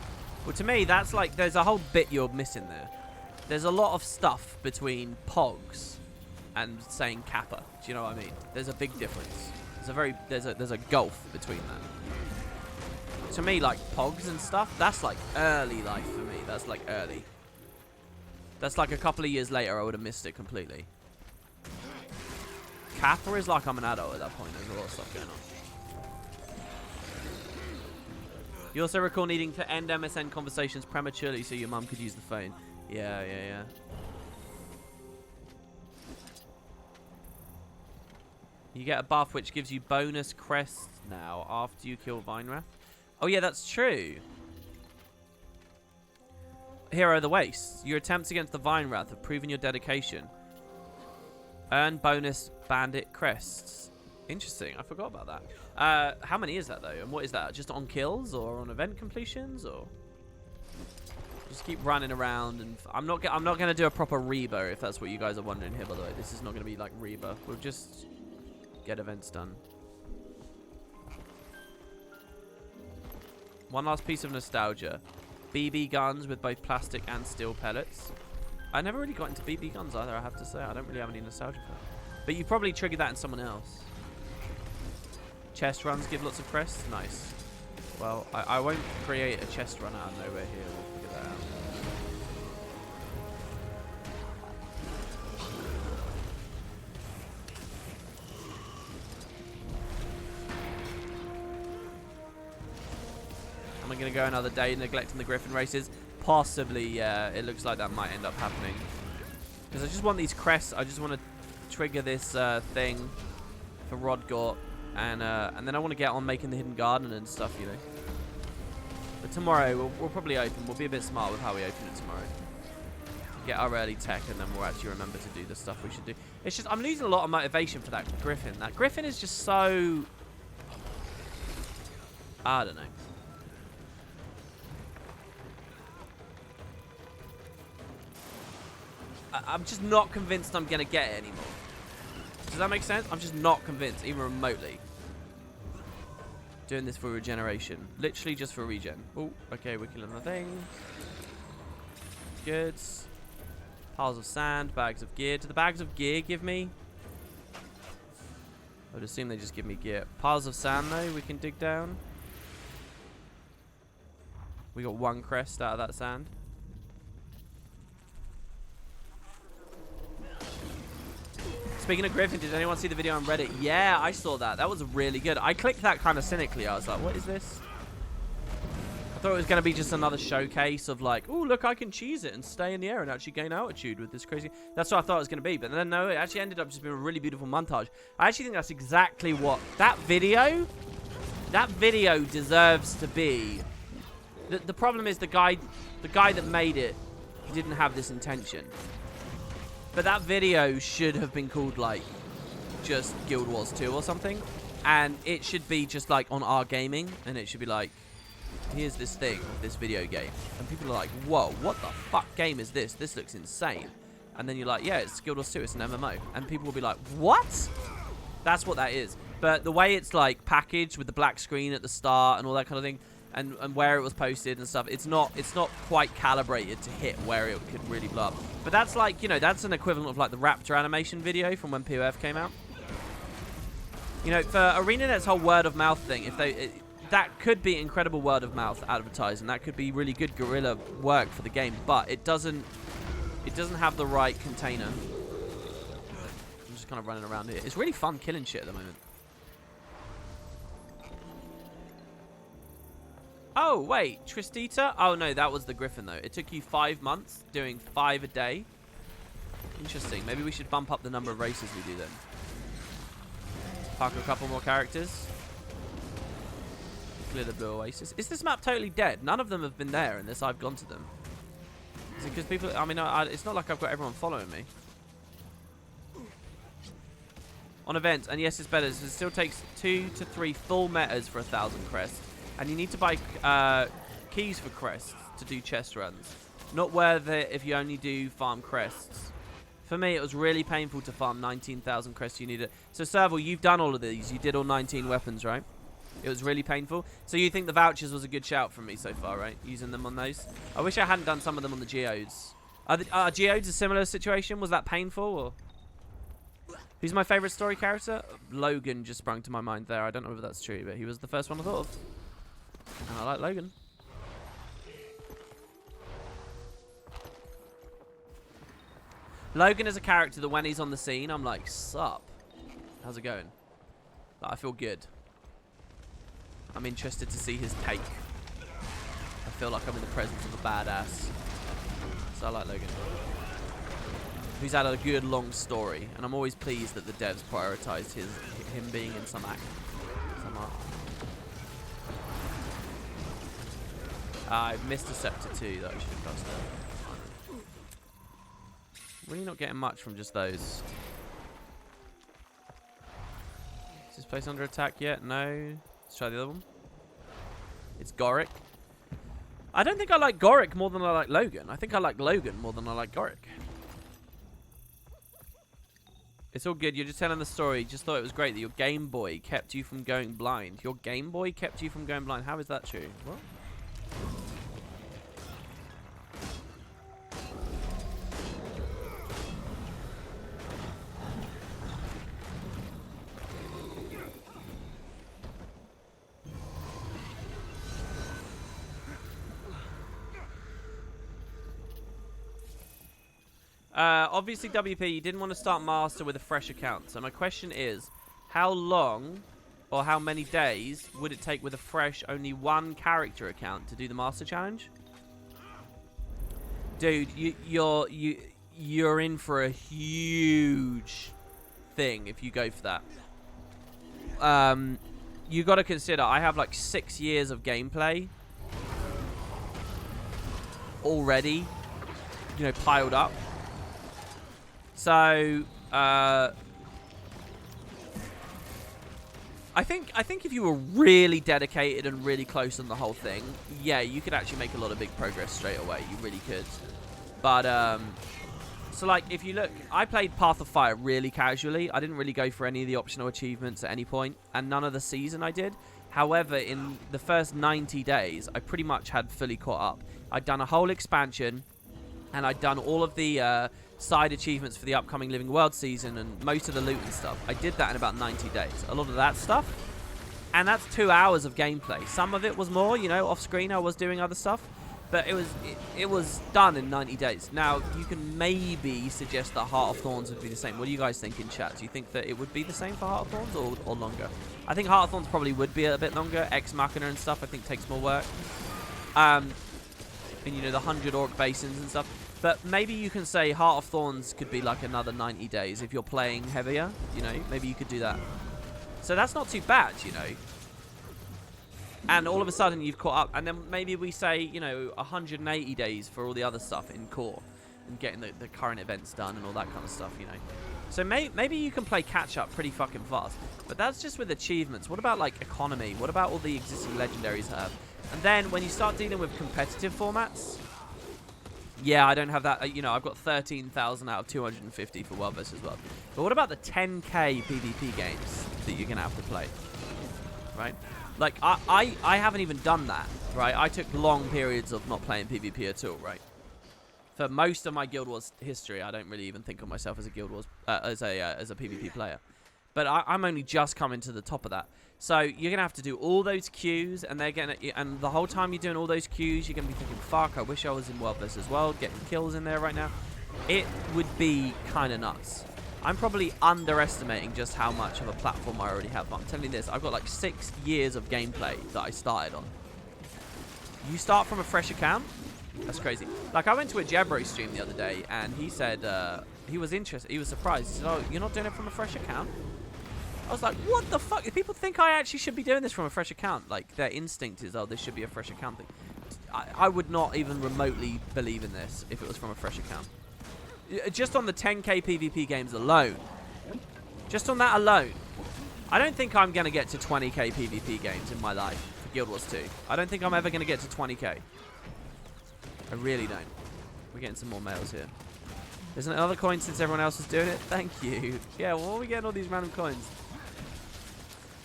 Well, to me, that's like, there's a whole bit you're missing there. There's a lot of stuff between Pogs and saying Kappa. Do you know what I mean? There's a big difference. There's a gulf between that. To me, like, Pogs and stuff, that's like early life for me. That's like early. That's like a couple of years later, I would have missed it completely. Kappa is like I'm an adult at that point. There's a lot of stuff going on. You also recall needing to end MSN conversations prematurely so your mum could use the phone. Yeah. You get a buff which gives you bonus crests now after you kill Vinewrath. Oh yeah, that's true. Hero of the Wastes. Your attempts against the Vinewrath have proven your dedication. Earn bonus bandit crests. Interesting. I forgot about that. How many is that though? And what is that? Just on kills or on event completions or? Just keep running around and I'm not gonna do a proper Reba if that's what you guys are wondering here. By the way, this is not gonna be like Reba. We'll just get events done. One last piece of nostalgia: BB guns with both plastic and steel pellets. I never really got into BB guns either. I have to say, I don't really have any nostalgia for that. But you probably triggered that in someone else. Chest runs give lots of crests. Nice. Well, I won't create a chest run out of nowhere here. We'll figure that out. Am I going to go another day neglecting the Griffin races? Possibly, yeah. It looks like that might end up happening. Because I just want these crests. I just want to trigger this thing for Rodgort. And then I want to get on making the Hidden Garden and stuff, you know. But tomorrow, we'll probably open. We'll be a bit smart with how we open it tomorrow. Get our early tech, and then we'll actually remember to do the stuff we should do. It's just, I'm losing a lot of motivation for that Griffin. That Griffin is just so... I don't know. I'm just not convinced I'm going to get it anymore. Does that make sense? I'm just not convinced, even remotely. Doing this for regeneration. Literally just for regen. Oh, okay, we're killing the thing. Good. Piles of sand, bags of gear. Do the bags of gear give me? I would assume they just give me gear. Piles of sand, though, we can dig down. We got 1 crest out of that sand. Speaking of Griffin, did anyone see the video on Reddit? Yeah, I saw that. That was really good. I clicked that kind of cynically. I was like, what is this? I thought it was going to be just another showcase of like, oh, look, I can cheese it and stay in the air and actually gain altitude with this crazy... That's what I thought it was going to be. But then, no, it actually ended up just being a really beautiful montage. I actually think that's exactly what... That video deserves to be... The problem is the guy that made it, he didn't have this intention. But that video should have been called, like, just Guild Wars 2 or something. And it should be just, like, on our gaming. And it should be like, here's this thing, this video game. And people are like, whoa, what the fuck game is this? This looks insane. And then you're like, yeah, it's Guild Wars 2. It's an MMO. And people will be like, what? That's what that is. But the way it's, like, packaged with the black screen at the start and all that kind of thing, and where it was posted and stuff, it's not quite calibrated to hit where it could really blow up. But that's like, you know, that's an equivalent of like the Raptor animation video from when POF came out. You know, for ArenaNet's whole word of mouth thing, if that could be incredible word of mouth advertising. That could be really good guerrilla work for the game, but it doesn't have the right container. I'm just kind of running around here. It's really fun killing shit at the moment. Oh, wait. Tristita? Oh, no, that was the Griffin, though. It took you 5 months, doing 5 a day. Interesting. Maybe we should bump up the number of races we do then. Park a couple more characters. Clear the Blue Oasis. Is this map totally dead? None of them have been there unless I've gone to them. Is it because people... I mean, it's not like I've got everyone following me. On events, and yes, it's better. So it still takes 2 to 3 full metas for 1,000 crests. And you need to buy keys for crests to do chest runs. Not worth it if you only do farm crests. For me, it was really painful to farm 19,000 crests. You need it. So, Serval, you've done all of these. You did all 19 weapons, right? It was really painful. So you think the vouchers was a good shout from me so far, right? Using them on those. I wish I hadn't done some of them on the geodes. Are geodes a similar situation? Was that painful? Or who's my favorite story character? Logan just sprung to my mind there. I don't know if that's true, but he was the first one I thought of. And I like Logan. Logan is a character that when he's on the scene, I'm like, sup? How's it going? Like, I feel good. I'm interested to see his take. I feel like I'm in the presence of a badass. So I like Logan. Who's had a good long story. And I'm always pleased that the devs prioritized him being in some act. Some art. I missed a scepter too that I should have dusted. Really not getting much from just those. Is this place under attack yet? No. Let's try the other one. It's Goric. I don't think I like Goric more than I like Logan. I think I like Logan more than I like Goric. It's all good. You're just telling the story. Just thought it was great that your Game Boy kept you from going blind. Your Game Boy kept you from going blind. How is that true? What? Obviously, WP, you didn't want to start Master with a fresh account. So my question is, how long or how many days would it take with a fresh, only one character account to do the Master Challenge? Dude, you're in for a huge thing if you go for that. You got to consider, I have like 6 years of gameplay already, you know, piled up. So, I think if you were really dedicated and really close on the whole thing, yeah, you could actually make a lot of big progress straight away. You really could. But, so like, if you look, I played Path of Fire really casually. I didn't really go for any of the optional achievements at any point, and none of the season I did. However, in the first 90 days, I pretty much had fully caught up. I'd done a whole expansion, and I'd done all of the side achievements for the upcoming Living World season and most of the loot and stuff. I did that in about 90 days. A lot of that stuff. And that's 2 hours of gameplay. Some of it was more, you know, off screen I was doing other stuff. But it was done in 90 days. Now, you can maybe suggest that Heart of Thorns would be the same. What do you guys think in chat? Do you think that it would be the same for Heart of Thorns or longer? I think Heart of Thorns probably would be a bit longer. Ex Machina and stuff I think takes more work. And, you know, the 100 Orc Basins and stuff. But maybe you can say Heart of Thorns could be like another 90 days if you're playing heavier. You know, maybe you could do that. So that's not too bad, you know. And all of a sudden you've caught up. And then maybe we say, you know, 180 days for all the other stuff in core. And getting the current events done and all that kind of stuff, you know. So maybe you can play catch up pretty fucking fast. But that's just with achievements. What about like economy? What about all the existing legendaries have? And then when you start dealing with competitive formats... Yeah, I don't have that. You know, I've got 13,000 out of 250 for World vs. World. But what about the 10k PvP games that you're going to have to play? Right? Like, I haven't even done that, right? I took long periods of not playing PvP at all, right? For most of my Guild Wars history, I don't really even think of myself as a Guild Wars, as a PvP player. But I'm only just coming to the top of that. So you're gonna have to do all those queues, and and the whole time you're doing all those queues, you're gonna be thinking, "Fuck! I wish I was in World vs. World, getting kills in there right now." It would be kind of nuts. I'm probably underestimating just how much of a platform I already have. But I'm telling you this: I've got like 6 years of gameplay that I started on. You start from a fresh account? That's crazy. Like I went to a Jebro stream the other day, and he said he was interested. He was surprised. He said, "Oh, you're not doing it from a fresh account?" I was like, what the fuck? People think I actually should be doing this from a fresh account. Like, their instinct is, oh, this should be a fresh account thing. I would not even remotely believe in this if it was from a fresh account. Just on the 10k PvP games alone. Just on that alone. I don't think I'm going to get to 20k PvP games in my life for Guild Wars 2. I don't think I'm ever going to get to 20k. I really don't. We're getting some more mails here. There's another coin since everyone else is doing it. Thank you. Yeah, well, are we getting all these random coins?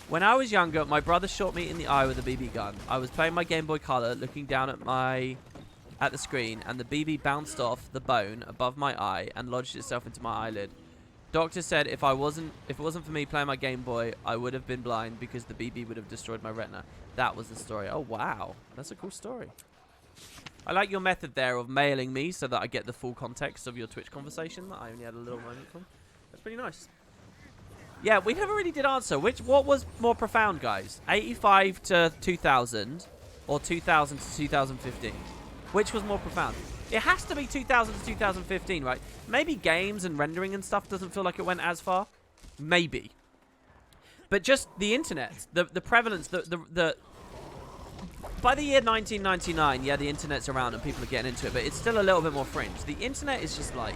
When I was younger, my brother shot me in the eye with a BB gun. I was playing my Game Boy Color, looking down at the screen, and the BB bounced off the bone above my eye and lodged itself into my eyelid. Doctor said if it wasn't for me playing my Game Boy, I would have been blind because the BB would have destroyed my retina. That was the story. Oh wow, that's a cool story. I like your method there of mailing me so that I get the full context of your Twitch conversation that I only had a little moment from. That's pretty nice. Yeah, we never really did answer. What was more profound, guys? 85 to 2000 or 2000 to 2015? Which was more profound? It has to be 2000 to 2015, right? Maybe games and rendering and stuff doesn't feel like it went as far. Maybe. But just the internet, the prevalence, by the year 1999, yeah, the internet's around and people are getting into it, but it's still a little bit more fringe. The internet is just like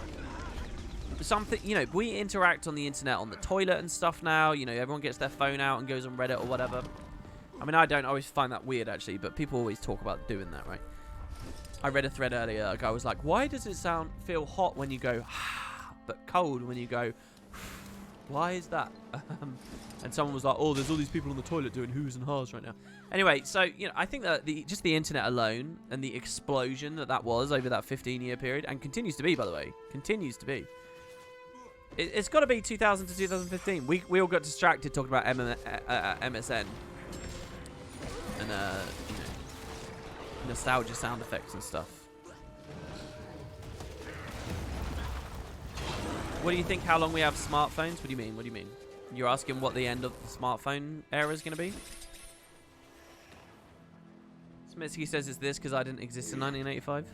something, you know, we interact on the internet on the toilet and stuff now. You know, everyone gets their phone out and goes on Reddit or whatever. I mean, I don't always find that weird, actually, but people always talk about doing that, right? I read a thread earlier. A guy was like, why does it feel hot when you go, but cold when you go, why is that? And someone was like, oh, there's all these people on the toilet doing whoos and ha's right now. Anyway, so, you know, I think that just the internet alone and the explosion that was over that 15-year period, and continues to be, by the way, continues to be. It's got to be 2000 to 2015. We all got distracted talking about MSN. And, you know, nostalgia sound effects and stuff. What do you think? How long we have smartphones? What do you mean? What do you mean? You're asking what the end of the smartphone era is going to be? Smitsky says it's this because I didn't exist in 1985.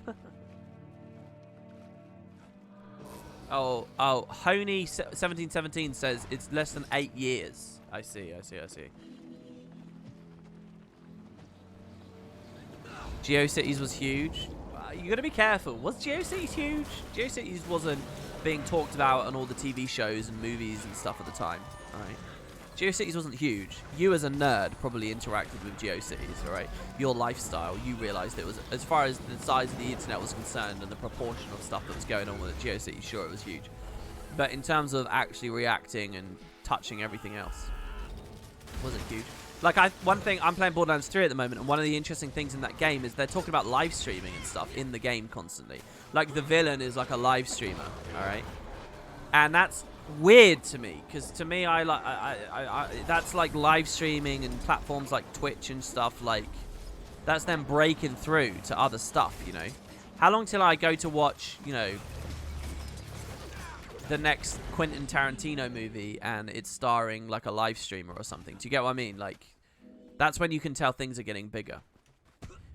Oh, Honey1717 says it's less than 8 years. I see. GeoCities was huge. You gotta be careful. Was GeoCities huge? GeoCities wasn't being talked about on all the TV shows and movies and stuff at the time. Alright. GeoCities wasn't huge. You as a nerd probably interacted with GeoCities, alright? Your lifestyle, you realized it was, as far as the size of the internet was concerned and the proportion of stuff that was going on with it, GeoCities, sure, it was huge. But in terms of actually reacting and touching everything else, it wasn't huge. Like, one thing, I'm playing Borderlands 3 at the moment, and one of the interesting things in that game is they're talking about live streaming and stuff in the game constantly. Like, the villain is like a live streamer, alright? And that's weird to me, because to me, that's like live streaming and platforms like Twitch and stuff, like, that's them breaking through to other stuff, you know? How long till I go to watch, you know, the next Quentin Tarantino movie and it's starring like a live streamer or something? Do you get what I mean? Like, that's when you can tell things are getting bigger.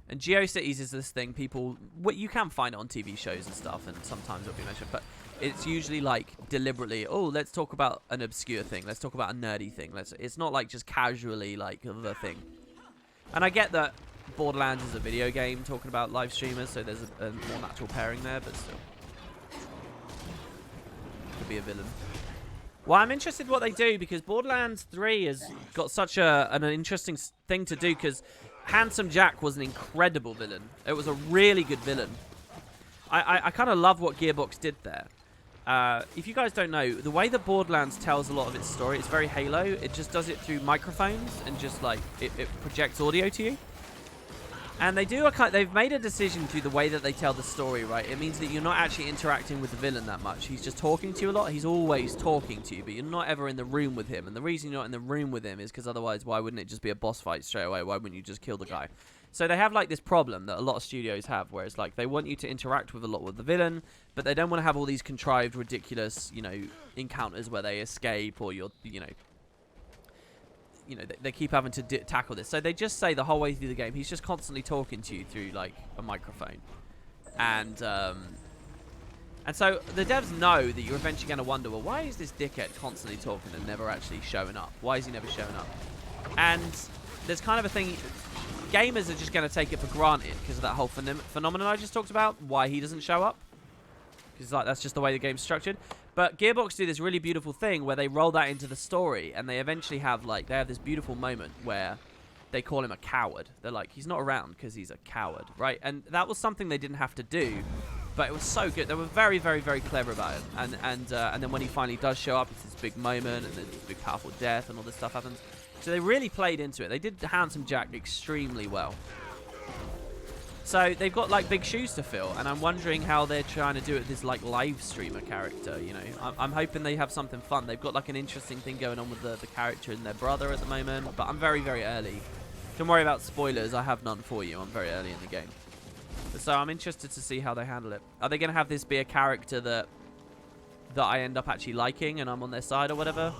And GeoCities is this thing people, you can find it on TV shows and stuff, and sometimes it'll be mentioned, but it's usually like deliberately, oh, let's talk about an obscure thing, let's talk about a nerdy thing. It's not like just casually like the thing. And I get that Borderlands is a video game talking about live streamers, so there's a more natural pairing there, but still. Could be a villain. Well, I'm interested in what they do, because Borderlands 3 has got such an interesting thing to do, because Handsome Jack was an incredible villain. It was a really good villain. I kind of love what Gearbox did there. If you guys don't know, the way that Borderlands tells a lot of its story, it's very Halo. It just does it through microphones and just like it projects audio to you. And they've made a decision through the way that they tell the story, right? It means that you're not actually interacting with the villain that much. He's just talking to you a lot. He's always talking to you, but you're not ever in the room with him. And the reason you're not in the room with him is because otherwise, why wouldn't it just be a boss fight straight away? Why wouldn't you just kill the guy? So they have like this problem that a lot of studios have, where it's like they want you to interact with a lot with the villain, but they don't want to have all these contrived, ridiculous, you know, encounters where they escape or you're, you know, they keep having to tackle this. So they just say the whole way through the game, he's just constantly talking to you through like a microphone. And so the devs know that you're eventually going to wonder, well, why is this dickhead constantly talking and never actually showing up? Why is he never showing up? And there's kind of a thing, gamers are just going to take it for granted because of that whole phenomenon I just talked about, why he doesn't show up. Because like that's just the way the game's structured. But Gearbox do this really beautiful thing where they roll that into the story, and they eventually have like they have this beautiful moment where they call him a coward. They're like, he's not around because he's a coward, right? And that was something they didn't have to do, but it was so good. They were very, very, very clever about it. And then when he finally does show up, it's this big moment, and then this big powerful death, and all this stuff happens. So they really played into it. They did Handsome Jack extremely well. So they've got like big shoes to fill, and I'm wondering how they're trying to do it with this like live streamer character, you know. I'm hoping they have something fun. They've got like an interesting thing going on with the character and their brother at the moment, but I'm very, very early. Don't worry about spoilers, I have none for you. I'm very early in the game. So I'm interested to see how they handle it. Are they going to have this be a character that I end up actually liking and I'm on their side or whatever?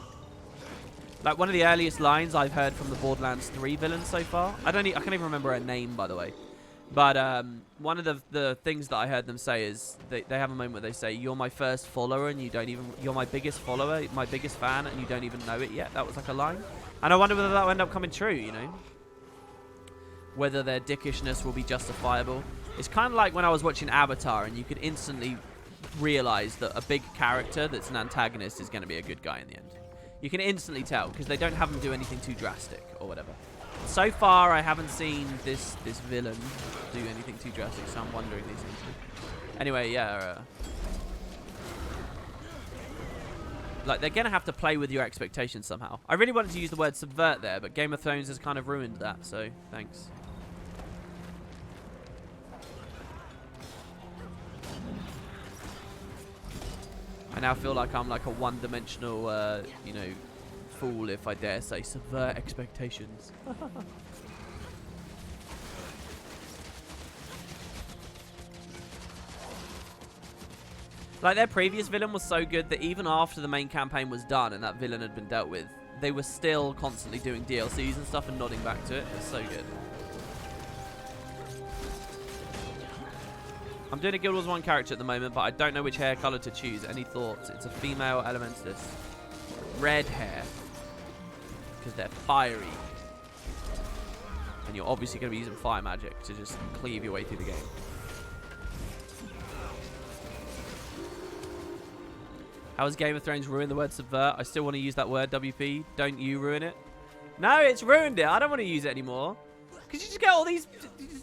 Like one of the earliest lines I've heard from the Borderlands 3 villains so far. I can't even remember her name, by the way. But one of the things that I heard them say is they have a moment where they say, "You're my first follower, and you're my biggest follower, my biggest fan, and you don't even know it yet." That was like a line, and I wonder whether that will end up coming true. You know, whether their dickishness will be justifiable. It's kind of like when I was watching Avatar, and you could instantly realize that a big character that's an antagonist is going to be a good guy in the end. You can instantly tell because they don't have them do anything too drastic or whatever. So far, I haven't seen this villain do anything too drastic, so I'm wondering these things. Anyway, yeah. Like, they're going to have to play with your expectations somehow. I really wanted to use the word subvert there, but Game of Thrones has kind of ruined that, so thanks. I now feel like I'm like a one-dimensional, you know, fool, if I dare say, subvert expectations. Like, their previous villain was so good that even after the main campaign was done and that villain had been dealt with, they were still constantly doing DLCs and stuff and nodding back to it. It's so good. I'm doing a Guild Wars 1 character at the moment, but I don't know which hair color to choose. Any thoughts? It's a female elementalist. Red hair. Because they're fiery. And you're obviously going to be using fire magic to just cleave your way through the game. How has Game of Thrones ruined the word subvert? I still want to use that word, WP. Don't you ruin it? No, it's ruined it. I don't want to use it anymore. Because you just get all these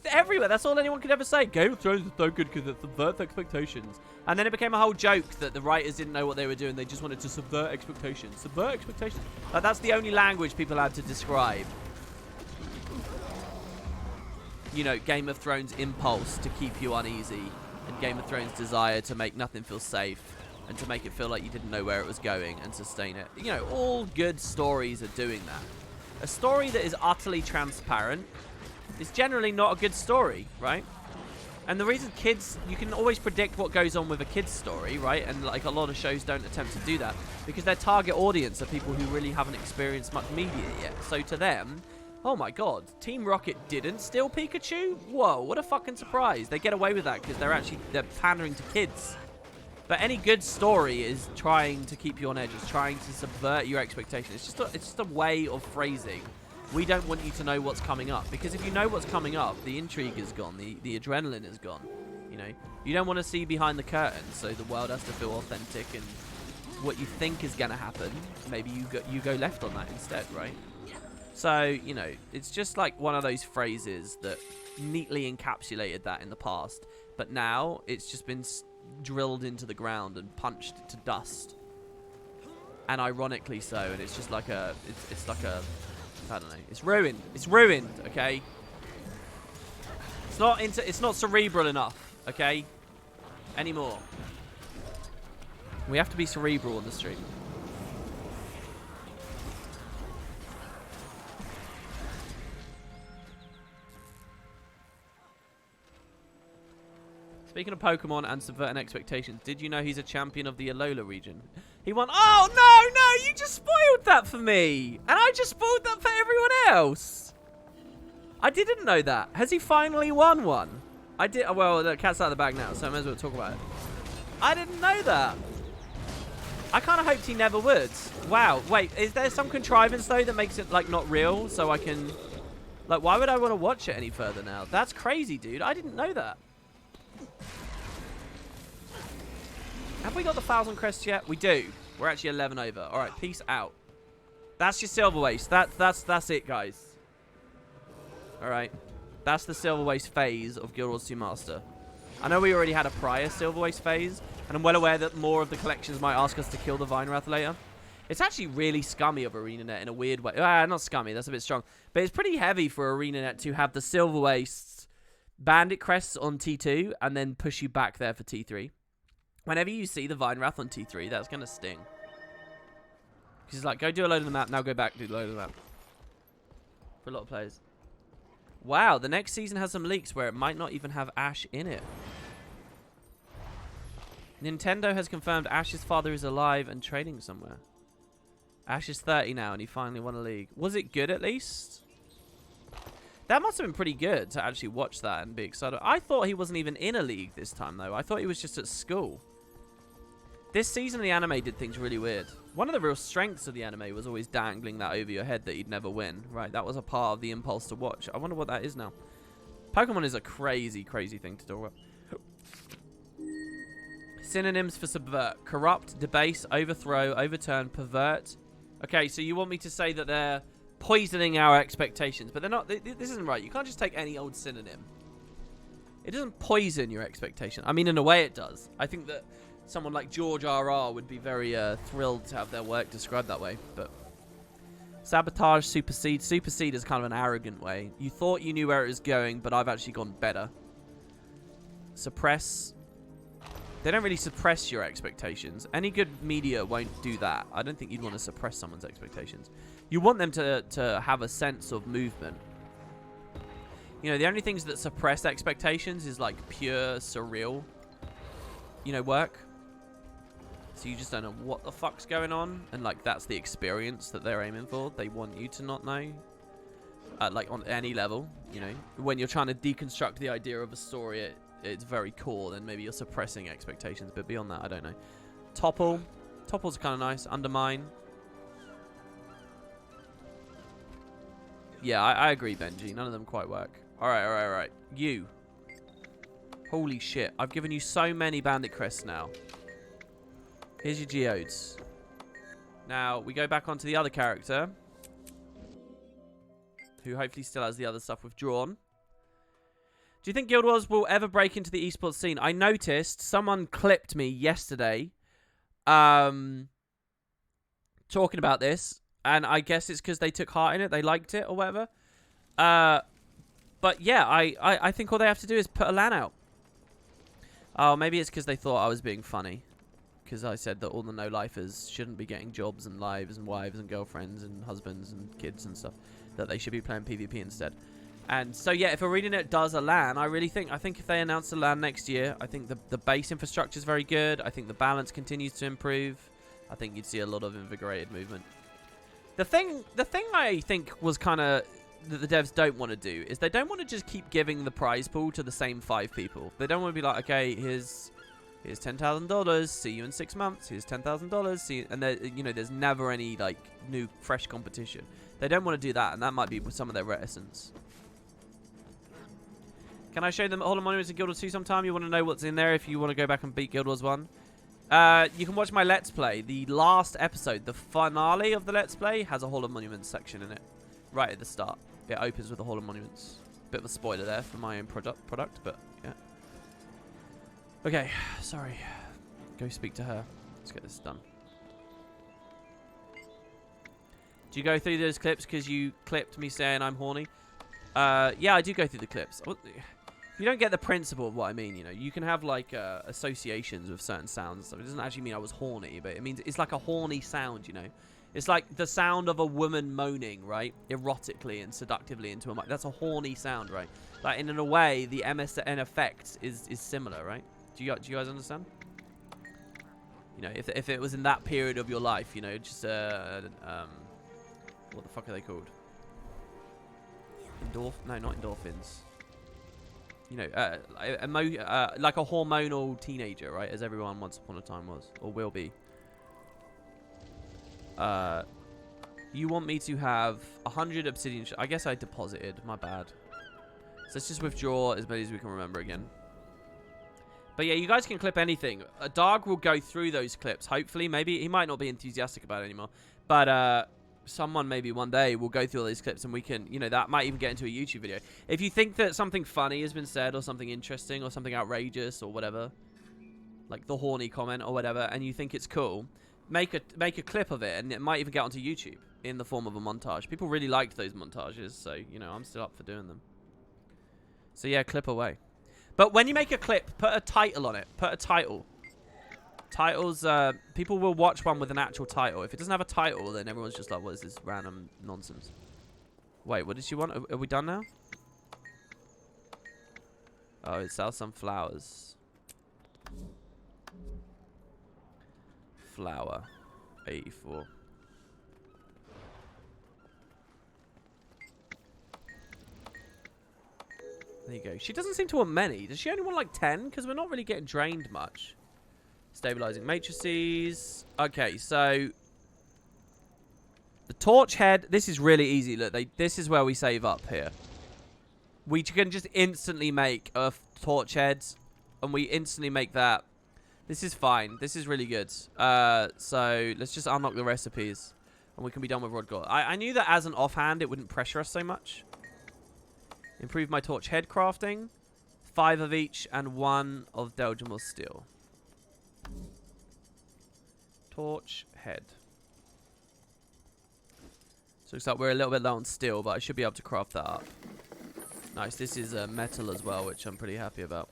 everywhere. That's all anyone could ever say. Game of Thrones is so good because it subverts expectations. And then it became a whole joke that the writers didn't know what they were doing. They just wanted to subvert expectations. Subvert expectations. Like, that's the only language people had to describe, you know, Game of Thrones' impulse to keep you uneasy. And Game of Thrones' desire to make nothing feel safe. And to make it feel like you didn't know where it was going and sustain it. You know, all good stories are doing that. A story that is utterly transparent is generally not a good story, right? And the reason kids, you can always predict what goes on with a kid's story, right? And like a lot of shows don't attempt to do that because their target audience are people who really haven't experienced much media yet. So to them, oh my god, Team Rocket didn't steal Pikachu? Whoa, what a fucking surprise. They get away with that because they're pandering to kids. But any good story is trying to keep you on edge. It's trying to subvert your expectations. It's just a way of phrasing. We don't want you to know what's coming up. Because if you know what's coming up, the intrigue is gone. The adrenaline is gone. You know, you don't want to see behind the curtain. So the world has to feel authentic. And what you think is going to happen, maybe you go left on that instead, right? So, you know, it's just like one of those phrases that neatly encapsulated that in the past. But now it's just been drilled into the ground and punched to dust, and ironically so. And it's just like it's like a, I don't know, it's ruined, okay? It's not cerebral enough, okay, anymore. We have to be cerebral on the stream. Speaking of Pokemon and subverting expectations, did you know he's a champion of the Alola region? He won. Oh, no, you just spoiled that for me. And I just spoiled that for everyone else. I didn't know that. Has he finally won one? I did. Well, the cat's out of the bag now, so I may as well talk about it. I didn't know that. I kind of hoped he never would. Wow. Wait, is there some contrivance, though, that makes it, like, not real? So I can... Like, why would I want to watch it any further now? That's crazy, dude. I didn't know that. Have we got the 1,000 crests yet? We do. We're actually 11 over. All right, peace out. That's your Silverwastes. That's it, guys. All right. That's the Silverwaste phase of Guild Wars 2 Master. I know we already had a prior Silverwaste phase, and I'm well aware that more of the collections might ask us to kill the Vine Wrath later. It's actually really scummy of ArenaNet in a weird way. Not scummy. That's a bit strong. But it's pretty heavy for ArenaNet to have the Silverwastes Bandit crests on T2 and then push you back there for T3. Whenever you see the Vine Wrath on T3, that's going to sting. Because it's like, go do a load of the map, now go back, do a load of the map. For a lot of players. Wow, the next season has some leaks where it might not even have Ash in it. Nintendo has confirmed Ash's father is alive and trading somewhere. Ash is 30 now and he finally won a league. Was it good at least? That must have been pretty good to actually watch that and be excited. I thought he wasn't even in a league this time, though. I thought he was just at school. This season, the anime did things really weird. One of the real strengths of the anime was always dangling that over your head that you'd never win. Right, that was a part of the impulse to watch. I wonder what that is now. Pokemon is a crazy, crazy thing to talk about. Synonyms for subvert. Corrupt, debase, overthrow, overturn, pervert. Okay, so you want me to say that they're poisoning our expectations, but they're not. This isn't right. You can't just take any old synonym. It doesn't poison your expectation. I mean, in a way it does. I think that someone like George R.R. would be very thrilled to have their work described that way. But sabotage, supersede. Supersede is kind of an arrogant way. You thought you knew where it was going, but I've actually gone better. Suppress. They don't really suppress your expectations. Any good media won't do that. I don't think you'd want to suppress someone's expectations. You want them to have a sense of movement. You know, the only things that suppress expectations is like pure surreal, you know, work. So you just don't know what the fuck's going on, and like that's the experience that they're aiming for. They want you to not know, like on any level, you know. When you're trying to deconstruct the idea of a story at its very core, then maybe you're suppressing expectations. But beyond that, I don't know. Topple, Topple's kind of nice. Undermine. Yeah, I agree, Benji. None of them quite work. All right. You. Holy shit! I've given you so many bandit crests now. Here's your geodes. Now, we go back onto the other character, who hopefully still has the other stuff withdrawn. Do you think Guild Wars will ever break into the esports scene? I noticed someone clipped me yesterday talking about this, and I guess it's because they took heart in it, they liked it or whatever. But yeah, I think all they have to do is put a LAN out. Oh, maybe it's because they thought I was being funny. Because I said that all the no-lifers shouldn't be getting jobs and lives and wives and girlfriends and husbands and kids and stuff. That they should be playing PvP instead. And so, yeah, if ArenaNet does a LAN, I think if they announce a LAN next year, I think the base infrastructure is very good. I think the balance continues to improve. I think you'd see a lot of invigorated movement. The thing I think was kind of that the devs don't want to do is they don't want to just keep giving the prize pool to the same 5 people. They don't want to be like, okay, here's $10,000. See you in 6 months. Here's $10,000. See you. And you know, there's never any like new fresh competition. They don't want to do that, and that might be some of their reticence. Can I show them all the monuments in Guild Wars 2 sometime? You want to know what's in there if you want to go back and beat Guild Wars 1? You can watch my Let's Play. The last episode, the finale of the Let's Play, has a Hall of Monuments section in it. Right at the start. It opens with a Hall of Monuments. Bit of a spoiler there for my own product, but yeah. Okay, sorry. Go speak to her. Let's get this done. Do you go through those clips because you clipped me saying I'm horny? Yeah, I do go through the clips. You don't get the principle of what I mean, you know. You can have, like, associations with certain sounds. So it doesn't actually mean I was horny, but it means it's like a horny sound, you know. It's like the sound of a woman moaning, right? Erotically and seductively into a mic. That's a horny sound, right? Like, in a way, the MSN effect is similar, right? Do you guys understand? You know, if it was in that period of your life, you know, just, what the fuck are they called? No, not endorphins. You know, like a hormonal teenager, right? As everyone once upon a time was, or will be. You want me to have 100 obsidian... I guess I deposited. My bad. So let's just withdraw as many as we can remember again. But yeah, you guys can clip anything. Darg will go through those clips, hopefully. Maybe he might not be enthusiastic about it anymore. But someone maybe one day will go through all these clips and we can, you know, that might even get into a YouTube video. If you think that something funny has been said or something interesting or something outrageous or whatever, like the horny comment or whatever, and you think it's cool, make a clip of it, and it might even get onto YouTube in the form of a montage. People really liked those montages, so, you know, I'm still up for doing them. So yeah, clip away. But when you make a clip, put a title on it. Put a title. Titles, people will watch one with an actual title. If it doesn't have a title, then everyone's just like, what is this random nonsense? Wait, what did she want? Are we done now? Oh, it sells some flowers. Flower. 84. There you go. She doesn't seem to want many. Does she only want like 10? Because we're not really getting drained much. Stabilizing matrices. Okay, so the torch head. This is really easy. Look, this is where we save up here. We can just instantly make a torch head, and we instantly make that. This is fine. This is really good. So let's just unlock the recipes, and we can be done with Rodgor. I knew that as an offhand, it wouldn't pressure us so much. Improve my torch head crafting. 5 of each and 1 of Delgimal steel. Torch head. So looks like we're a little bit low on steel, but I should be able to craft that up. Nice. This is metal as well, which I'm pretty happy about.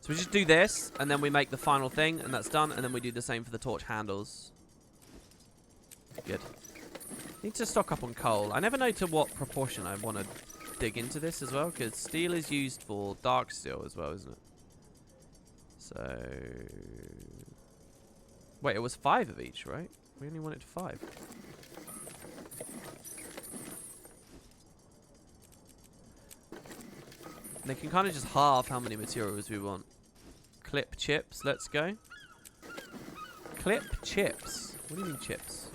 So we just do this, and then we make the final thing, and that's done. And then we do the same for the torch handles. Good. Need to stock up on coal. I never know to what proportion I want to dig into this as well, because steel is used for dark steel as well, isn't it? So Wait, it was 5 of each, right? We only wanted 5. They can kind of just halve how many materials we want. Clip chips, let's go. Clip chips. What do you mean chips?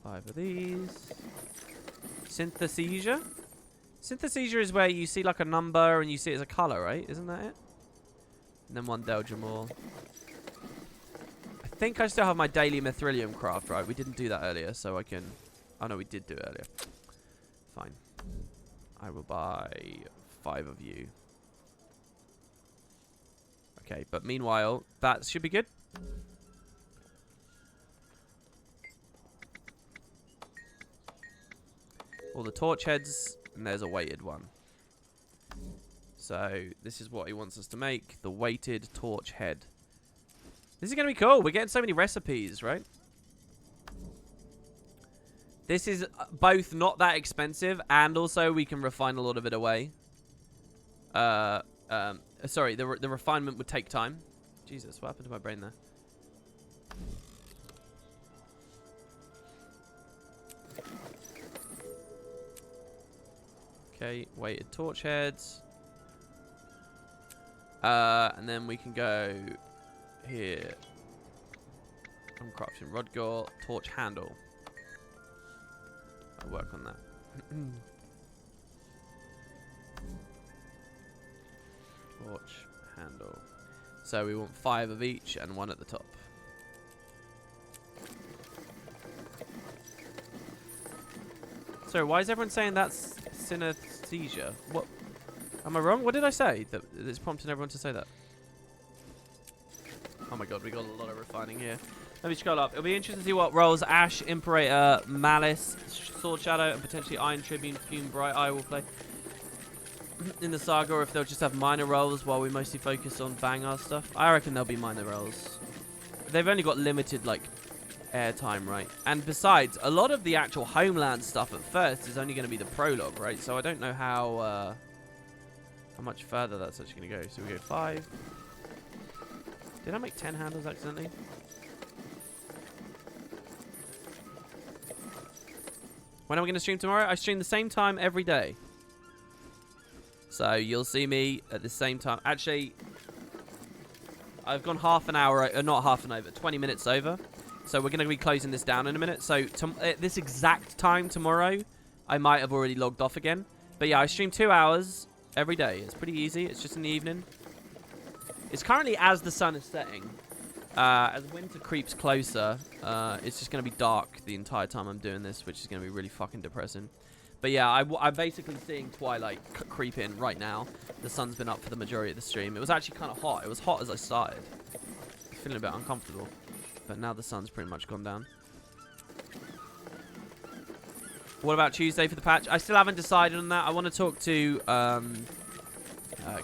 5 of these. Synthesizure? Synthesizure is where you see like a number and you see it as a color, right? Isn't that it? And then 1 Deldrimor. I think I still have my daily Mithrilium craft, right? We didn't do that earlier, so I can... Oh, no, we did do it earlier. Fine. I will buy 5 of you. Okay, but meanwhile, that should be good. All the torch heads, and there's a weighted one. So, this is what he wants us to make. The weighted torch head. This is going to be cool. We're getting so many recipes, right? This is both not that expensive, and also we can refine a lot of it away. Sorry, the refinement would take time. Jesus, what happened to my brain there? Okay, weighted torch heads. And then we can go here. I'm crafting rod gore, torch handle. I'll work on that. Torch handle. So we want 5 of each and 1 at the top. So why is everyone saying that's synesthesia? What? Am I wrong? What did I say? That it's prompting everyone to say that. Oh my god, we got a lot of refining here. Let me scroll up. It'll be interesting to see what roles Ash, Imperator, Malice, Sword Shadow, and potentially Iron Tribune, Fume, Bright Eye will play in the saga, or if they'll just have minor roles while we mostly focus on Vanguard stuff. I reckon there'll be minor roles. They've only got limited, like, airtime, right? And besides, a lot of the actual Homeland stuff at first is only going to be the prologue, right? So I don't know how much further that's actually going to go. So we go 5. Did I make 10 handles accidentally? When are we going to stream tomorrow? I stream the same time every day. So you'll see me at the same time. Actually, I've gone half an hour, not half an hour, but 20 minutes over. So we're going to be closing this down in a minute. So at this exact time tomorrow, I might have already logged off again. But yeah, I stream 2 hours every day. It's pretty easy. It's just in the evening. It's currently as the sun is setting. As winter creeps closer, it's just going to be dark the entire time I'm doing this, which is going to be really fucking depressing. But yeah, I'm basically seeing twilight creep in right now. The sun's been up for the majority of the stream. It was actually kind of hot. It was hot as I started. I was feeling a bit uncomfortable. But now the sun's pretty much gone down. What about Tuesday for the patch? I still haven't decided on that. I want to talk to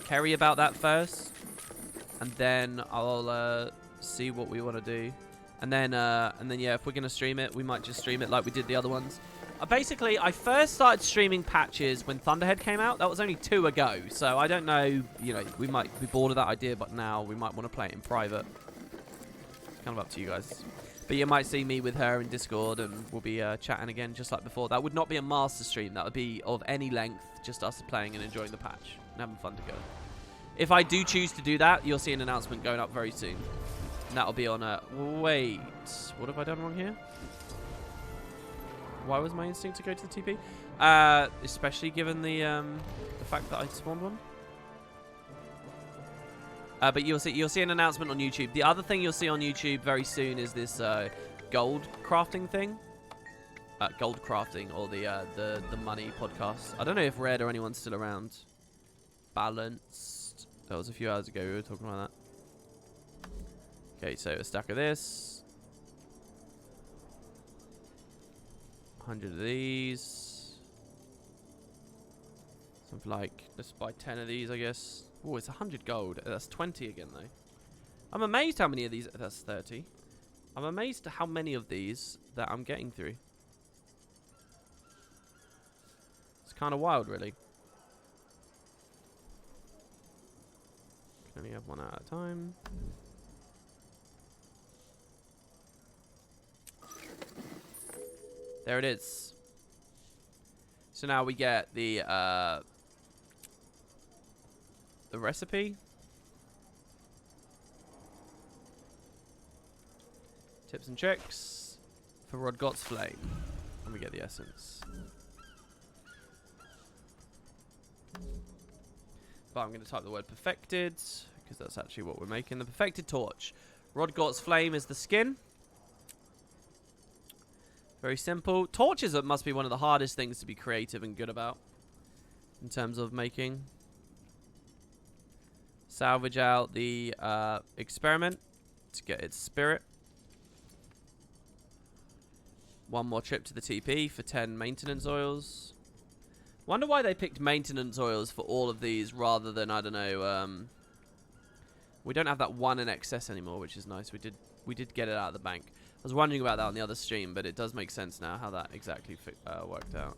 Kerry about that first. And then I'll see what we want to do. And then yeah, if we're going to stream it, we might just stream it like we did the other ones. Basically, I first started streaming patches when Thunderhead came out. That was only 2 ago. So I don't know, you know, we might be bored of that idea, but now we might want to play it in private. It's kind of up to you guys. But you might see me with her in Discord, and we'll be chatting again just like before. That would not be a master stream. That would be of any length, just us playing and enjoying the patch and having fun together. If I do choose to do that, you'll see an announcement going up very soon. And that'll be on a... Wait. What have I done wrong here? Why was my instinct to go to the TP? Especially given the fact that I spawned one. But you'll see an announcement on YouTube. The other thing you'll see on YouTube very soon is this gold crafting thing. Gold crafting, or the money podcast. I don't know if Red or anyone's still around. Balanced. That was a few hours ago. We were talking about that. Okay, so a stack of this. 100 of these. Something like, let's buy 10 of these, I guess. Oh, it's 100 gold. That's 20 again, though. I'm amazed how many of these... That's 30. I'm amazed at how many of these that I'm getting through. It's kind of wild, really. Can only have one at a time. There it is. So now we get the recipe. Tips and tricks for Rodgot's Flame. And we get the essence. But I'm going to type the word perfected, because that's actually what we're making. The perfected torch. Rodgot's Flame is the skin. Very simple. Torches must be one of the hardest things to be creative and good about in terms of making. Salvage out the experiment to get its spirit. One more trip to the TP for 10 maintenance oils. Wonder why they picked maintenance oils for all of these rather than, I don't know, we don't have that one in excess anymore, which is nice. We did get it out of the bank. I was wondering about that on the other stream, but it does make sense now how that exactly worked out.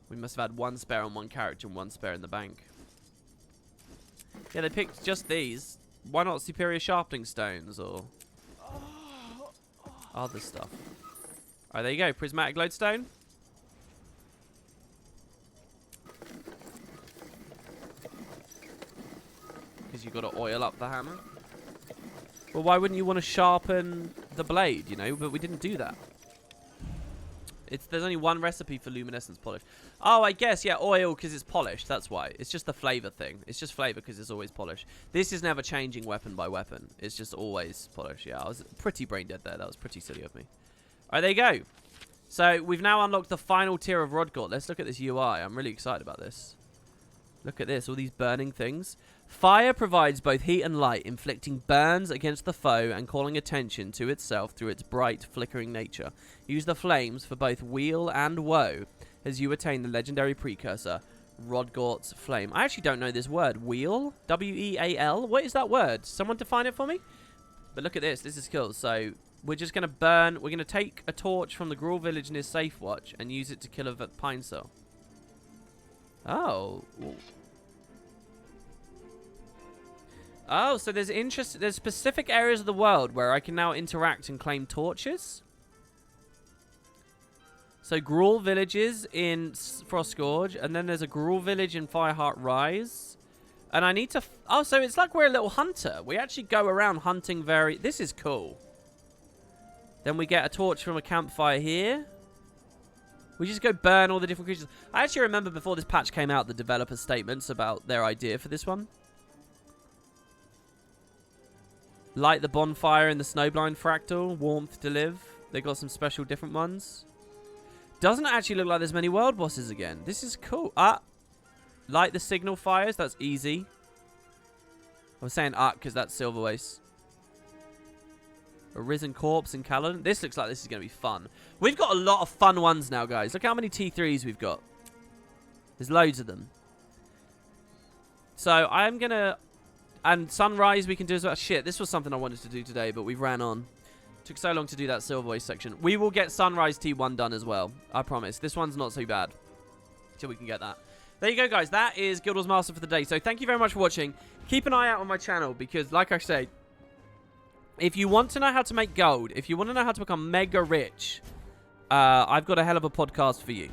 We must have had one spare on one character and one spare in the bank. Yeah, they picked just these. Why not superior sharpening stones or other stuff? Alright, there you go. Prismatic lodestone. Because you've got to oil up the hammer. Well, why wouldn't you want to sharpen the blade, you know? But we didn't do that. There's only one recipe for luminescence polish. Oh, I guess, yeah, oil because it's polished. That's why. It's just the flavor thing. It's just flavor because it's always polished. This is never changing weapon by weapon. It's just always polished. Yeah, I was pretty brain dead there. That was pretty silly of me. All right, there you go. So we've now unlocked the final tier of Rodgot. Let's look at this UI. I'm really excited about this. Look at this. All these burning things. Fire provides both heat and light, inflicting burns against the foe and calling attention to itself through its bright, flickering nature. Use the flames for both weal and woe as you attain the legendary precursor, Rodgot's Flame. I actually don't know this word. Weal? W-E-A-L? What is that word? Someone define it for me? But look at this. This is cool. So we're just going to burn. We're going to take a torch from the Gruul village near Safewatch and use it to kill a pine cell. Oh. Ooh. Oh, so there's specific areas of the world where I can now interact and claim torches. So Gruul villages in Frostgorge, and then there's a Gruul village in Fireheart Rise. And I need to... oh, so it's like we're a little hunter. We actually go around hunting this is cool. Then we get a torch from a campfire here. We just go burn all the different creatures. I actually remember before this patch came out, the developer statements about their idea for this one. Light the bonfire in the snowblind fractal. Warmth to live. They got some special different ones. Doesn't actually look like there's many world bosses again. This is cool. Light the signal fires. That's easy. I was saying because that's Silverwastes. A risen corpse in Caledon. This looks like this is going to be fun. We've got a lot of fun ones now, guys. Look how many T3s we've got. There's loads of them. So I'm going to... and Sunrise we can do as well. Shit, this was something I wanted to do today, but we ran on. Took so long to do that Silverwaste section. We will get Sunrise T1 done as well. I promise. This one's not so bad. Till we can get that. There you go, guys. That is Guild Wars Master for the day. So thank you very much for watching. Keep an eye out on my channel because, like I say, if you want to know how to make gold, if you want to know how to become mega rich, I've got a hell of a podcast for you.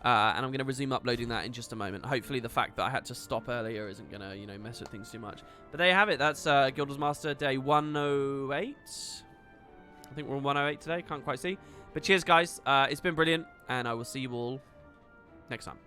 And I'm going to resume uploading that in just a moment. Hopefully the fact that I had to stop earlier isn't going to, you know, mess with things too much. But there you have it. That's Guild Wars Master day 108. I think we're on 108 today. Can't quite see. But cheers, guys. It's been brilliant. And I will see you all next time.